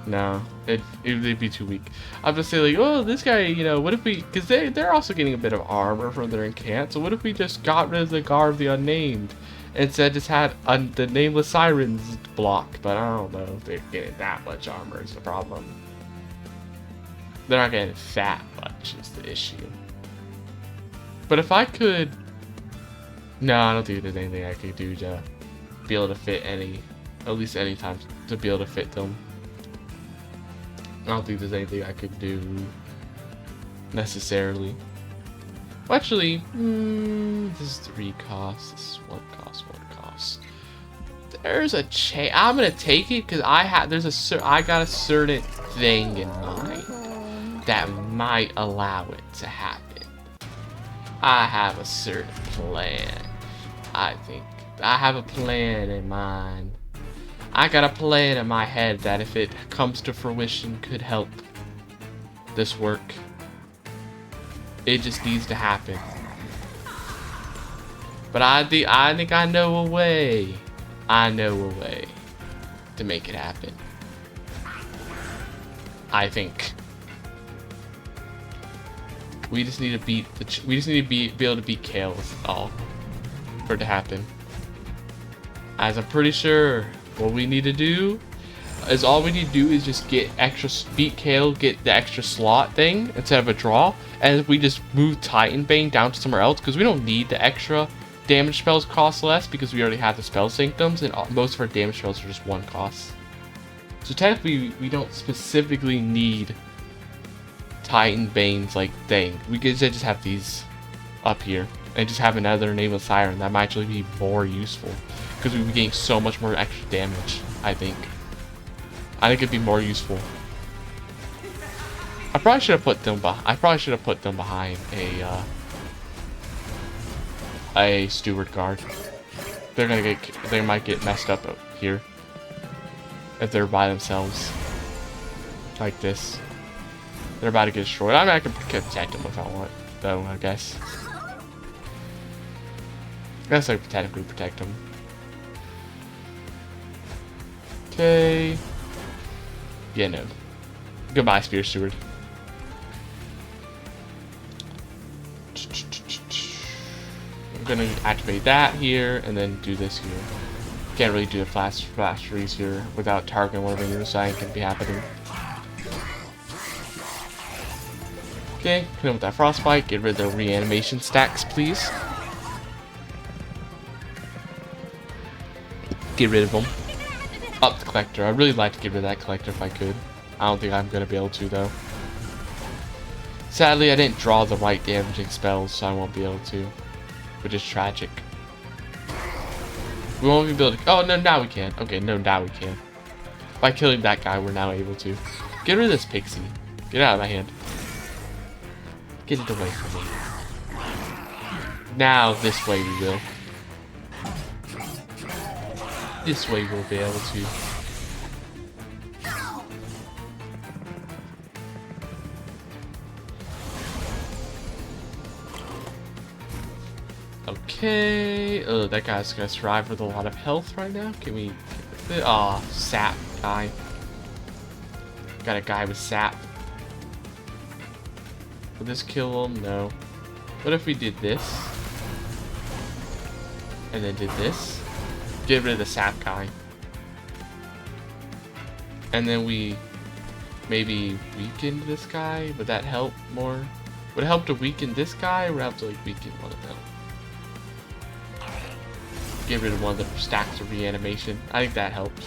No, it'd be too weak. I'm just saying, like, oh, this guy, what if we, because they're also getting a bit of armor from their incant. So what if we just got rid of the Guard of the Unnamed, instead just had the Nameless Sirens blocked? But I don't know if they're getting that much armor is the problem. They're not getting that much is the issue. But if I could, no, I don't think there's anything I could do to be able to fit at least any time to be able to fit them. I don't think there's anything I could do necessarily. Well, actually, this is 3 costs. This is 1 cost. 1 cost. There's a I'm gonna take it because I got a certain thing in mind that might allow it to happen. I have a certain plan. I think I have a plan in mind. I got a plan in my head that if it comes to fruition could help this work. It just needs to happen. But I think I know a way. I know a way to make it happen. I think. We just need to be able to beat Kale with all for it to happen. As I'm pretty sure what we need to do is all we need to do is just get extra, beat Kale, get the extra slot thing instead of a draw, and we just move Titanbane down to somewhere else because we don't need the extra damage spells cost less because we already have the spell sanctums, and most of our damage spells are just 1 cost. So technically, we don't specifically need Titanbane's like thing. We could just have these up here and just have another Nameless Siren. That might actually be more useful because we'd be getting so much more extra damage. I think it'd be more useful. I probably should have put them behind a Steward Guard. They might get messed up here if they're by themselves like this. They're about to get destroyed. I mean, I can protect them if I want, though. I guess I could technically protect them. Okay. Yeah, no. Goodbye, Spear Steward. I'm gonna activate that here and then do this here. Can't really do the flash freeze here without targeting one of the units, so I can be happening. Okay, hit him with that frostbite. Get rid of the reanimation stacks, please. Get rid of them. Up the collector. I'd really like to get rid of that collector if I could. I don't think I'm gonna be able to though. Sadly, I didn't draw the right damaging spells, so I won't be able to. Which is tragic. We won't be able to. Oh no, now we can. Okay, no, now we can. By killing that guy, we're now able to. Get rid of this pixie. Get out of my hand. Get it away from me. Now, this way we will. This way we'll be able to. Okay. Oh, that guy's gonna survive with a lot of health right now. Can we? Oh, sap guy. Got a guy with sap. Will this kill him? No. What if we did this? And then did this? Get rid of the sap guy. And then we maybe weaken this guy? Would that help more? Would it help to weaken this guy or would it help to like weaken one of them? Get rid of one of the stacks of reanimation. I think that helps.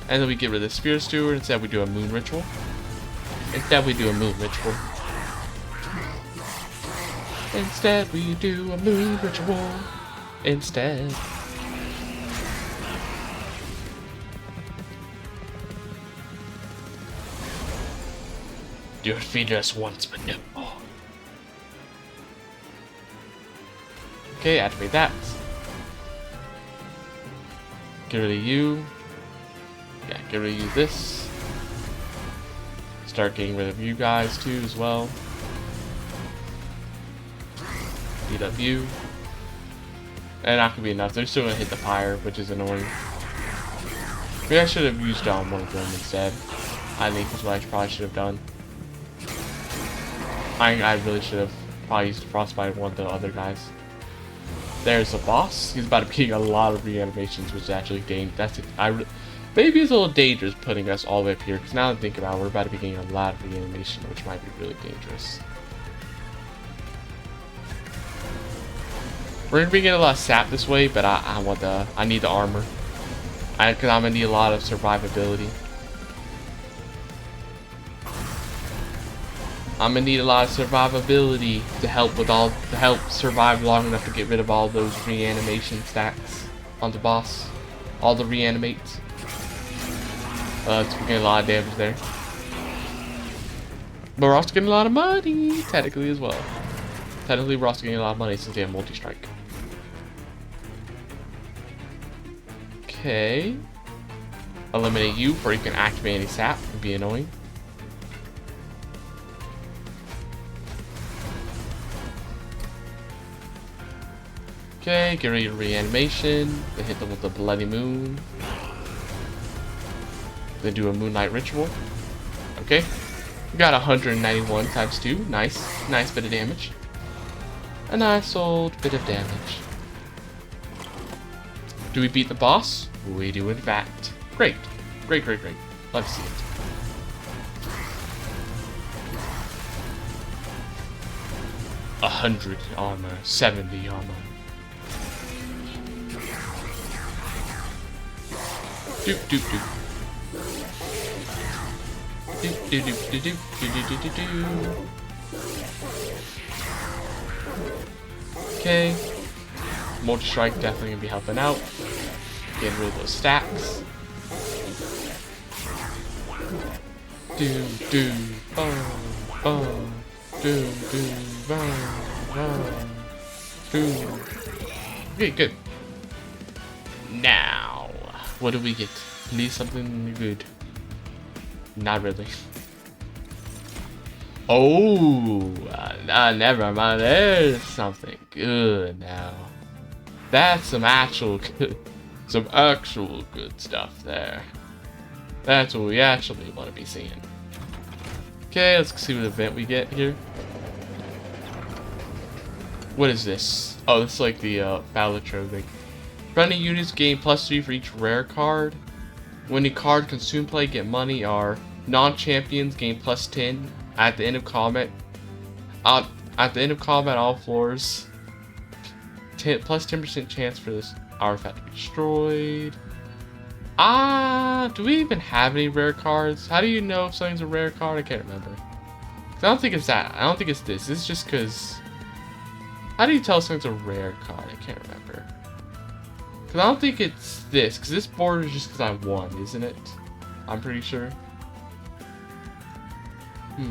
And then we get rid of the Spear Steward. Instead we do a moon ritual. Instead we do a moon ritual. Instead we do a moon ritual. Instead. You defeated us once, but no more. Okay, activate that. Get rid of you. Yeah, get rid of you this. Start getting rid of you guys too as well. Beat up you. And not gonna be enough. They're still gonna hit the pyre, which is annoying. Maybe I should have used on one of them instead. I think is what I probably should have done. I really should have probably used Frostbite one of the other guys. There's the boss. He's about to be getting a lot of reanimations, which is actually dangerous. Maybe it's a little dangerous putting us all the way up here, because now that I think about it, we're about to be getting a lot of reanimation, which might be really dangerous. We're gonna be getting a lot of sap this way, but I need the armor. Because I'm gonna need a lot of survivability. I'm gonna need a lot of survivability to help survive long enough to get rid of all those reanimation stacks on the boss. All the reanimates. It's getting a lot of damage there. But we're also getting a lot of money, technically as well. Technically, we're also getting a lot of money since they have multi-strike. Okay. Eliminate you before you can activate any sap. Would be annoying. Okay, get rid of reanimation. Then hit them with the Bloody Moon. Then do a Moonlight Ritual. Okay. We got 191 times 2. Nice. Nice bit of damage. A nice old bit of damage. Do we beat the boss? We do in fact. Great. Great, great, great. Let's see it. A 100 armor, 70 armor. Doop doop doop. Doop doop doop doop doop doop doop doop. Okay. Multi strike definitely gonna be helping out. Getting rid of those stacks. Do do do do do. Okay, good. Now, what do we get? Please something good. Not really. Oh, never mind. There's something good now. That's some actual good stuff there. That's what we actually want to be seeing. Okay, let's see what event we get here. What is this? Oh, this is like the Battle thing. Friendly units gain +3 for each rare card. When the card consume play, get money. Are non-champions gain +10 at the end of combat. At the end of combat, all floors. +10% chance for this artifact to be destroyed. Do we even have any rare cards? How do you know if something's a rare card? I can't remember. I don't think it's that. I don't think it's this. It's just because. How do you tell something's a rare card? I can't remember. Because I don't think it's this. Because this board is just because I won, isn't it? I'm pretty sure. I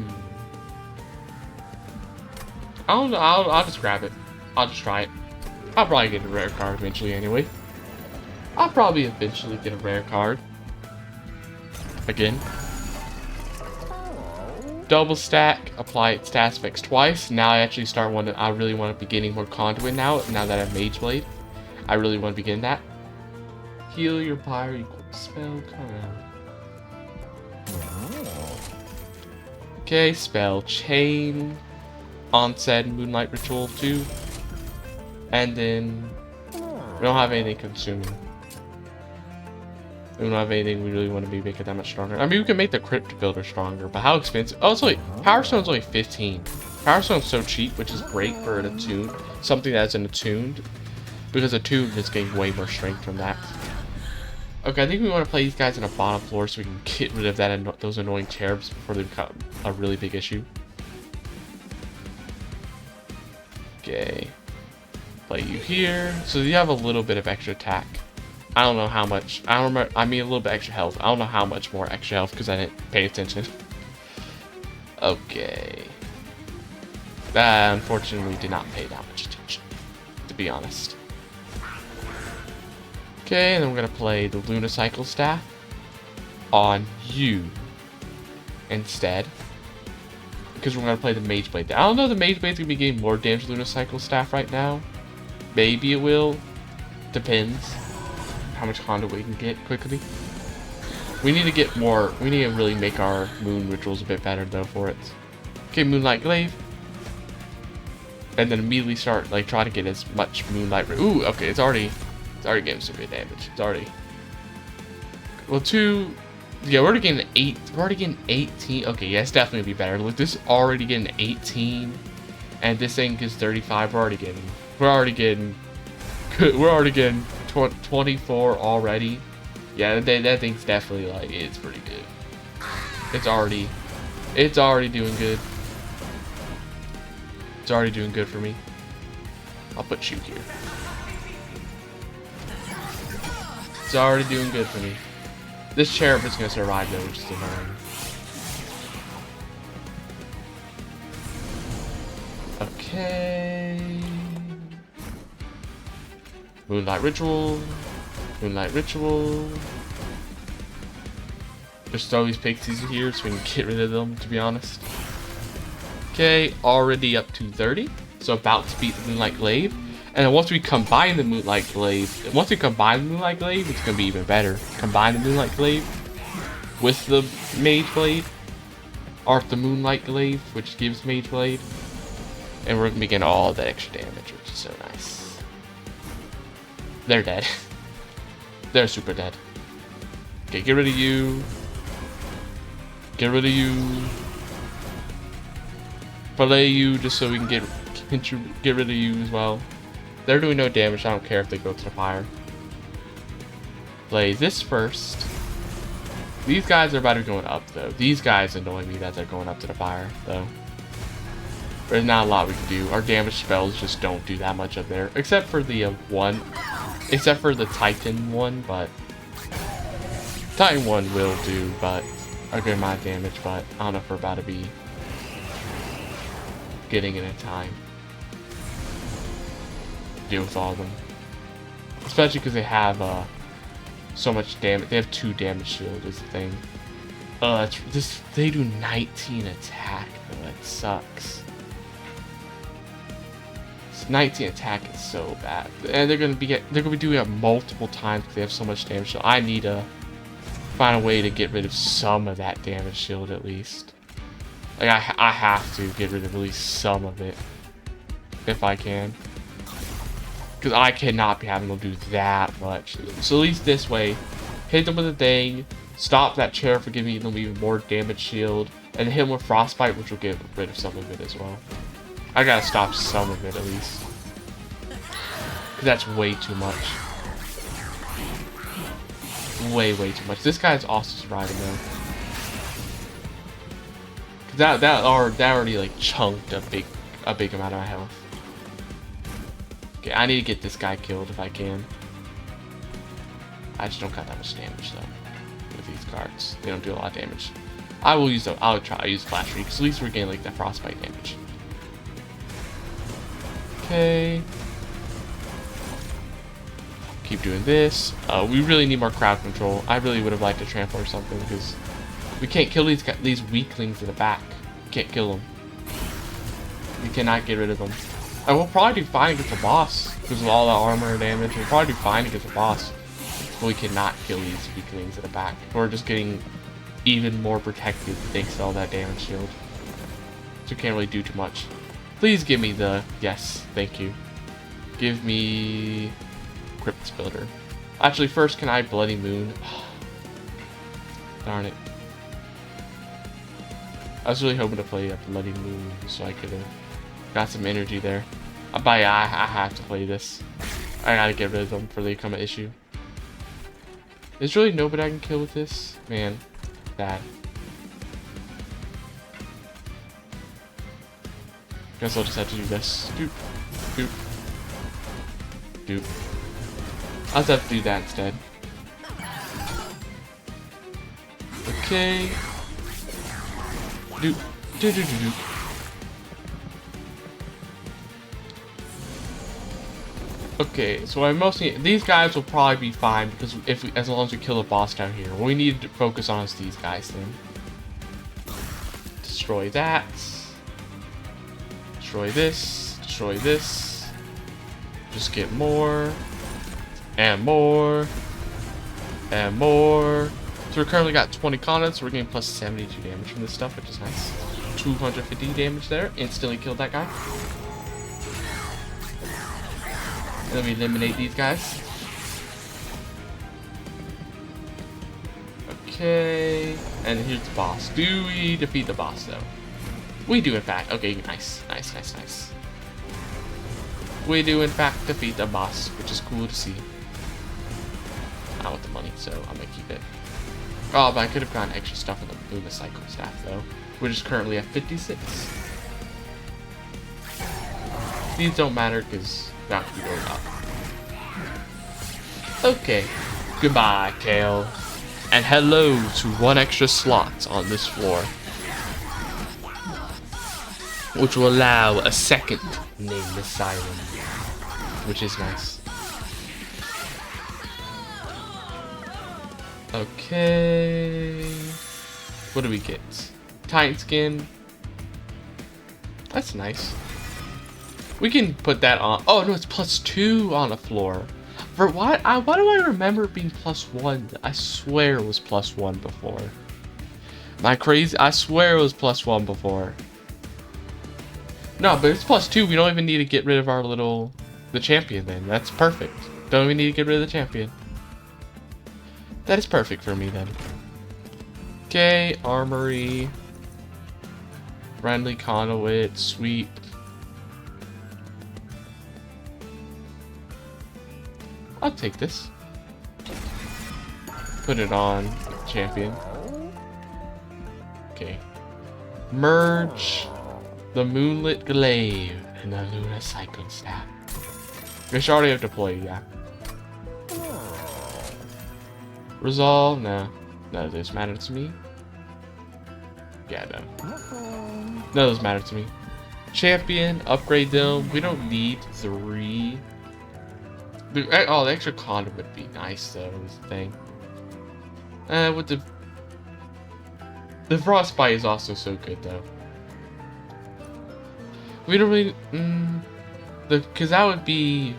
don't know. I'll just grab it. I'll just try it. I'll probably get a rare card eventually anyway. I'll probably eventually get a rare card. Again. Double stack, apply its stats effects twice. Now I actually I really want to be getting more conduit now that I have Mage Blade. I really want to be getting that. Heal your pyre equals spell, come on. Okay, spell chain. Onset Moonlight Ritual 2. And then we don't have anything consuming. We don't have anything we really want to be making that much stronger. I mean, we can make the Crypt Builder stronger, but how expensive? Oh, it's only Power Stone's only 15. Power Stone's so cheap, which is great for an attuned, something that's an attuned, because attuned is getting way more strength from that. Okay, I think we want to play these guys on a bottom floor so we can get rid of those annoying cherubs before they become a really big issue. Okay. Play you here. So you have a little bit of extra attack. I don't know how much. I don't remember. I mean, a little bit extra health. I don't know how much more extra health because I didn't pay attention. Okay. Unfortunately, did not pay that much attention, to be honest. Okay, and then we're gonna play the Lunacycle Staff on you instead, because we're gonna play the Mage Blade. I don't know if the Mage Blade's gonna be getting more damage to Lunacycle Staff right now. Maybe it will. Depends how much conduit we can get quickly. We need to get more. We need to really make our moon rituals a bit better though for it. Okay, Moonlight Glaive. And then immediately start like trying to get as much Moonlight. Ooh, okay, it's already getting some good damage. It's already. Well, yeah, we're already getting 8. We're already getting 18. Okay, yeah, it's definitely gonna be better. Look, this is already getting 18, and this thing is 35. We're already getting 24 already. Yeah, that thing's definitely like, it's pretty good. It's already doing good. It's already doing good for me. I'll put you here. It's already doing good for me. This cherub is gonna survive though, which is annoying. Okay. Moonlight Ritual. Moonlight Ritual. Just throw these pixies here so we can get rid of them, to be honest. Okay, already up to 30. So about to beat the Moonlight Glaive. And then once we combine the Moonlight Glaive, it's gonna be even better. Combine the Moonlight Glaive with the Mage Blade, or the Moonlight Glaive, which gives Mage Blade, and we're gonna be getting all that extra damage, which is so nice. They're dead. They're super dead. Okay, get rid of you. Get rid of you. Fillet you just so we can get rid of you as well. They're doing no damage. I don't care if they go to the fire. Play this first. These guys are about to be going up though. These guys annoy me that they're going up to the fire though. There's not a lot we can do. Our damage spells just don't do that much up there, except for the one, except for the Titan one. But Titan one will do, but a good amount of damage. But I don't know if we're about to be getting it in time. Deal with all of them, especially because they have so much damage. They have 2 damage shield is the thing. They do 19 attack though. That sucks. 19 attack is so bad, and they're gonna be doing it multiple times because they have so much damage. So I need to find a way to get rid of some of that damage shield at least. Like I have to get rid of at least some of it if I can, because I cannot be having them do that much. So at least this way, hit them with a thing, stop that chair from giving them even more damage shield, and hit them with frostbite, which will get rid of some of it as well. I gotta stop some of it at least, because that's way too much. Way too much. This guy's also surviving though. Cause that already like chunked a big amount of my health. Okay, I need to get this guy killed if I can. I just don't got that much damage though with these cards. They don't do a lot of damage. I'll try to use Flash Freak, because at least we're getting like that frostbite damage. Okay. Keep doing this. We really need more crowd control. I really would have liked to trample or something, because we can't kill these weaklings in the back. We can't kill them. We cannot get rid of them. And we'll probably do fine against the boss because of all the armor and damage. We'll probably do fine against the boss, but we cannot kill these weaklings in the back. We're just getting even more protected thanks to all that damage shield. So we can't really do too much. Please give me the... Yes, thank you. Give me... Crypt Builder. Actually, first, can I Bloody Moon? Darn it. I was really hoping to play a Bloody Moon so I could have got some energy there. But yeah, I have to play this. I gotta get rid of them for the become an issue. There's really nobody I can kill with this? Man, bad. Guess I'll just have to do this. Doop, doop, doop. I'll just have to do that instead. Okay. Doop, doop, doop, doop, doop. Okay, so I mostly these guys will probably be fine because as long as we kill the boss down here, what we need to focus on is these guys then. Destroy that. Destroy this. Destroy this. Just get more. And more. And more. So we're currently got 20 condoms, so we're getting plus 72 damage from this stuff, which is nice. 250 damage there. Instantly killed that guy. And then we eliminate these guys. Okay. And here's the boss. Do we defeat the boss though? We do in fact. Okay, nice. Nice, nice, nice. We do in fact defeat the boss, which is cool to see. I want the money, so I'm gonna keep it. Oh, but I could have gotten extra stuff on the Lunacycle staff though, which is currently at 56. These don't matter because that could be going up. Okay. Goodbye, Kale. And hello to one extra slot on this floor, which will allow a second nameless island, which is nice. Okay. What do we get? Titan skin. That's nice. We can put that on. Oh no, it's +2 on the floor. For what? Why do I remember it being +1? I swear it was +1 before. Am I crazy? I swear it was +1 before. No, but it's +2. We don't even need to get rid of our the champion then. That's perfect. Don't even need to get rid of the champion. That is perfect for me then. Okay, armory. Friendly conduit, sweep. I'll take this. Put it on champion. Okay. Merge the Moonlit Glaive and the Luna Cyclone Staff. Which I already have deployed, yeah. Resolve, no. None of this matters to me. Yeah, no. None of those matter to me. Champion, upgrade them. We don't need 3. The extra conduit would be nice though, is the thing. With the frostbite is also so good though. We don't really because that would be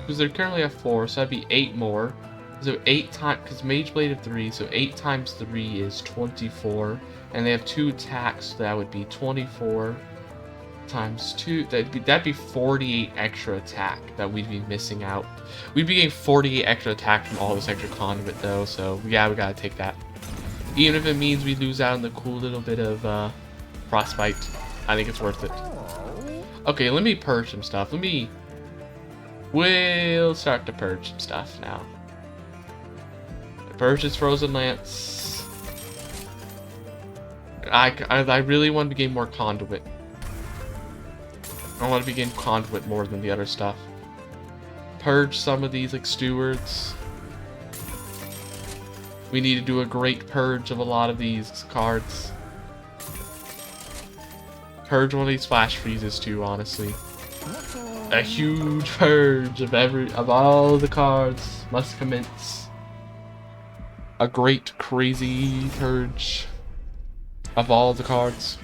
because they're currently at 4, so that'd be 8 more. So 8 times, because Mage Blade of 3, so 8 times 3 is 24, and they have 2 attacks, so that would be 24 times 2. That'd be 48 extra attack that we'd be missing out. We'd be getting 48 extra attack from all this extra conduit though, so yeah, we gotta take that. Even if it means we lose out on the cool little bit of frostbite, I think it's worth it. Okay, let me purge some stuff. We'll start to purge some stuff now. Purge this Frozen Lance. I really want to gain more conduit. I want to begin conduit more than the other stuff. Purge some of these like stewards. We need to do a great purge of a lot of these cards. Purge one of these flash freezes too, honestly. A huge purge of all the cards must commence. A great crazy purge of all the cards.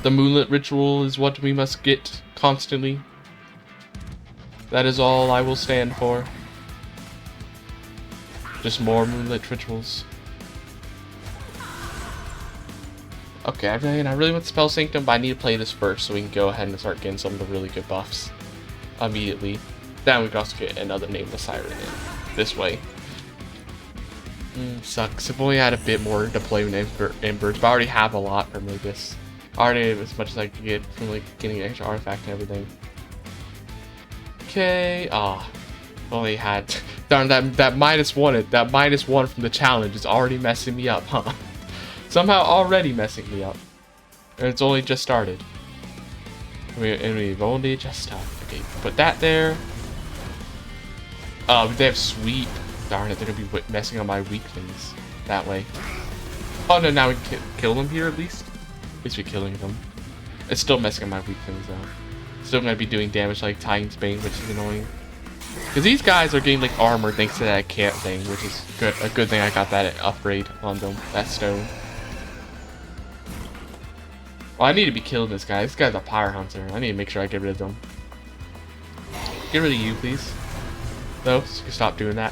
The Moonlit Ritual is what we must get constantly. That is all I will stand for. Just more Moonlit Rituals. Okay, I really want Spell Sanctum, but I need to play this first so we can go ahead and start getting some of the really good buffs immediately. Then we can also get another Nameless Siren in this way. Sucks. If only I had a bit more deployment embers, but I already have a lot from like this. I already have as much as I could get from like getting an extra artifact and everything. Okay. Only had darn that -1 from the challenge is already messing me up, huh? Somehow already messing me up. And it's only just started. We've only just started. Okay, put that there. They have sweep. Darn it, they're gonna be messing on my weak things that way. Oh no, now we can kill them here at least. At least we're killing them. It's still messing on my weak things though. Still gonna be doing damage like Titan's Bane, which is annoying. Because these guys are getting like armor thanks to that camp thing, which is good. A good thing I got that upgrade on them. That stone. Well, I need to be killing this guy. This guy's a Pyre Hunter. I need to make sure I get rid of them. Get rid of you, please. No, so you can stop doing that.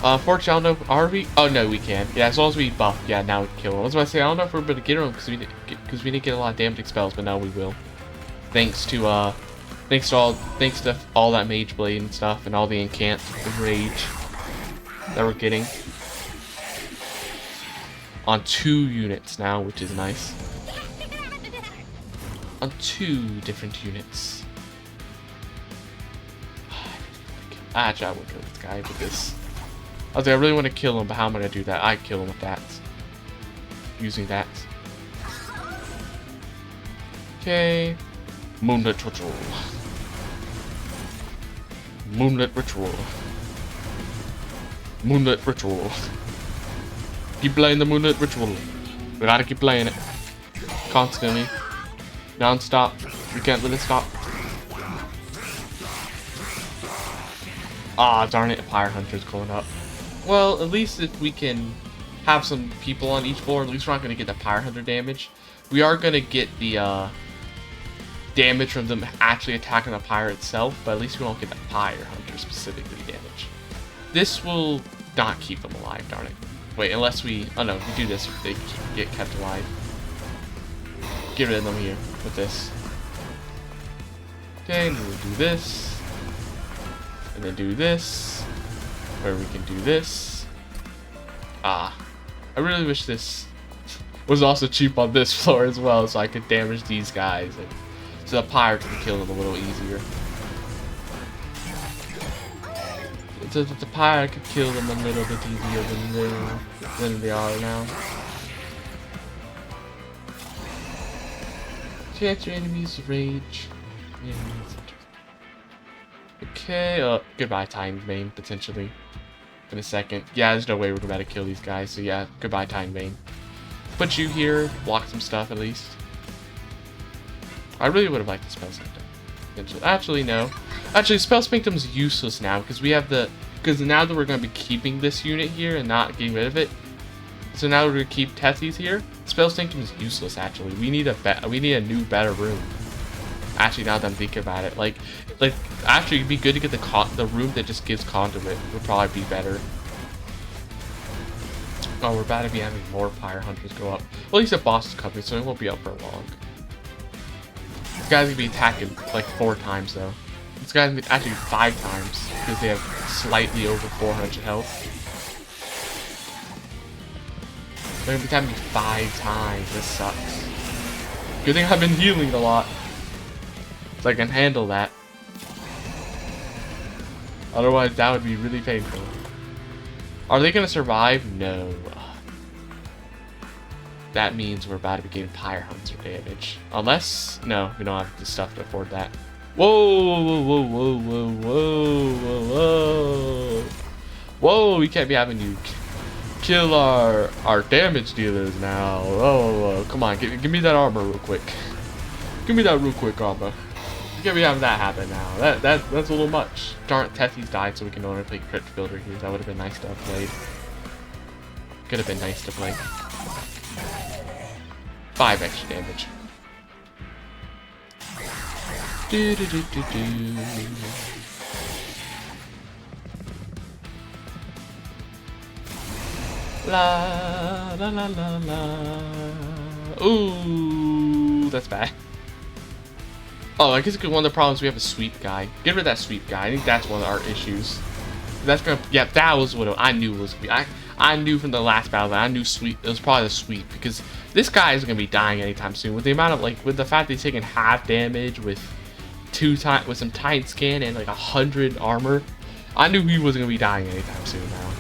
Unfortunately, I don't know, are we? Oh, no, we can. Yeah, as long as we buff, yeah, now we can kill him. I was about to say, I don't know if we're going to get him because we didn't get a lot of damaging spells, but now we will. Thanks to all that Mage Blade and stuff, and all the Incant Rage that we're getting. On 2 units now, which is nice. On 2 different units. Actually, I won't kill this guy with this. I was like, I really want to kill him, but how am I going to do that? I kill him with that. Using that. Okay. Moonlit Ritual. Moonlit Ritual. Moonlit Ritual. Keep playing the Moonlit Ritual. We gotta keep playing it. Constantly. Non-stop. We can't let it stop. Ah, darn it. Pyre Hunter's going up. Well, at least if we can have some people on each floor, at least we're not going to get the Pyre Hunter damage. We are going to get the damage from them actually attacking the Pyre itself, but at least we won't get the Pyre Hunter specifically damage. This will not keep them alive, darn it. Wait, unless we... Oh no, if we do this, they get kept alive. Get rid of them here with this. Okay, and we'll do this. And then do this. Where we can do this. I really wish this was also cheap on this floor as well, so I could damage these guys. And so the pirate can kill them a little easier. So that the pirate could kill them a little bit easier than they are now. Chance your enemies rage. Okay, goodbye Titan Vein, potentially. In a second. Yeah, there's no way we're about to kill these guys, so yeah, goodbye Titan Vein. Put you here, block some stuff at least. I really would have liked the Spell Sanctum. Actually, no. Actually, Spell Sanctum's useless now, because we have the... Because now that we're going to be keeping this unit here and not getting rid of it, so now we're going to keep Tethys here. Spell Sanctum is useless, actually. We need a new, better room. Actually, now that I'm thinking about it, like actually, it'd be good to get the room that just gives conduit. Would probably be better. Oh, we're about to be having more Fire Hunters go up. Well, at least the boss is coming, so it won't be up for long. This guy's gonna be attacking like 4 times though. This guy's gonna be actually 5 times because they have slightly over 400 health. They're gonna be attacking me 5 times. This sucks. Good thing I've been healing a lot, so I can handle that. Otherwise, that would be really painful. Are they gonna survive? No. That means we're about to be getting Fire Hunter damage. Unless, no, we don't have the stuff to afford that. Whoa, whoa, whoa, whoa, whoa, whoa, whoa, whoa. Whoa, we can't be having you kill our damage dealers now. Whoa, come on, give me that armor real quick. Give me that real quick armor. We can't be having that happen now. That's a little much. Darn, Tethys died, so we can only play Crypt Builder here. That would have been nice to have played. Could have been nice to play. 5 extra damage. Do, do, do, do, do. La la la la la. Ooh, that's bad. Oh, I guess one of the problems we have a sweep guy. Get rid of that sweep guy. I think that's one of our issues. That's gonna. Yeah, that was what I knew was. I knew from the last battle that I knew sweep. It was probably the sweep because this guy is gonna be dying anytime soon. With the amount of with the fact that he's taking half damage with some Titan scan and like 100 armor, I knew he wasn't gonna be dying anytime soon now.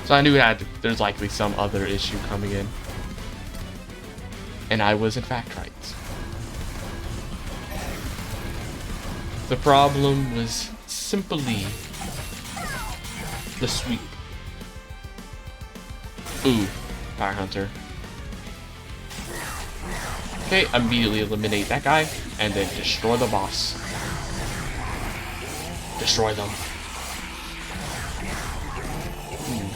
So I knew there's likely some other issue coming in, and I was in fact right. The problem was simply the sweep. Ooh, Fire Hunter. Okay, immediately eliminate that guy, and then destroy the boss. Destroy them.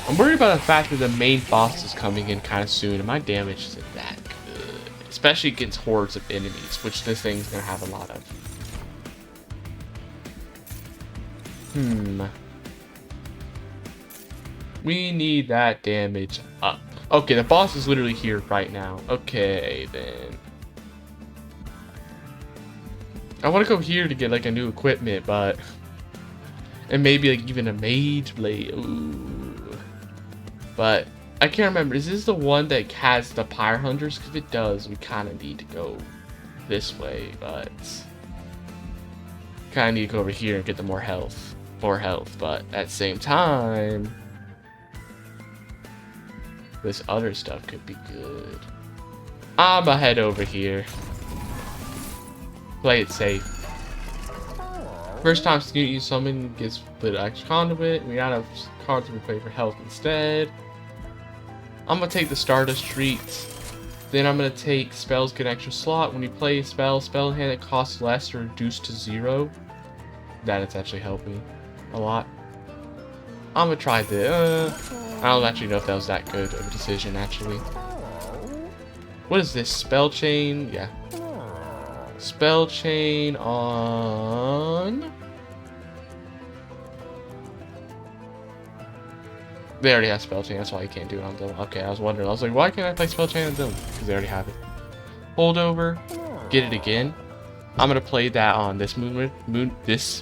I'm worried about the fact that the main boss is coming in kind of soon, and my damage isn't that good. Especially against hordes of enemies, which this thing's gonna have a lot of. We need that damage up. Okay, the boss is literally here right now. Okay, then. I want to go here to get like a new equipment, but... And maybe like even a mage blade. Ooh. But I can't remember. Is this the one that has the Fire Hunters? Because if it does, we kind of need to go this way, but... Kind of need to go over here and get the more health. But at the same time, this other stuff could be good. I'ma head over here. Play it safe. First time you summon gets split extra conduit. We got have cards we play for health instead. I'm gonna take the Stardust Treat. Then I'm gonna take spells get an extra slot. When you play a spell hand that costs less or reduced to 0. It's actually helped me a lot. I'm gonna try this. I don't actually know if that was that good of a decision actually. What is this? Spell chain? Yeah. Spell chain on... They already have spell chain, that's why you can't do it on Dylan. Okay, I was wondering. I was like, why can't I play spell chain on Dylan? Because they already have it. Hold over. Get it again. I'm gonna play that on this moon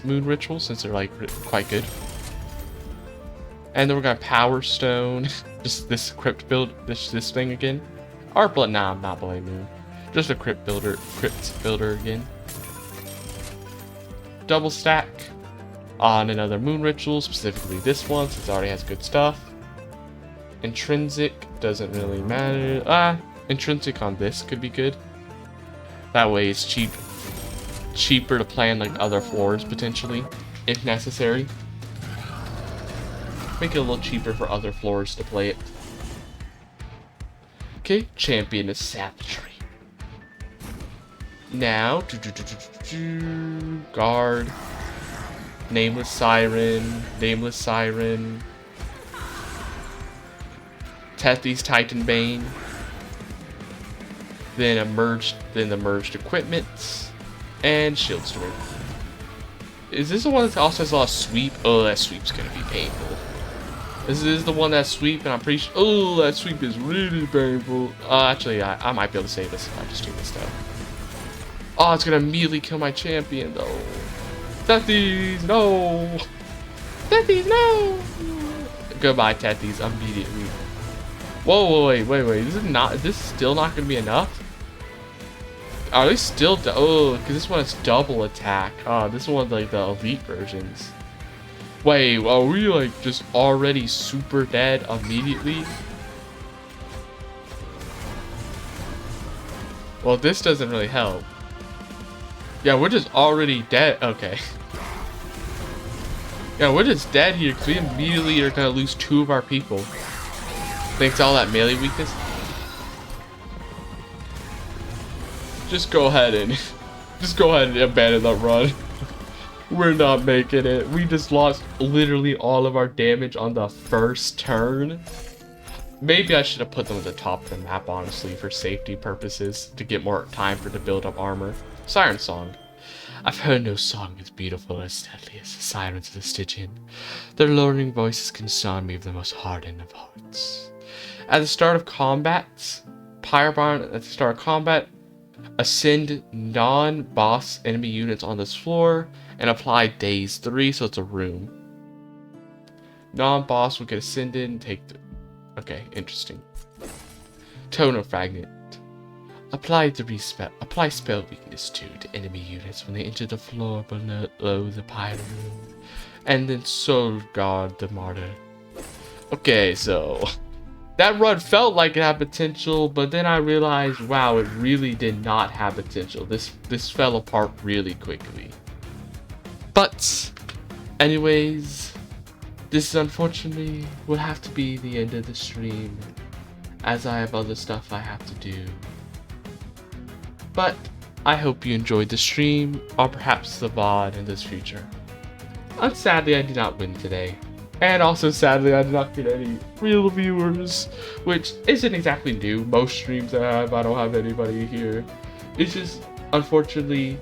ritual since they're like quite good. And then we're gonna Power Stone, just this crypt build, this thing again. Or nah, I'm not Bloody Moon. Just a crypt builder again. Double stack on another moon ritual, specifically this one since it already has good stuff. Intrinsic doesn't really matter. Intrinsic on this could be good. That way it's cheaper to play on like other floors potentially, if necessary. Make it a little cheaper for other floors to play it. Okay, champion is Savagery. Now, guard, Nameless Siren, Tethys Titanbane, then the merged equipments, and Shield Sword. Is this the one that also has a lot of sweep? Oh, that sweep's gonna be painful. This is the one that sweep, and I'm pretty sure. Oh, that sweep is really painful. Actually, I might be able to save this if I just do this stuff. Oh, it's gonna immediately kill my champion though. Tethys, no! Tethys, no! Goodbye, Tethys, immediately. Whoa, wait. This is still not gonna be enough? Are they still? Oh, because this one is double attack. This one's like the elite versions. Wait, are we like just already super dead immediately? Well, this doesn't really help. Yeah, we're just already dead. Okay. Yeah, we're just dead here because we immediately are gonna lose 2 of our people. Thanks to all that melee weakness. Just go ahead and abandon that run. We're not making it. We just lost literally all of our damage on the first turn. Maybe I should have put them at the top of the map, honestly, for safety purposes, to get more time to build up armor. Siren Song. I've heard no song as beautiful as deadly as the sirens of the Stygian. Their lowering voices can stun me of the most hardened of hearts. At the start of combat, ascend non-boss enemy units on this floor and apply Daze 3, so it's a room. Non-boss will get ascended and take the... Okay, interesting. Tonal Fragment. Apply spell weakness 2 to enemy units when they enter the floor below the pyre room. And then Soul Guard the Martyr. Okay, so... That run felt like it had potential, but then I realized, wow, it really did not have potential. This fell apart really quickly. But, anyways, this unfortunately will have to be the end of the stream, as I have other stuff I have to do. But, I hope you enjoyed the stream, or perhaps the VOD in this future. Sadly, I did not win today. And also, sadly, I did not get any real viewers, which isn't exactly new. Most streams I don't have anybody here. It's just, unfortunately,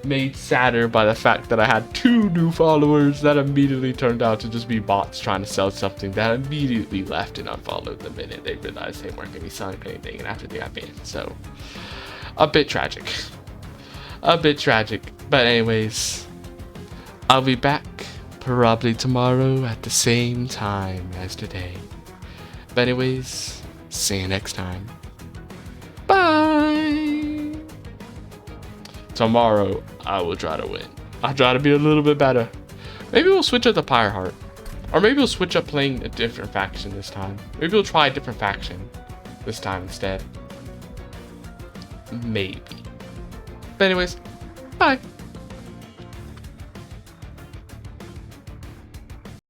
made sadder by the fact that I had 2 new followers that immediately turned out to just be bots trying to sell something that immediately left and unfollowed the minute they realized they weren't going to be selling anything and after they got banned. So, a bit tragic. But anyways, I'll be back. Probably tomorrow at the same time as today. But anyways, see you next time. Bye! Tomorrow, I will try to win. I'll try to be a little bit better. Maybe we'll switch up the Pyreheart. Or maybe we'll switch up playing a different faction this time. Maybe we'll try a different faction this time instead. Maybe. But anyways, bye!